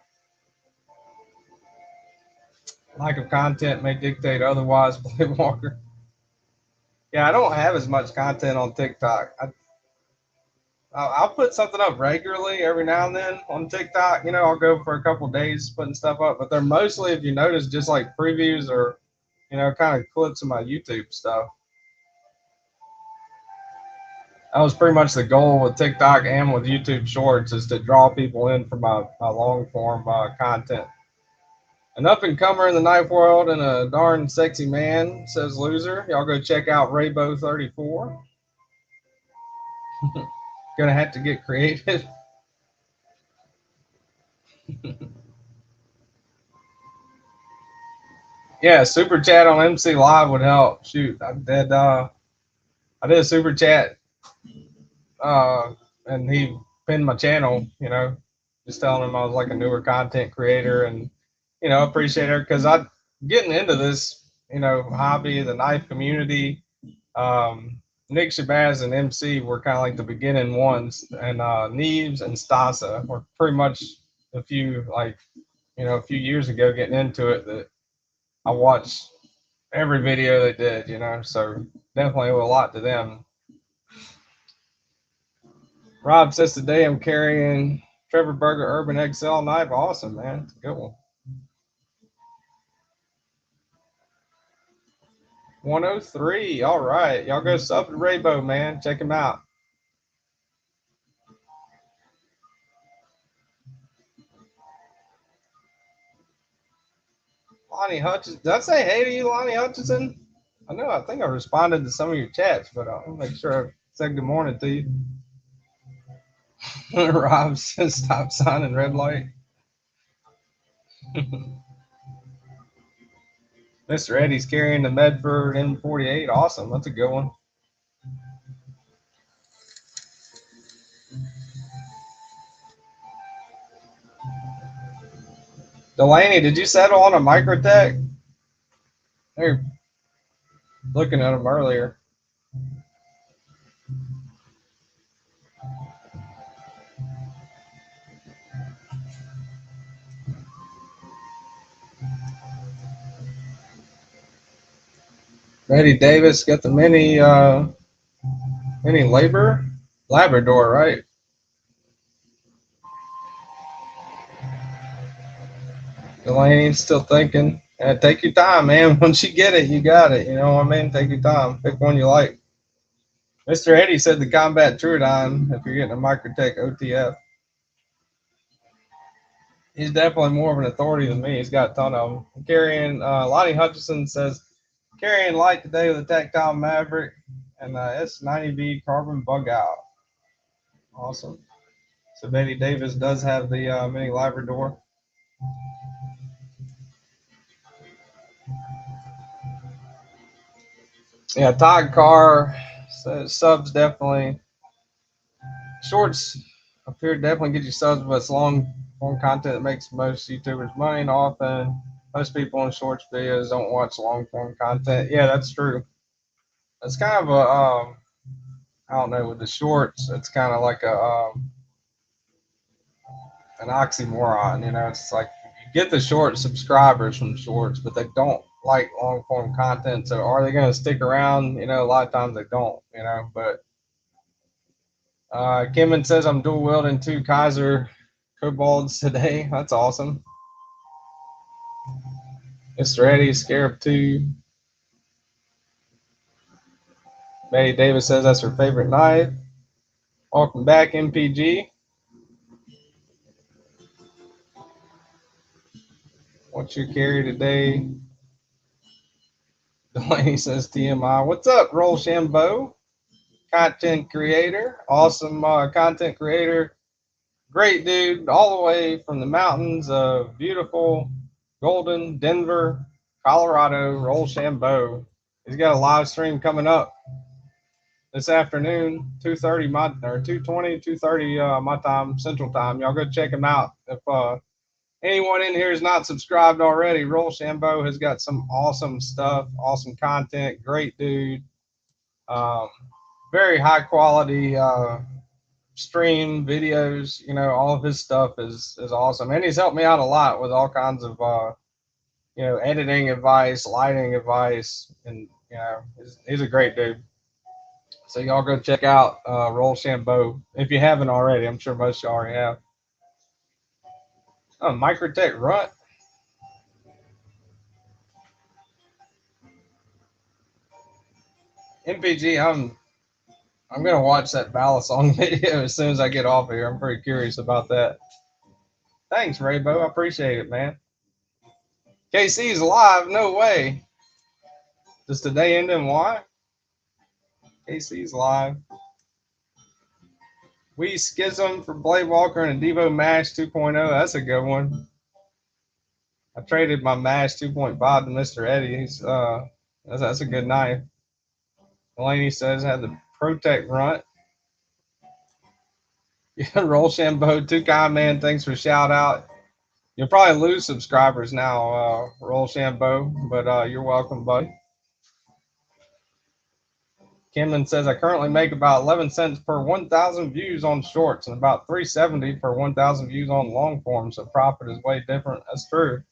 Lack of content may dictate otherwise. Blade Walker. Yeah, I don't have as much content on TikTok. I'll put something up regularly every now and then on TikTok. I'll go for a couple days putting stuff up, but they're mostly, if you notice, just like previews or, kind of clips of my YouTube stuff. That was pretty much the goal with TikTok and with YouTube Shorts is to draw people in for my long form content. An up and comer in the knife world and a darn sexy man, says Loser. Y'all go check out Raybo 34. Gonna have to get creative. Yeah, super chat on MC Live would help. Shoot, I did a super chat, and he pinned my channel. Just telling him I was like a newer content creator, and appreciate her because I getting into this, hobby, the knife community. Nick Shabazz and MC were kind of like the beginning ones, and Neves and Stasa were pretty much a few years ago getting into it that I watched every video they did, you know, so definitely owe a lot to them. Rob says today I'm carrying Trevor Burger Urban XL knife. Awesome, man. It's a good one. 103. All right. Y'all go sub to Raybo, man. Check him out. Lonnie Hutchinson. Did I say hey to you, Lonnie Hutchinson? I know. I think I responded to some of your chats, but I'll make sure I said good morning to you. Rob says stop signing red light. Mr. Eddie's carrying the Medford M48. Awesome. That's a good one. Delaney, did you settle on a Microtech? They're looking at them earlier. Eddie Davis got the mini Labrador, right? Delaney's still thinking. Take your time, man. Once you get it, you got it. You know what I mean? Take your time. Pick one you like. Mr. Eddie said the Combat Trudine if you're getting a Microtech OTF. He's definitely more of an authority than me. He's got a ton of them. Carrying, Lonnie Hutchison says, carrying light today with a Tactile Maverick and S90V carbon bug out. Awesome. So Betty Davis does have the mini Labrador. Yeah, Todd Carr says subs definitely. Shorts appear to definitely get you subs, but it's long form content that makes most YouTubers money, and often most people in shorts videos don't watch long form content. Yeah, that's true. It's kind of a I don't know, with the shorts, it's kind of like an oxymoron. You know, it's like you get the short subscribers from shorts, but they don't like long form content. So are they going to stick around? You know, a lot of times they don't. You know, but Kimmin says I'm dual wielding 2 Kaiser Kobolds today. That's awesome. Mr. Eddie, Scarab 2. Betty Davis says that's her favorite knife. Welcome back, MPG. What's your carry today? Delaney says TMI. What's up, Roll Shambo? Content creator. Awesome content creator. Great dude, all the way from the mountains of beautiful Golden, Denver, Colorado, Roll Shambo. He's got a live stream coming up this afternoon, 2:30 my or 2:20, 2:30 my time, Central Time. Y'all go check him out. If anyone in here is not subscribed already, Roll Shambo has got some awesome stuff, awesome content, great dude. Very high quality stream videos. You know, all of his stuff is awesome, and he's helped me out a lot with all kinds of you know, editing advice, lighting advice, and you know, he's a great dude. So y'all go check out Roll Shambo if you haven't already. I'm sure most of you already have. Oh, Microtech Runt. MPG, I'm gonna watch that Balisong video as soon as I get off here. I'm pretty curious about that. Thanks, Raybo. I appreciate it, man. KC's live. No way. Does today end in Y? KC's live. We Schism for Blade Walker and a Devo Mash 2.0. That's a good one. I traded my Mash 2.5 to Mr. Eddie. He's that's a good knife. Delaney says had the Protect Runt. Yeah, Roll Shambo, 2K man. Thanks for shout out. You'll probably lose subscribers now, Roll Shambo, but you're welcome, buddy. Kimlin says I currently make about 11 cents per 1,000 views on shorts and about 370 per 1,000 views on long form. So profit is way different. That's true.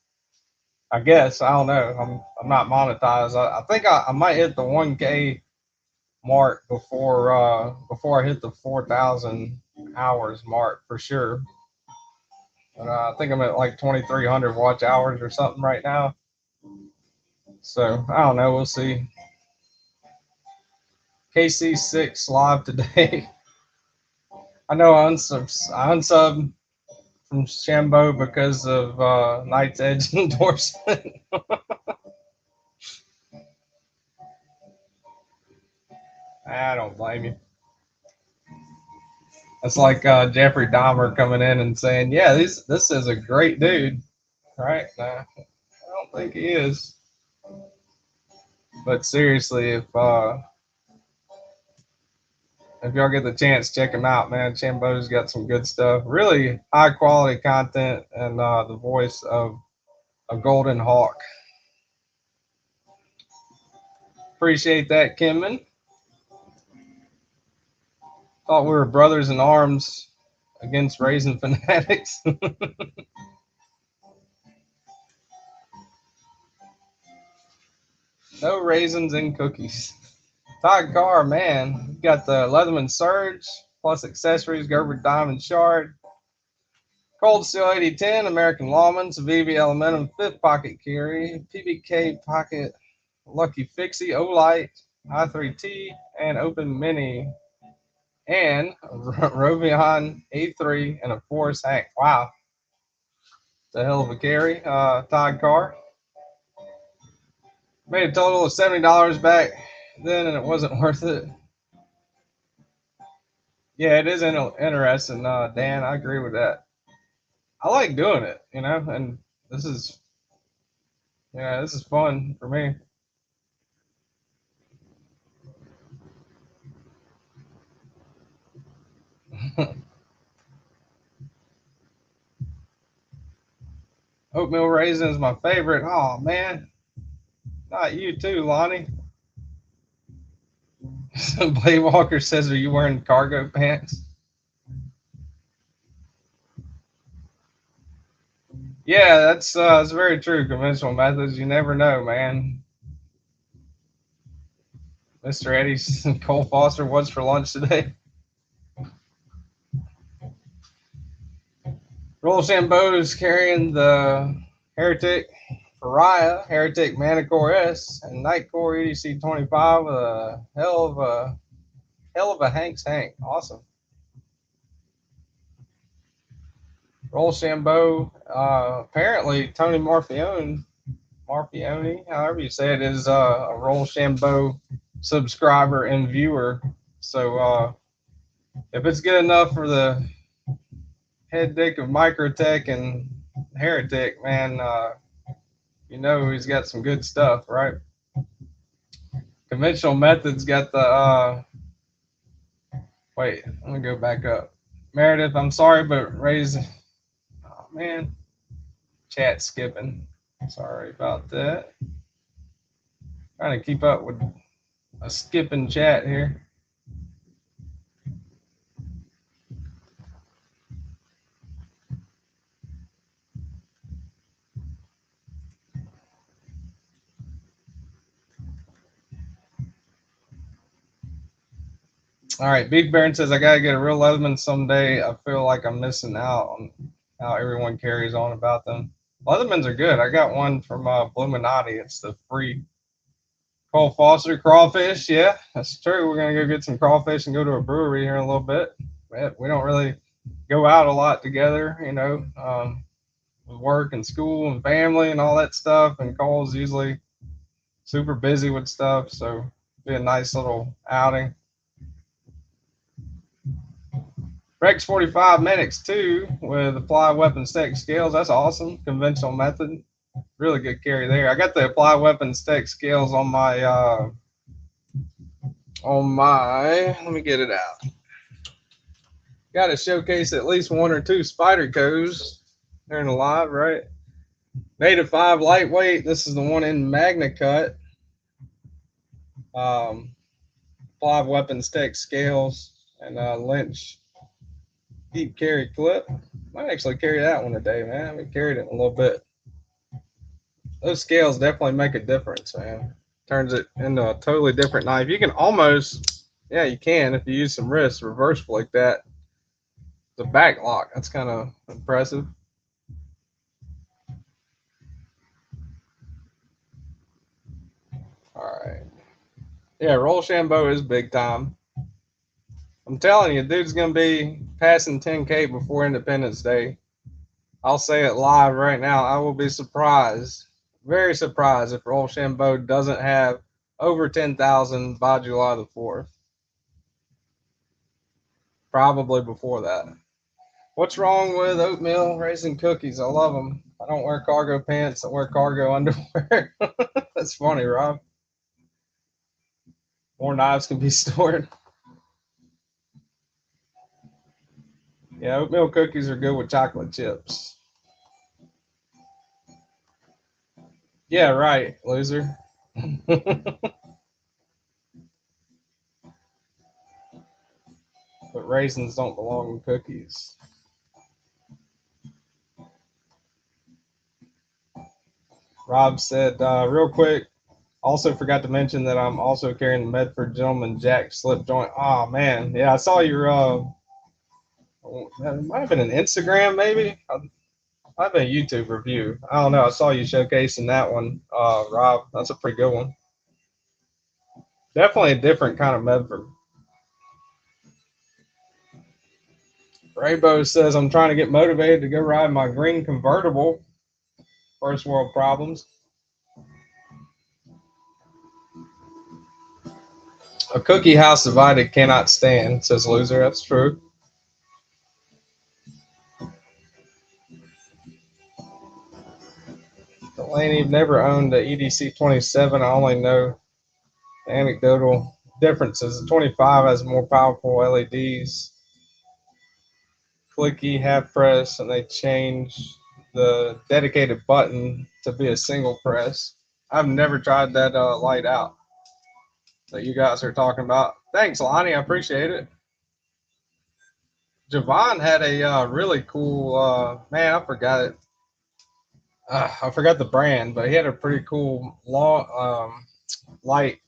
I guess I don't know. I'm not monetized. I think I might hit the 1K mark before I hit the 4,000 hours mark for sure. But I think I'm at like 2,300 watch hours or something right now. So I don't know. We'll see. KC6 live today. I know I unsub from Shambo because of Knight's Edge endorsement. I don't blame you. It's like Jeffrey Dahmer coming in and saying, "Yeah, this is a great dude." Right? Nah, I don't think he is. But seriously, if y'all get the chance, check him out, man. Chambo's got some good stuff. Really high quality content, and the voice of a Golden Hawk. Appreciate that, Kimman. Thought we were brothers in arms against raisin fanatics. No raisins in cookies. Todd Carr, man, you got the Leatherman Surge plus accessories, Gerber Diamond Shard, Cold Steel 8010, American Lawman, Civivi Elementum, fifth pocket carry, PBK pocket, Lucky Fixie, Olight, I3T, and Open Mini, and Rovion A3 and a Force Hank. Wow, it's a hell of a carry. Todd Carr made a total of $70 back then, and it wasn't worth it. Yeah, it is interesting, Dan. I agree with that. I like doing it, and this is this is fun for me. Oatmeal raisin is my favorite. Oh man, not you too, Lonnie. Blade Walker says, "Are you wearing cargo pants?" Yeah, that's very true. Conventional methods, you never know, man. Mr. Eddie's Cole Foster, what's for lunch today? Roll Shambo's carrying the Heretic Pariah, Heretic Manicore S, and Nightcore EDC 25 with a hell of a Hank's Hank. Awesome. Roll Shambo. Apparently Tony Marfione, however you say it, is a Roll Shambo subscriber and viewer. So if it's good enough for the head dick of Microtech and Heretic, man, he's got some good stuff, right? Conventional Methods got the wait, let me go back up. Meredith, I'm sorry, but raise, oh man, chat skipping. Sorry about that. Trying to keep up with a skipping chat here. All right, Beef Baron says I gotta get a real Leatherman someday. I feel like I'm missing out on how everyone carries on about them. Leathermans are good. I got one from Bluminati. It's the free Cole Foster crawfish. Yeah, that's true. We're gonna go get some crawfish and go to a brewery here in a little bit. We don't really go out a lot together, with work and school and family and all that stuff. And Cole's usually super busy with stuff, so it'd be a nice little outing. Rex 45 Medics 2 with Apply Weapon Tech scales. That's awesome. Conventional method. Really good carry there. I got the Apply Weapon Tech scales on my let me get it out. Got to showcase at least one or two Spydercos during the live, right? Native 5 lightweight. This is the one in Magna Cut. Apply Weapons Tech scales and Lynch deep carry clip. Might actually carry that one today, man. We carried it a little bit. those scales definitely make a difference, man. Turns it into a totally different knife. You can almost, yeah, you can if you use some wrist reverse like that. The back lock, that's kind of impressive. All right. Yeah, Rochambeau is big time. I'm telling you, dude's gonna be passing 10K before Independence Day. I'll say it live right now. I will be surprised, very surprised, if Rochambeau doesn't have over 10,000 by July the 4th. Probably before that. What's wrong with oatmeal raisin cookies? I love them. I don't wear cargo pants. I wear cargo underwear. That's funny, Rob. More knives can be stored. Yeah, oatmeal cookies are good with chocolate chips. Yeah, right, loser. But raisins don't belong in cookies. Rob said, real quick, also forgot to mention that I'm also carrying the Medford Gentleman Jack slip joint. Oh, man. Yeah, I saw your, it might have been an Instagram, maybe. Might have been a YouTube review. I don't know. I saw you showcasing that one, Rob. That's a pretty good one. Definitely a different kind of Medford. Rainbow says, I'm trying to get motivated to go ride my green convertible. First world problems. A cookie house divided cannot stand, says loser. That's true. Delaney never owned the EDC 27. I only know the anecdotal differences. The 25 has more powerful LEDs, clicky, half press, and they changed the dedicated button to be a single press. I've never tried that light out that you guys are talking about. Thanks, Lonnie. I appreciate it. Javon had a really cool, man, I forgot it. I forgot the brand, but he had a pretty cool long light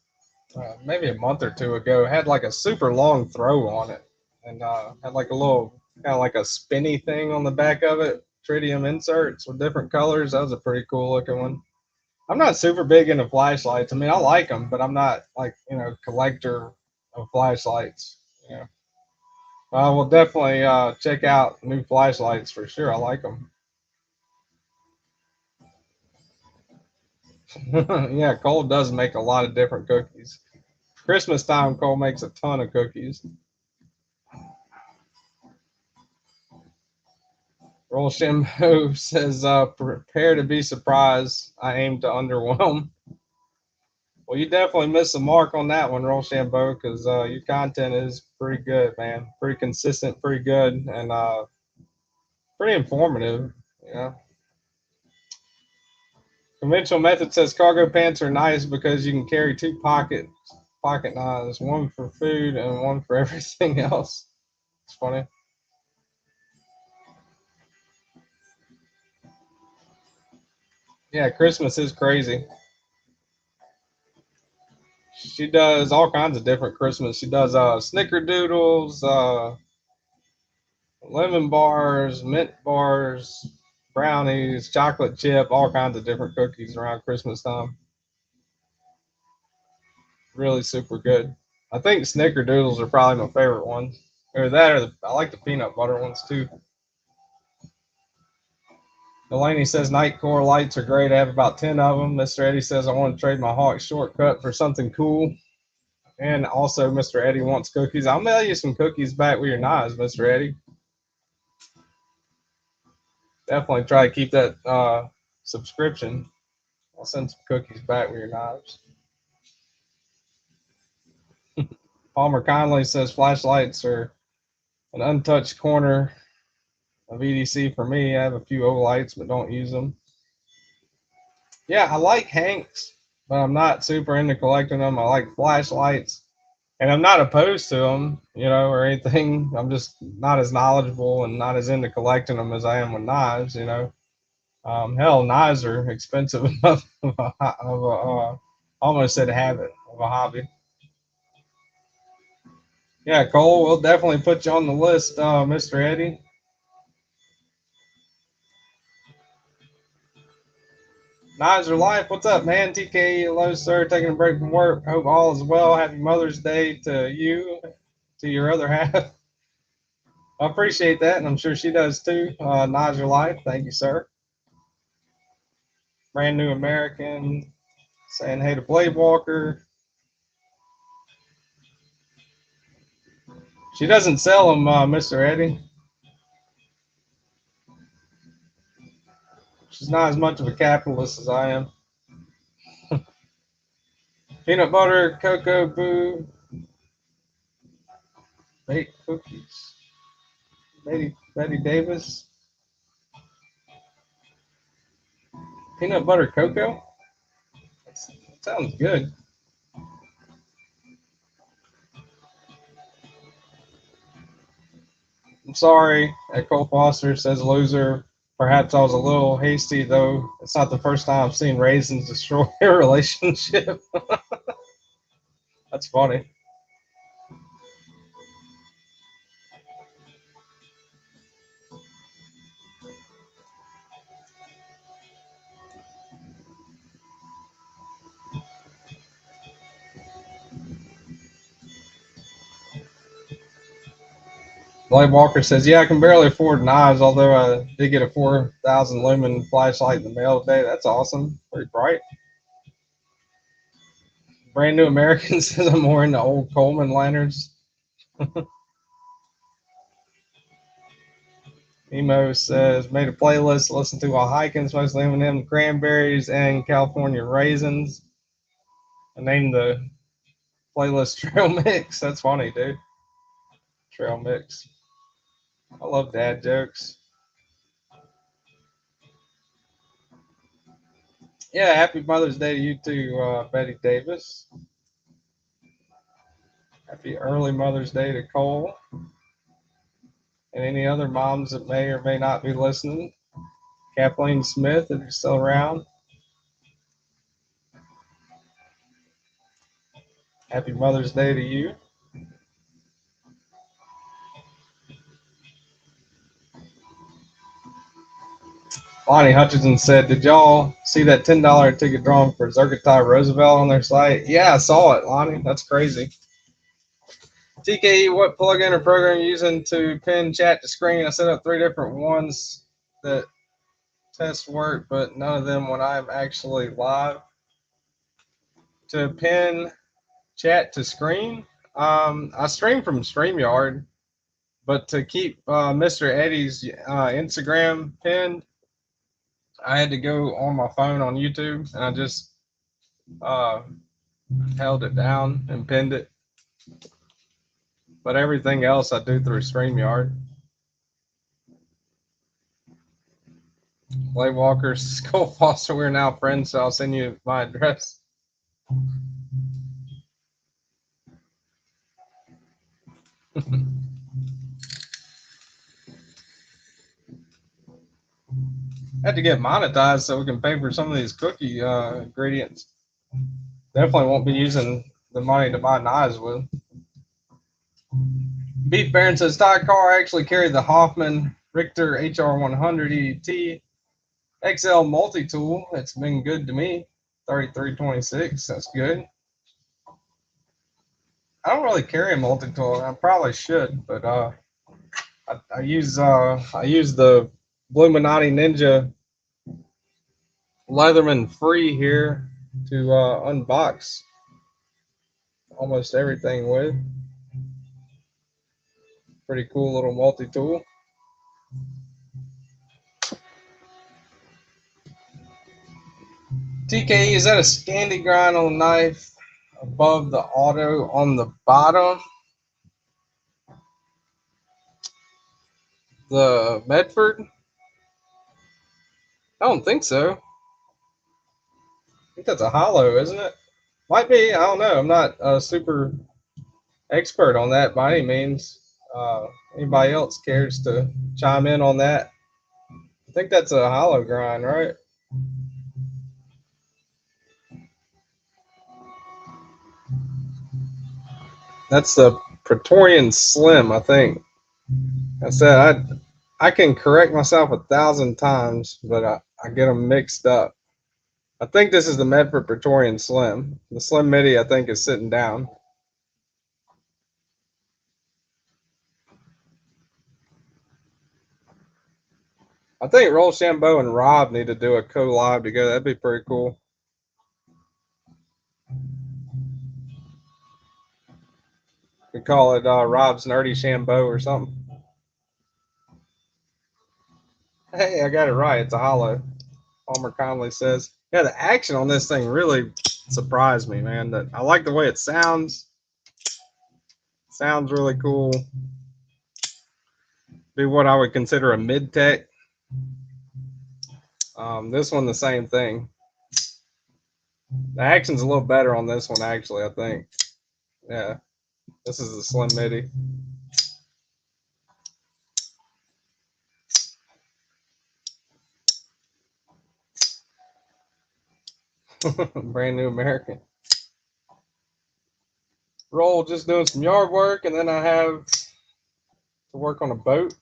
maybe a month or two ago. Had like a super long throw on it, and had like a little kind of like a spinny thing on the back of it. Tritium inserts with different colors. That was a pretty cool looking one. I'm not super big into flashlights. I mean, I like them, but I'm not like collector of flashlights. You know, I will definitely check out new flashlights for sure. I like them. Yeah, Cole does make a lot of different cookies. Christmas time, Cole makes a ton of cookies. Roll Shimbo says, prepare to be surprised. I aim to underwhelm. Well, you definitely missed the mark on that one, Roll Shambo, because your content is pretty good, man. Pretty consistent, pretty good, and pretty informative. Yeah. Conventional method says cargo pants are nice because you can carry two pocket knives, one for food and one for everything else. It's funny. Yeah, Christmas is crazy. She does all kinds of different Christmas. She does snickerdoodles, lemon bars, mint bars, brownies, chocolate chip, all kinds of different cookies around Christmas time. Really super good. I think snickerdoodles are probably my favorite ones. Or that, or I like the peanut butter ones too. Delaney says night core lights are great. I have about 10 of them. Mr. Eddie says I want to trade my Hawk shortcut for something cool. And also, Mr. Eddie wants cookies. I'll mail you some cookies back with your knives, Mr. Eddie. Definitely try to keep that subscription. I'll send some cookies back with your knives. Palmer Conley says flashlights are an untouched corner of EDC for me. I have a few O lights, but don't use them. Yeah, I like Hanks, but I'm not super into collecting them. I like flashlights, and I'm not opposed to them, or anything. I'm just not as knowledgeable and not as into collecting them as I am with knives. Hell, knives are expensive enough almost said habit of a hobby. Yeah, Cole, we'll definitely put you on the list, Mr. Eddie. Knives are life. What's up, man? TK, hello, sir. Taking a break from work. Hope all is well. Happy Mother's Day to you, to your other half. I appreciate that, and I'm sure she does too. Knives are life. Thank you, sir. Brand new American saying hey to Blade Walker. She doesn't sell them, Mr. Eddie. She's not as much of a capitalist as I am. Peanut butter, cocoa, boo, baked cookies. Betty Davis. Peanut butter cocoa? That sounds good. I'm sorry, Cole Foster says loser. Perhaps I was a little hasty, though. It's not the first time I've seen raisins destroy a relationship. That's funny. Blake Walker says, yeah, I can barely afford knives, although I did get a 4,000 lumen flashlight in the mail today. That's awesome. Pretty bright. Brand new American says I'm more into old Coleman lanterns. Emo says, made a playlist to listen to while hiking, mostly M&M cranberries and California raisins. I named the playlist Trail Mix. That's funny, dude. Trail Mix. I love dad jokes. Yeah, happy Mother's Day to you too, Betty Davis. Happy early Mother's Day to Cole and any other moms that may or may not be listening. Kathleen Smith, if you're still around. Happy Mother's Day to you. Lonnie Hutchinson said, did y'all see that $10 ticket drawn for Zergatai Roosevelt on their site? Yeah, I saw it, Lonnie. That's crazy. TKE, what plugin or program are you using to pin chat to screen? I set up 3 different ones that test work, but none of them when I'm actually live. To pin chat to screen, I stream from StreamYard, but to keep Mr. Eddie's Instagram pinned, I had to go on my phone on YouTube, and I just uh, held it down and pinned it. But everything else I do through StreamYard. Clay Walker, Skull Foster, we're now friends, so I'll send you my address. Had to get monetized so we can pay for some of these cookie ingredients. Definitely won't be using the money to buy knives with. Beef Baron says, Todd Carr actually carried the Hoffman Richter HR100 EDT XL multi-tool. It's been good to me. 3326, that's good. I don't really carry a multi-tool. I probably should, but I use the Bluminati Ninja Leatherman Free here to unbox almost everything with. Pretty cool little multi-tool. TKE, is that a Scandi grind on knife above the auto on the bottom? The Medford? I don't think so. I think that's a hollow, isn't it? Might be. I don't know. I'm not a super expert on that by any means. Anybody else cares to chime in on that? I think that's a hollow grind, right? That's the Praetorian Slim, I think. I said I can correct myself 1,000 times, but I get them mixed up. I think this is the Medford Praetorian Slim. The Slim Midi, I think, is sitting down. I think Rochambeau and Rob need to do a co-live together. That'd be pretty cool. We call it Rob's Nerdy Shambo or something. Hey, I got it right. It's a hollow. Palmer Conley says, "Yeah, the action on this thing really surprised me, man. That I like the way it sounds. Sounds really cool. Be what I would consider a mid tech. This one, the same thing. The action's a little better on this one, actually. I think. Yeah, this is the Slim Midi. Brand new American. Roll just doing some yard work, and then I have to work on a boat.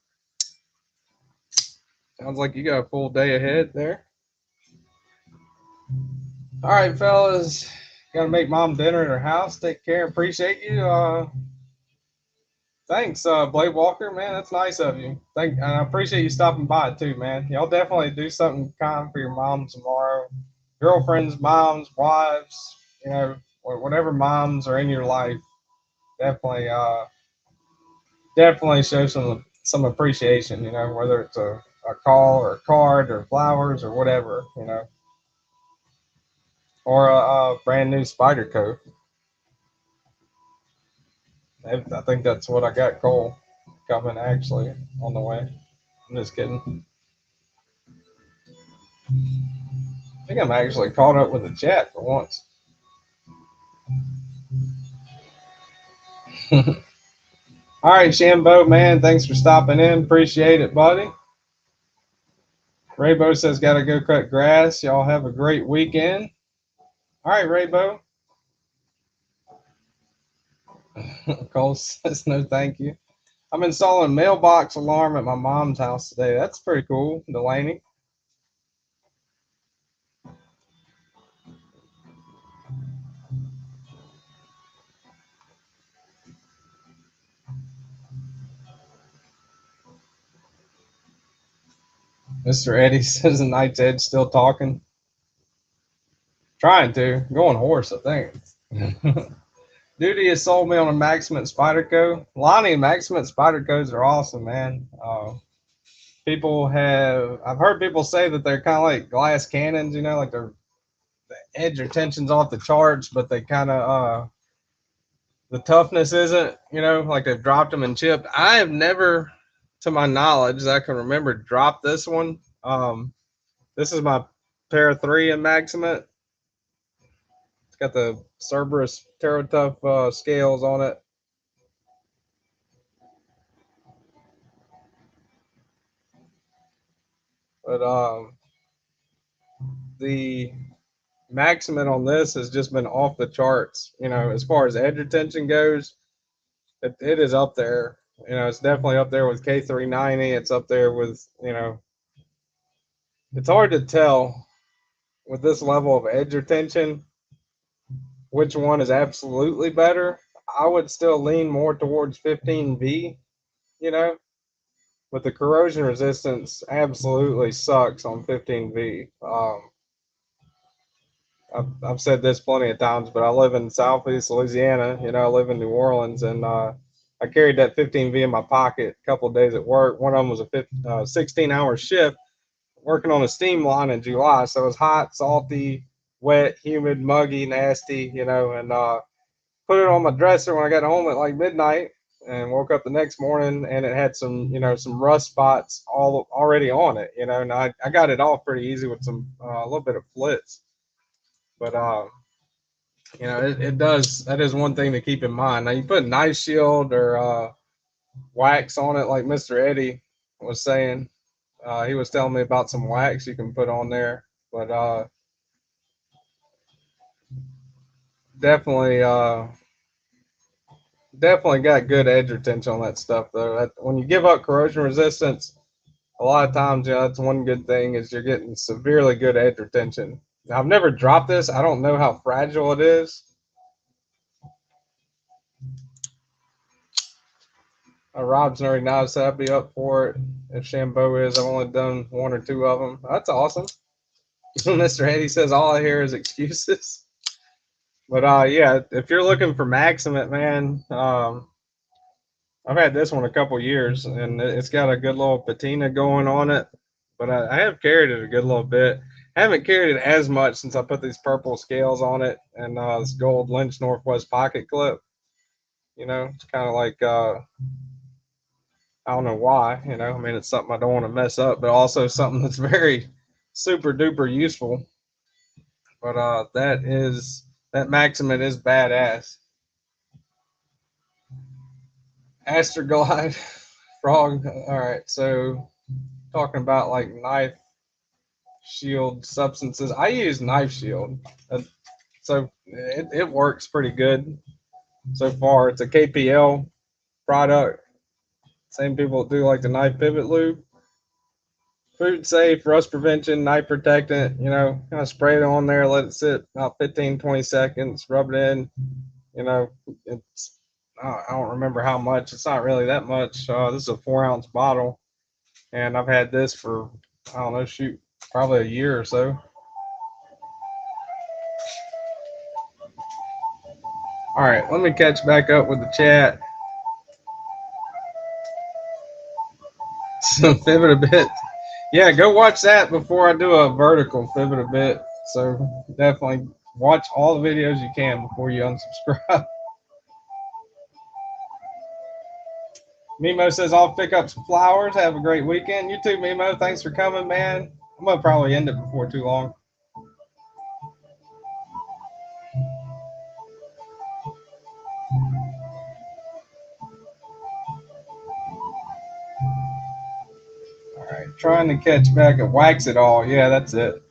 Sounds like you got a full day ahead there. All right, fellas. Gotta make mom dinner at her house. Take care. Appreciate you. Thanks, Blade Walker. Man, that's nice of you. I appreciate you stopping by too, man. Y'all definitely do something kind for your mom tomorrow. Girlfriends, moms, wives, or whatever moms are in your life. Definitely, definitely show some appreciation. Whether it's a call or a card or flowers or whatever. Or a brand new spider coat. I think that's what I got. Cole coming actually on the way. I'm just kidding. I think I'm actually caught up with the chat for once. All right, Shambo, man, thanks for stopping in. Appreciate it, buddy. Raybo says, got to go cut grass. Y'all have a great weekend. All right, Raybo. Cole says, no, thank you. I'm installing a mailbox alarm at my mom's house today. That's pretty cool, Delaney. Mr. Eddie says, the Night's Edge still talking. Trying to. Going horse, I think. Duty has sold me on a Maximum Spyderco. Lonnie, Maximum Spydercos are awesome, man. I've heard people say that they're kind of like glass cannons, like the edge or tension's off the charts, but they kind of, the toughness isn't, like they've dropped them and chipped. I have never, to my knowledge, that I can remember, dropped this one. This is my pair 3 in Maximum. It's got the Cerberus TerraTough scales on it. But the Maximum on this has just been off the charts. As far as edge retention goes, it is up there. It's definitely up there with K390. It's up there with, it's hard to tell with this level of edge retention which one is absolutely better. I would still lean more towards 15V, you know, but the corrosion resistance absolutely sucks on 15V. I've said this plenty of times, but I live in Southeast Louisiana. I live in New Orleans, and I carried that 15V in my pocket a couple of days at work. One of them was a 16-hour shift working on a steam line in July, so it was hot, salty, wet, humid, muggy, nasty, and put it on my dresser when I got home at like midnight, and woke up the next morning, and it had some rust spots all already on it, and I got it off pretty easy with some a little bit of flitz. But it does. That is one thing to keep in mind. Now you put knife shield or wax on it, like Mr. Eddie was saying. He was telling me about some wax you can put on there, but definitely, definitely got good edge retention on that stuff though. When you give up corrosion resistance, a lot of times, that's one good thing is you're getting severely good edge retention. Now, I've never dropped this. I don't know how fragile it is. Rob's already now said I'd be up for it. If Shambo is, I've only done one or two of them. That's awesome. Mr. Eddie says all I hear is excuses. But yeah, if you're looking for Maximate, man, I've had this one a couple years, and it's got a good little patina going on it. But I have carried it a good little bit. I haven't carried it as much since I put these purple scales on it and this gold Lynch Northwest pocket clip. It's kind of like I don't know why. I mean, it's something I don't want to mess up, but also something that's very super duper useful. But that Maximate is badass. Astroglide frog. All right, so talking about like knife shield substances, I use knife shield, so it works pretty good so far. It's a KPL product. Same people that do like the knife pivot lube. Food safe, rust prevention, knife protectant. Kind of spray it on there, let it sit about 15, 20 seconds, rub it in. It's I don't remember how much. It's not really that much. This is a 4-ounce bottle, and I've had this for I don't know, shoot, probably a year or so. All right, let me catch back up with the chat. So pivot a bit. Yeah, go watch that before I do a vertical pivot a bit. So definitely watch all the videos you can before you unsubscribe. Mimo says I'll pick up some flowers. Have a great weekend. You too, Mimo. Thanks for coming, man. I'm gonna probably end it before too long. All right, trying to catch back at Wax It All. Yeah, that's it.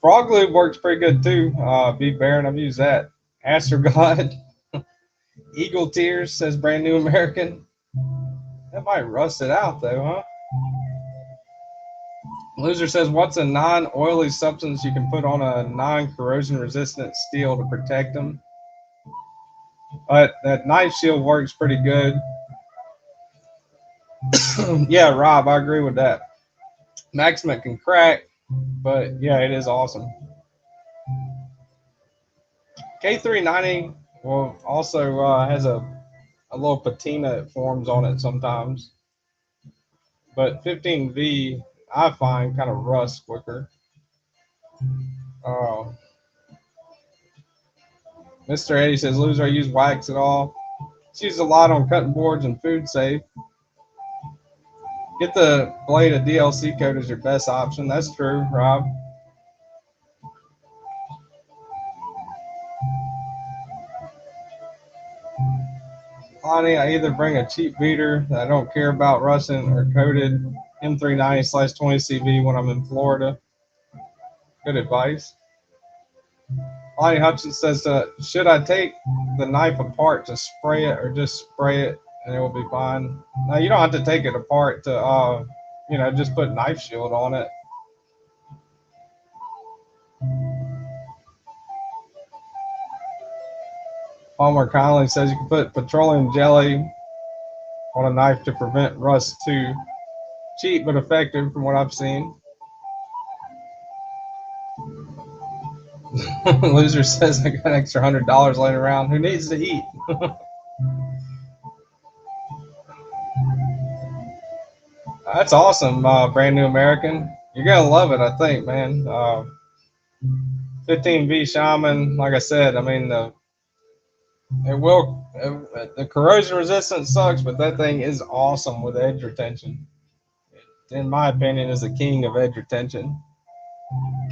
Frog Lube works pretty good too. Beef Baron, I've used that. Astroglide. Eagle Tears says Brand New American. That might rust it out though, huh? Loser says, what's a non-oily substance you can put on a non-corrosion resistant steel to protect them? But that knife shield works pretty good. Yeah, Rob, I agree with that. Maximate can crack, but yeah, it is awesome. K390 also has a little patina that forms on it sometimes. But 15V, I find, kind of rusts quicker. Mr. Eddie says, Loser, I use wax at all. It's used a lot on cutting boards and food safe. Get the blade a DLC code is your best option. That's true, Rob. Lonnie, I either bring a cheap beater that I don't care about rusting or coated M390/20 CV when I'm in Florida. Good advice. Lonnie Hutchins says, should I take the knife apart to spray it or just spray it and it will be fine? No, you don't have to take it apart to, just put knife shield on it. Palmer Connolly says you can put petroleum jelly on a knife to prevent rust too. Cheap but effective from what I've seen. Loser says I got an extra $100 laying around. Who needs to eat? That's awesome, Brand New American. You're gonna love it, I think, man. 15V Shaman, like I said, I mean the corrosion resistance sucks, but that thing is awesome with edge retention. In my opinion, is the king of edge retention.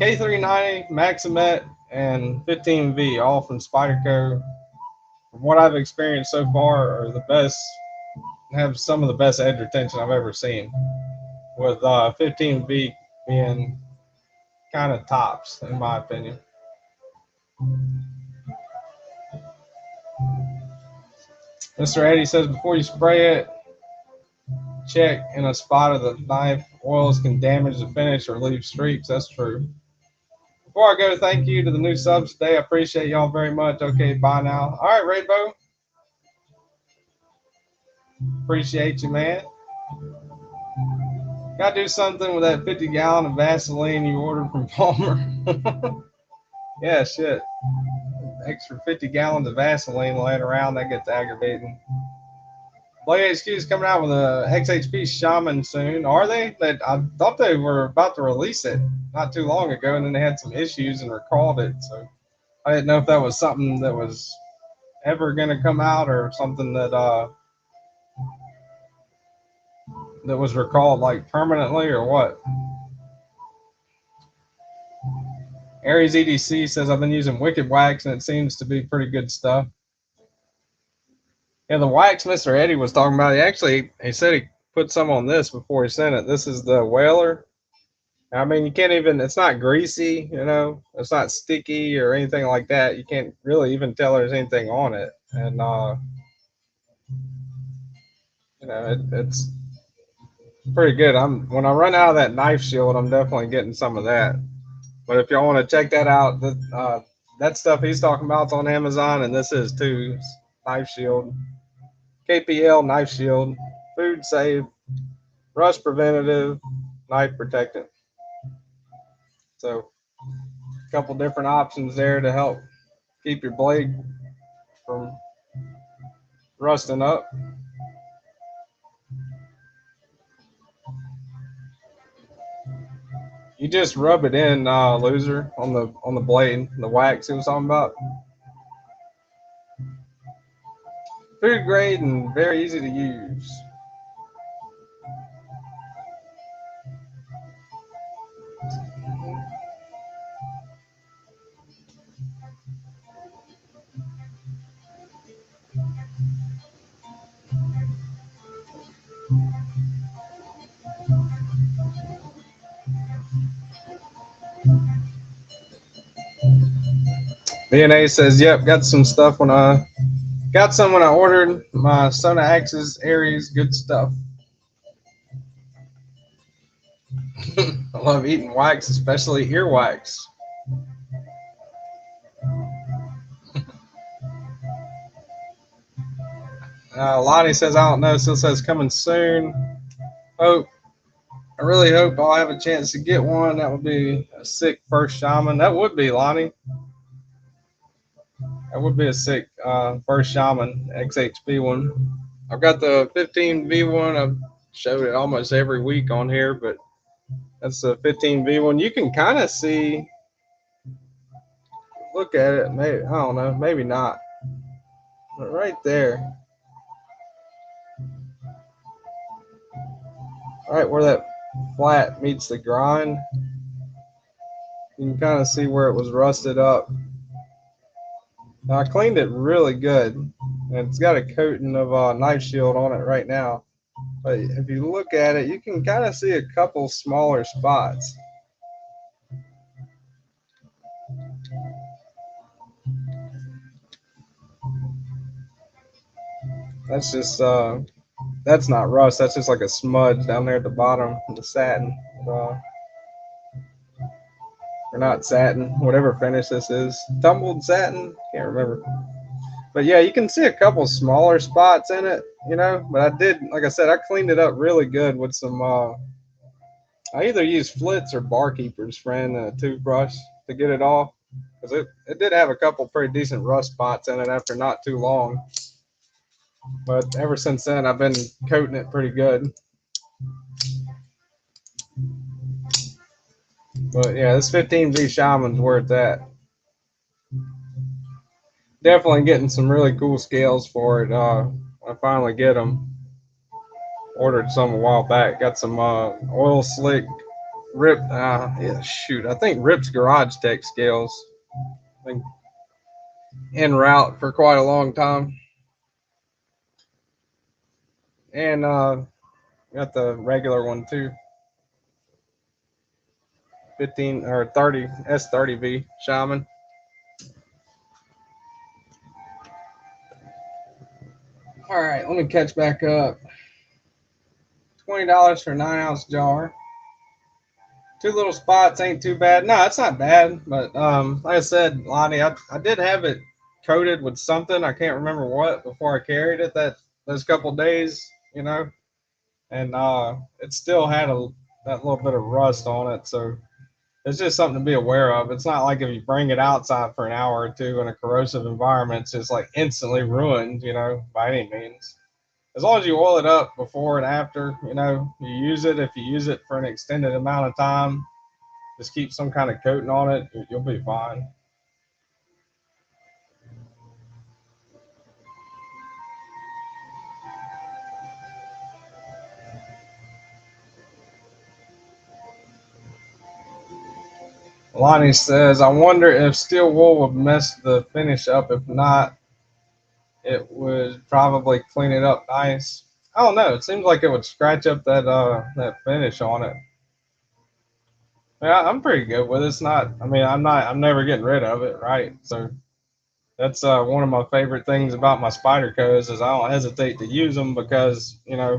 K390, Maximate, and 15V, all from Spyderco. From what I've experienced so far, are the best. Have some of the best edge retention I've ever seen. with 15V being kind of tops, in my opinion. Mr. Eddie says before you spray it, check in a spot of the knife. Oils can damage the finish or leave streaks. That's true. Before I go, thank you to the new subs today. I appreciate y'all very much. Okay, bye now. All right, Rainbow. Appreciate you, man. Gotta do something with that 50-gallon of Vaseline you ordered from Palmer. Yeah, shit. Extra 50 gallons of Vaseline laying around, that gets aggravating. Blade HQ is coming out with a XHP Shaman soon. Are they? That I thought they were about to release it not too long ago, and then they had some issues and recalled it. So I didn't know if that was something that was ever going to come out or something that was recalled like permanently or what. Aries EDC says I've been using Wicked Wax and it seems to be pretty good stuff. Yeah, the wax Mr. Eddie was talking about. He said he put some on this before he sent it. This is the Whaler. I mean, you can't even. It's not greasy, you know. It's not sticky or anything like that. You can't really even tell there's anything on it, and it's pretty good. When I run out of that knife shield, I'm definitely getting some of that. But if y'all want to check that out, that stuff he's talking about is on Amazon, and this is too. Knife shield, KPL knife shield, food safe, rust preventative, knife protectant. So a couple different options there to help keep your blade from rusting up. You just rub it in, loser, on the blade, the wax he was talking about. Food grade and very easy to use. DNA says, "Yep, got some stuff when I ordered my Sona Axis Aries. Good stuff." I love eating wax, especially earwax. Lonnie says, "I don't know." Still says coming soon. Hope. I really hope I'll have a chance to get one. That would be a sick first shaman. That would be, Lonnie. That would be a sick first shaman XHP one. I've got the 15V one. I've showed it almost every week on here, but that's the 15V one. You can kind of see, look at it. Maybe, I don't know, maybe not. But right there, right where that flat meets the grind, you can kind of see where it was rusted up. Now, I cleaned it really good, and it's got a coating of knife shield on it right now. But if you look at it, you can kind of see a couple smaller spots. That's just that's not rust. That's just like a smudge down there at the bottom of the satin, or not satin, whatever finish this is. Tumbled satin, can't remember. But yeah, you can see a couple smaller spots in it, you know. But I did, like I said, I cleaned it up really good with some. I either used Flitz or Barkeeper's friend toothbrush to get it off, because it did have a couple pretty decent rust spots in it after not too long. But ever since then, I've been coating it pretty good. But yeah, this 15V Shaman's where it's at. Definitely getting some really cool scales for it. I finally get them. Ordered some a while back. Got some oil slick Rip. Yeah, shoot. I think Rip's Garage Tech scales. I think en route for quite a long time. And got the regular one too. 15 or 30 S30V Shaman. All right, let me catch back up. $20 for a 9-ounce jar. Two little spots ain't too bad. No, it's not bad. But like I said, Lonnie, I did have it coated with something. I can't remember what before I carried it those couple days, and it still had that little bit of rust on it. So it's just something to be aware of. It's not like if you bring it outside for an hour or two in a corrosive environment, it's just like instantly ruined, by any means. As long as you oil it up before and after, you use it. If you use it for an extended amount of time, just keep some kind of coating on it, you'll be fine. Lonnie says, I wonder if steel wool would mess the finish up. If not, it would probably clean it up nice. I don't know. It seems like it would scratch up that finish on it. Yeah, I'm pretty good with it. It's not. I mean, I'm never getting rid of it, right? So that's one of my favorite things about my spider codes is I don't hesitate to use them because I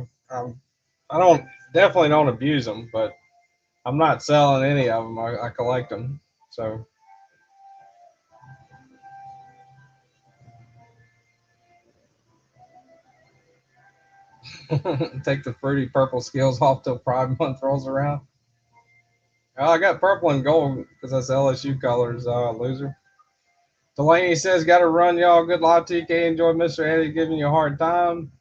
don't definitely don't abuse them, but I'm not selling any of them. I collect them. So take the fruity purple skills off till Pride Month rolls around. Oh, I got purple and gold because that's LSU colors, loser. Delaney says, got to run, y'all. Good luck, TK. Enjoy Mr. Eddie giving you a hard time.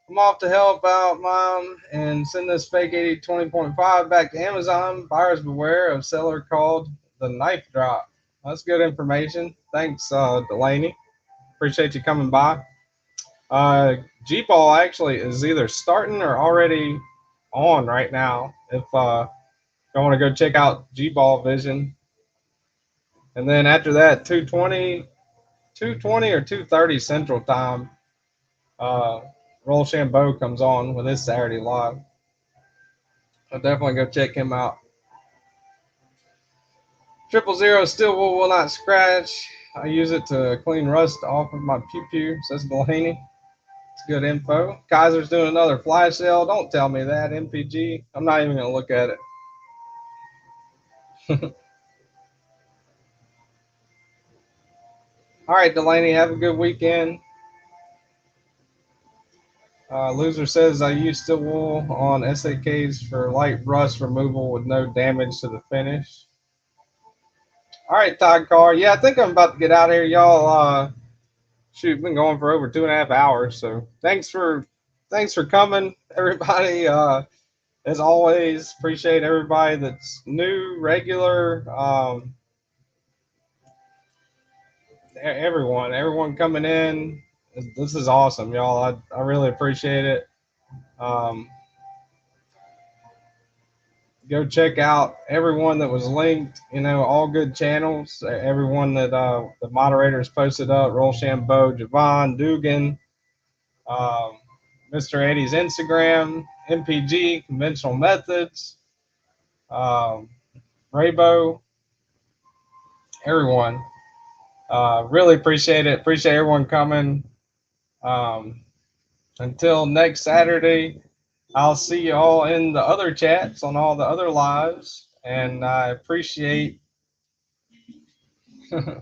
I'm off to help out Mom and send this fake 80 20.5 back to Amazon. Buyers beware of seller called the Knife Drop. That's good information. Thanks, Delaney. Appreciate you coming by. G-Ball actually is either starting or already on right now. If you want to go check out G-Ball Vision. And then after that, 220 or 2:30 Central Time, uh, Rochambeau comes on with his Saturday live. I'll definitely go check him out. 000 steel wool will not scratch. I use it to clean rust off of my pew pew, says Delaney. It's good info. Kaiser's doing another flash sale. Don't tell me that, MPG. I'm not even going to look at it. All right, Delaney, have a good weekend. Loser says I use steel wool on SAKs for light rust removal with no damage to the finish. All right, Todd Carr. Yeah, I think I'm about to get out of here, y'all. Shoot, been going for over 2.5 hours. So thanks for coming, everybody. As always, appreciate everybody that's new, regular, everyone coming in. This is awesome, y'all. I really appreciate it. Um, Go check out everyone that was linked. All good channels. Everyone that the moderators posted up: Rochambeau, Javon, Dugan, um, Mr. Eddie's Instagram, MPG, Conventional Methods, um, Raybo, everyone. Really appreciate it. Appreciate everyone coming. Um, until next Saturday, I'll see you all in the other chats on all the other lives. And I appreciate I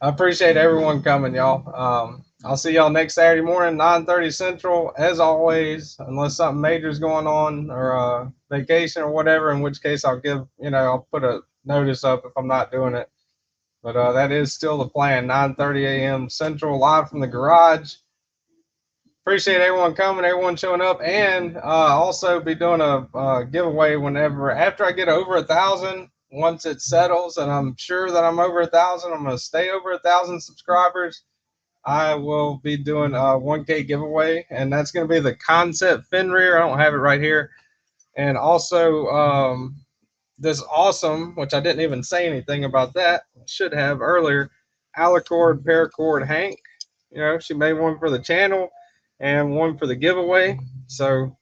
appreciate everyone coming, y'all. I'll see y'all next Saturday morning, 9:30 Central, as always, unless something major is going on or vacation or whatever, in which case I'll put a notice up if I'm not doing it. But that is still the plan, 9:30 a.m. Central, live from the garage. Appreciate everyone coming, everyone showing up, and also be doing a giveaway whenever after I get over 1,000. Once it settles, and I'm sure that I'm over 1,000, I'm going to stay over 1,000 subscribers. I will be doing a 1K giveaway, and that's going to be the Concept Fenrir. I don't have it right here, and also this awesome, which I didn't even say anything about that. Should have earlier. Alicord Paracord Hank. She made one for the channel and one for the giveaway. So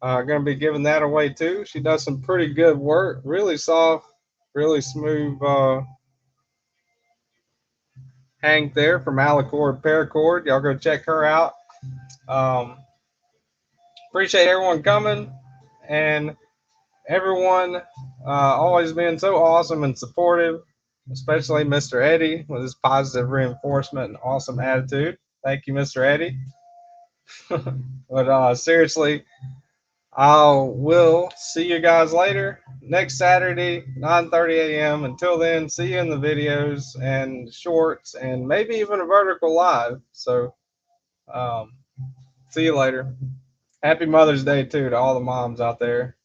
going to be giving that away too. She does some pretty good work, really soft, really smooth hang there from Alicord Paracord. Y'all go check her out. Um, Appreciate everyone coming and everyone always being so awesome and supportive, especially Mr. Eddie with his positive reinforcement and awesome attitude. Thank you, Mr. Eddie. But seriously, I will see you guys later next Saturday, 9:30 a.m. Until then, see you in the videos and shorts and maybe even a vertical live. So, um, see you later. Happy Mother's Day too to all the moms out there.